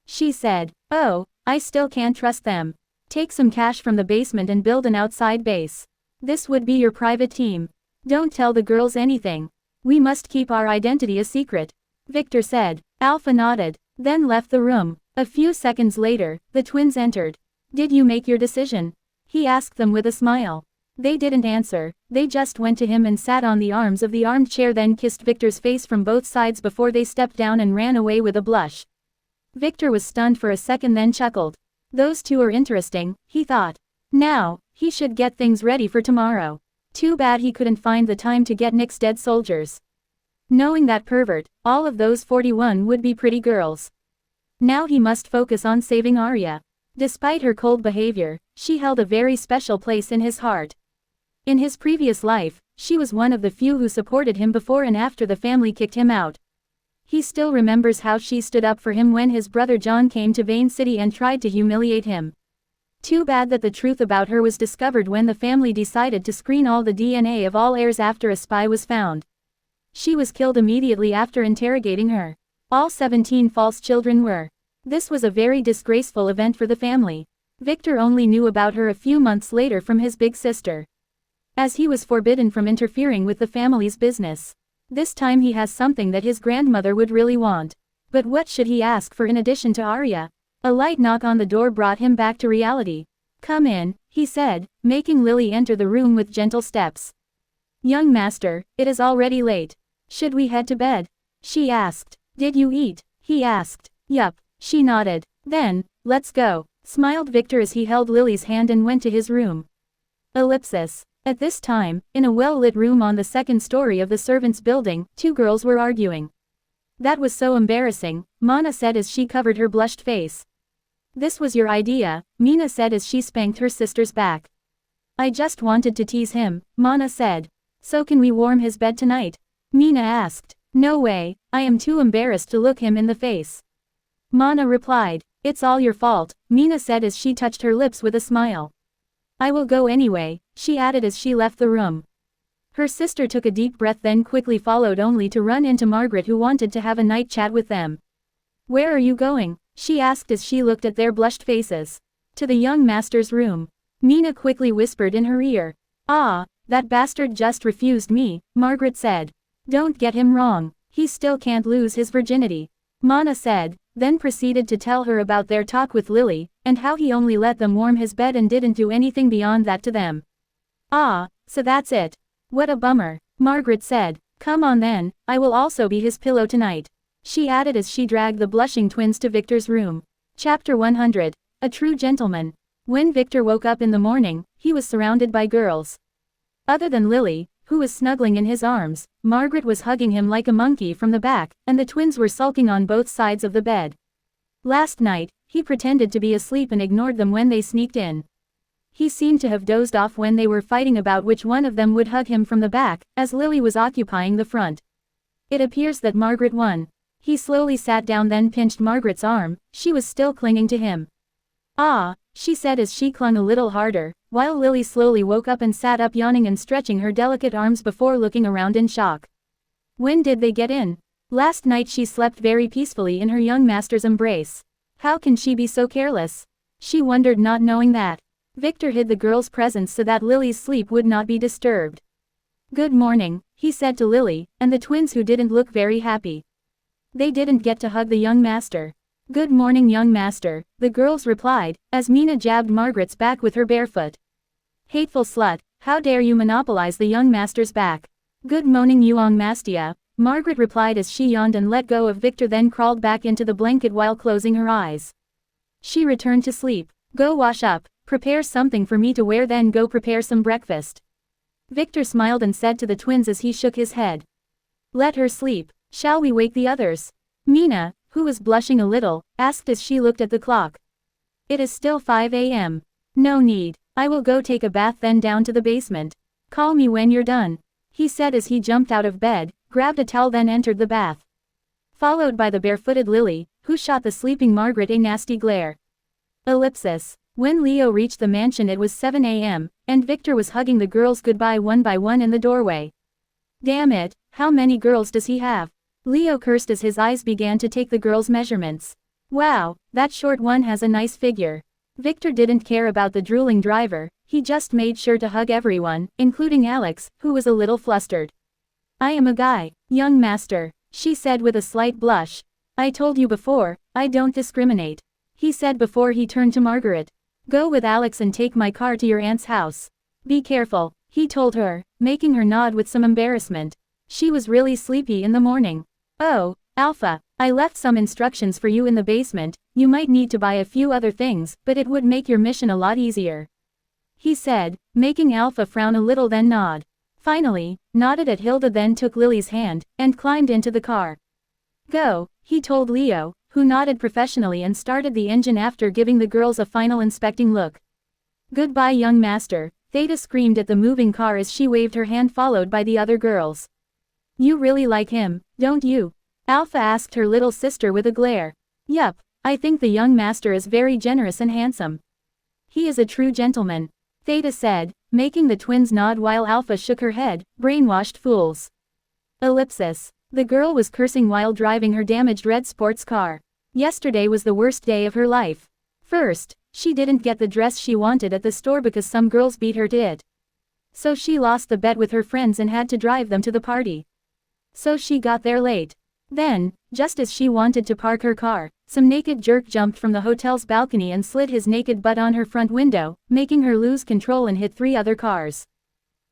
She said. Oh, I still can't trust them. Take some cash from the basement and build an outside base. This would be your private team. Don't tell the girls anything. We must keep our identity a secret. Victor said. Alpha nodded, then left the room. A few seconds later, the twins entered. Did you make your decision? He asked them with a smile. They didn't answer, they just went to him and sat on the arms of the armchair, then kissed Victor's face from both sides before they stepped down and ran away with a blush. Victor was stunned for a second, then chuckled. Those two are interesting, he thought. Now, he should get things ready for tomorrow. Too bad he couldn't find the time to get Nick's dead soldiers. Knowing that pervert, all of those 41 would be pretty girls. Now he must focus on saving Arya. Despite her cold behavior, she held a very special place in his heart. In his previous life, she was one of the few who supported him before and after the family kicked him out. He still remembers how she stood up for him when his brother John came to Vane City and tried to humiliate him. Too bad that the truth about her was discovered when the family decided to screen all the DNA of all heirs after a spy was found. She was killed immediately after interrogating her. All 17 false children were. This was a very disgraceful event for the family. Victor only knew about her a few months later from his big sister. As he was forbidden from interfering with the family's business. This time he has something that his grandmother would really want. But what should he ask for in addition to Arya? A light knock on the door brought him back to reality. Come in, he said, making Lily enter the room with gentle steps. Young master, it is already late. Should we head to bed? She asked. Did you eat? He asked. Yup, she nodded. Then, let's go, smiled Victor as he held Lily's hand and went to his room. Ellipsis. At this time, in a well-lit room on the second story of the servants' building, two girls were arguing. That was so embarrassing, Mana said as she covered her blushed face. This was your idea, Mina said as she spanked her sister's back. I just wanted to tease him, Mana said. So can we warm his bed tonight? Mina asked. No way, I am too embarrassed to look him in the face. Mana replied. It's all your fault, Mina said as she touched her lips with a smile. I will go anyway, she added as she left the room. Her sister took a deep breath, then quickly followed, only to run into Margaret, who wanted to have a night chat with them. Where are you going? She asked as she looked at their blushed faces. To the young master's room. Mina quickly whispered in her ear. Ah, that bastard just refused me, Margaret said. Don't get him wrong, he still can't lose his virginity, Mana said, then proceeded to tell her about their talk with Lily, and how he only let them warm his bed and didn't do anything beyond that to them. Ah, so that's it. What a bummer, Margaret said. Come on then, I will also be his pillow tonight, she added as she dragged the blushing twins to Victor's room. Chapter 100. A True Gentleman. When Victor woke up in the morning, he was surrounded by girls. Other than Lily, who was snuggling in his arms, Margaret was hugging him like a monkey from the back, and the twins were sulking on both sides of the bed. Last night, he pretended to be asleep and ignored them when they sneaked in. He seemed to have dozed off when they were fighting about which one of them would hug him from the back, as Lily was occupying the front. It appears that Margaret won. He slowly sat down, then pinched Margaret's arm. She was still clinging to him. Ah, she said as she clung a little harder, while Lily slowly woke up and sat up, yawning and stretching her delicate arms before looking around in shock. When did they get in? Last night she slept very peacefully in her young master's embrace. How can she be so careless? She wondered, not knowing that. Victor hid the girl's presence so that Lily's sleep would not be disturbed. Good morning, he said to Lily, and the twins, who didn't look very happy. They didn't get to hug the young master. Good morning, young master, the girls replied, as Mina jabbed Margaret's back with her bare foot. Hateful slut, how dare you monopolize the young master's back? Good morning, young mastia, Margaret replied as she yawned and let go of Victor, then crawled back into the blanket while closing her eyes. She returned to sleep. Go wash up, prepare something for me to wear, then go prepare some breakfast. Victor smiled and said to the twins as he shook his head. Let her sleep. Shall we wake the others? Mina, who was blushing a little, asked as she looked at the clock. It is still 5 a.m. No need. I will go take a bath, then down to the basement. Call me when you're done. he said as he jumped out of bed, grabbed a towel then entered the bath. Followed by the barefooted Lily, who shot the sleeping Margaret a nasty glare. Ellipsis. When Leo reached the mansion it was 7 a.m., and Victor was hugging the girls goodbye one by one in the doorway. Damn it, how many girls does he have? Leo cursed as his eyes began to take the girls' measurements. Wow, that short one has a nice figure. Victor didn't care about the drooling driver, he just made sure to hug everyone, including Alex, who was a little flustered. I am a guy, young master, she said with a slight blush. I told you before, I don't discriminate, he said before he turned to Margaret. Go with Alex and take my car to your aunt's house. Be careful, he told her, making her nod with some embarrassment. She was really sleepy in the morning. Oh, Alpha, I left some instructions for you in the basement, you might need to buy a few other things, but it would make your mission a lot easier, he said, making Alpha frown a little then nod. Finally, nodded at Hilda then took Lily's hand, and climbed into the car. Go, he told Leo, who nodded professionally and started the engine after giving the girls a final inspecting look. Goodbye young master, Theta screamed at the moving car as she waved her hand followed by the other girls. You really like him, don't you? Alpha asked her little sister with a glare. Yup, I think the young master is very generous and handsome. He is a true gentleman, Theta said, making the twins nod while Alpha shook her head, brainwashed fools. Ellipsis. The girl was cursing while driving her damaged red sports car. Yesterday was the worst day of her life. First, she didn't get the dress she wanted at the store because some girls beat her to it. So she lost the bet with her friends and had to drive them to the party. So she got there late. Then, just as she wanted to park her car, some naked jerk jumped from the hotel's balcony and slid his naked butt on her front window, making her lose control and hit 3 other cars.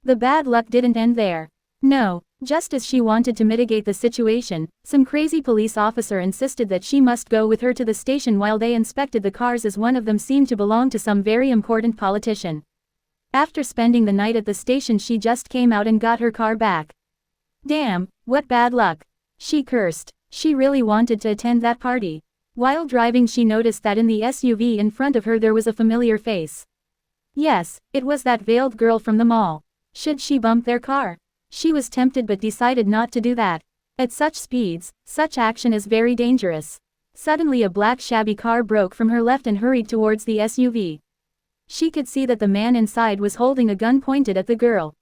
The bad luck didn't end there. No, just as she wanted to mitigate the situation, some crazy police officer insisted that she must go with her to the station while they inspected the cars as one of them seemed to belong to some very important politician. After spending the night at the station she just came out and got her car back. Damn, what bad luck. She cursed. She really wanted to attend that party. While driving she noticed that in the SUV in front of her there was a familiar face. Yes, it was that veiled girl from the mall. Should she bump their car? She was tempted but decided not to do that. At such speeds, such action is very dangerous. Suddenly a black shabby car broke from her left and hurried towards the SUV. She could see that the man inside was holding a gun pointed at the girl.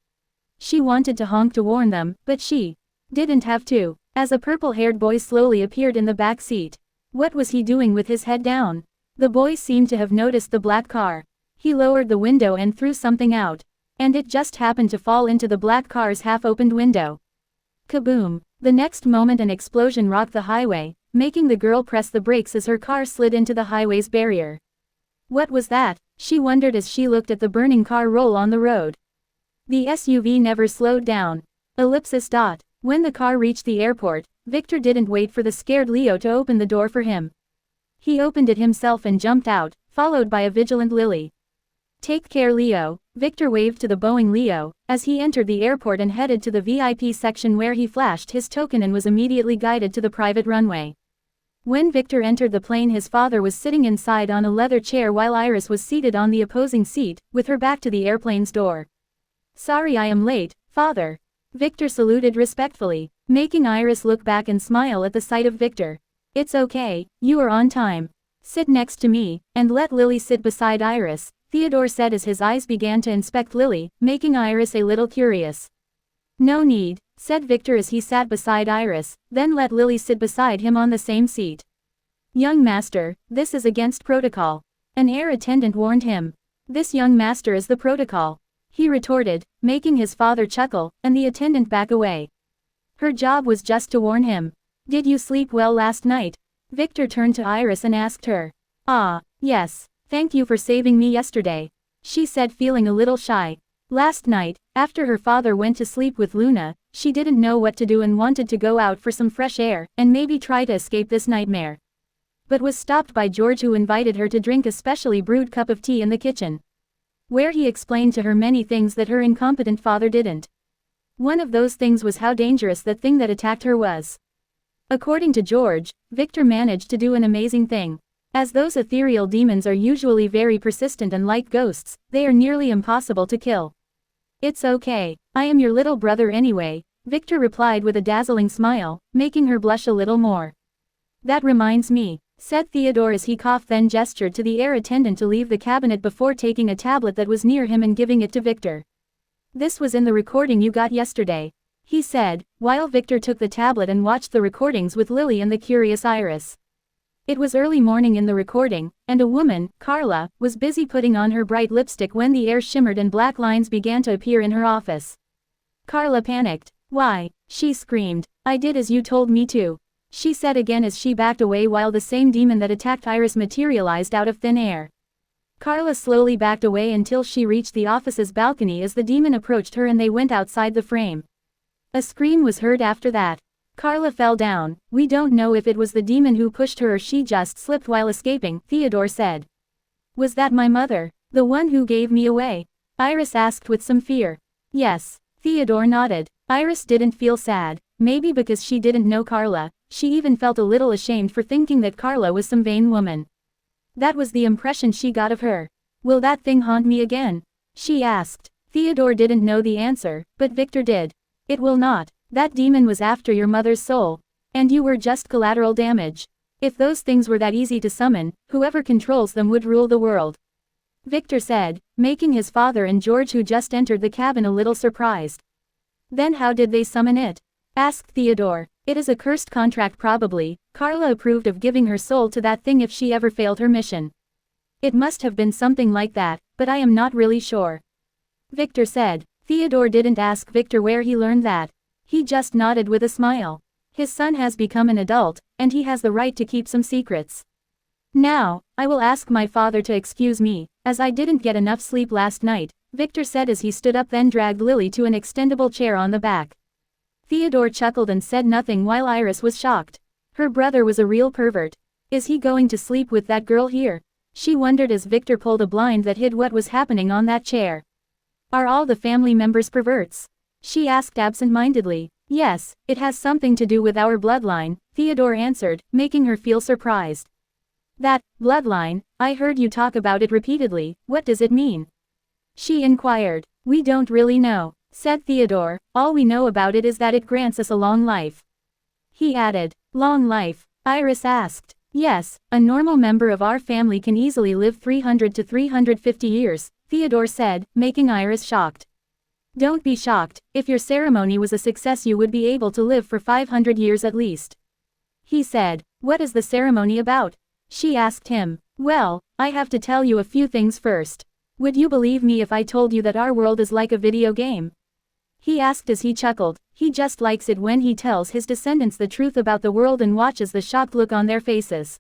She wanted to honk to warn them, but she didn't have to, as a purple-haired boy slowly appeared in the back seat. What was he doing with his head down? The boy seemed to have noticed the black car. He lowered the window and threw something out. And it just happened to fall into the black car's half-opened window. Kaboom! The next moment an explosion rocked the highway, making the girl press the brakes as her car slid into the highway's barrier. What was that? She wondered as she looked at the burning car roll on the road. The SUV never slowed down. Ellipsis. When the car reached the airport, Victor didn't wait for the scared Leo to open the door for him. He opened it himself and jumped out, followed by a vigilant Lily. Take care Leo, Victor waved to the Boeing Leo, as he entered the airport and headed to the VIP section where he flashed his token and was immediately guided to the private runway. When Victor entered the plane his father was sitting inside on a leather chair while Iris was seated on the opposing seat, with her back to the airplane's door. Sorry I am late, father. Victor saluted respectfully, making Iris look back and smile at the sight of Victor. It's okay, you are on time. Sit next to me, and let Lily sit beside Iris, Theodore said as his eyes began to inspect Lily, making Iris a little curious. No need, said Victor as he sat beside Iris, then let Lily sit beside him on the same seat. Young master, this is against protocol. An air attendant warned him. This young master is the protocol, he retorted, making his father chuckle, and the attendant back away. Her job was just to warn him. Did you sleep well last night? Victor turned to Iris and asked her. Ah, yes. Thank you for saving me yesterday, she said feeling a little shy. Last night, after her father went to sleep with Luna, she didn't know what to do and wanted to go out for some fresh air, and maybe try to escape this nightmare. But was stopped by George who invited her to drink a specially brewed cup of tea in the kitchen, where he explained to her many things that her incompetent father didn't. One of those things was how dangerous that thing that attacked her was. According to George, Victor managed to do an amazing thing. As those ethereal demons are usually very persistent and like ghosts, they are nearly impossible to kill. It's okay, I am your little brother anyway, Victor replied with a dazzling smile, making her blush a little more. That reminds me, said Theodore as he coughed, then gestured to the air attendant to leave the cabinet before taking a tablet that was near him and giving it to Victor. This was in the recording you got yesterday, he said, while Victor took the tablet and watched the recordings with Lily and the curious Iris. It was early morning in the recording, and a woman, Carla, was busy putting on her bright lipstick when the air shimmered and black lines began to appear in her office. Carla panicked. Why, she screamed, I did as you told me to, she said again as she backed away while the same demon that attacked Iris materialized out of thin air. Carla slowly backed away until she reached the office's balcony as the demon approached her and they went outside the frame. A scream was heard after that. Carla fell down. We don't know if it was the demon who pushed her or she just slipped while escaping, Theodore said. Was that my mother, the one who gave me away? Iris asked with some fear. Yes, Theodore nodded. Iris didn't feel sad, maybe because she didn't know Carla, she even felt a little ashamed for thinking that Carla was some vain woman. That was the impression she got of her. Will that thing haunt me again? She asked. Theodore didn't know the answer, but Victor did. It will not. That demon was after your mother's soul. And you were just collateral damage. If those things were that easy to summon, whoever controls them would rule the world. Victor said, making his father and George, who just entered the cabin, a little surprised. Then how did they summon it? Asked Theodore. It is a cursed contract probably. Carla approved of giving her soul to that thing if she ever failed her mission. It must have been something like that, but I am not really sure. Victor said. Theodore didn't ask Victor where he learned that. He just nodded with a smile. His son has become an adult, and he has the right to keep some secrets. Now, I will ask my father to excuse me, as I didn't get enough sleep last night, Victor said as he stood up, then dragged Lily to an extendable chair on the back. Theodore chuckled and said nothing while Iris was shocked. Her brother was a real pervert. Is he going to sleep with that girl here? She wondered as Victor pulled a blind that hid what was happening on that chair. Are all the family members perverts? She asked absent-mindedly. Yes, it has something to do with our bloodline, Theodore answered, making her feel surprised. That bloodline, I heard you talk about it repeatedly, what does it mean? She inquired. We don't really know, said Theodore, all we know about it is that it grants us a long life. He added. Long life? Iris asked. Yes, a normal member of our family can easily live 300 to 350 years, Theodore said, making Iris shocked. Don't be shocked, if your ceremony was a success you would be able to live for 500 years at least. He said. What is the ceremony about? She asked him. Well, I have to tell you a few things first. Would you believe me if I told you that our world is like a video game? He asked as he chuckled. He just likes it when he tells his descendants the truth about the world and watches the shocked look on their faces.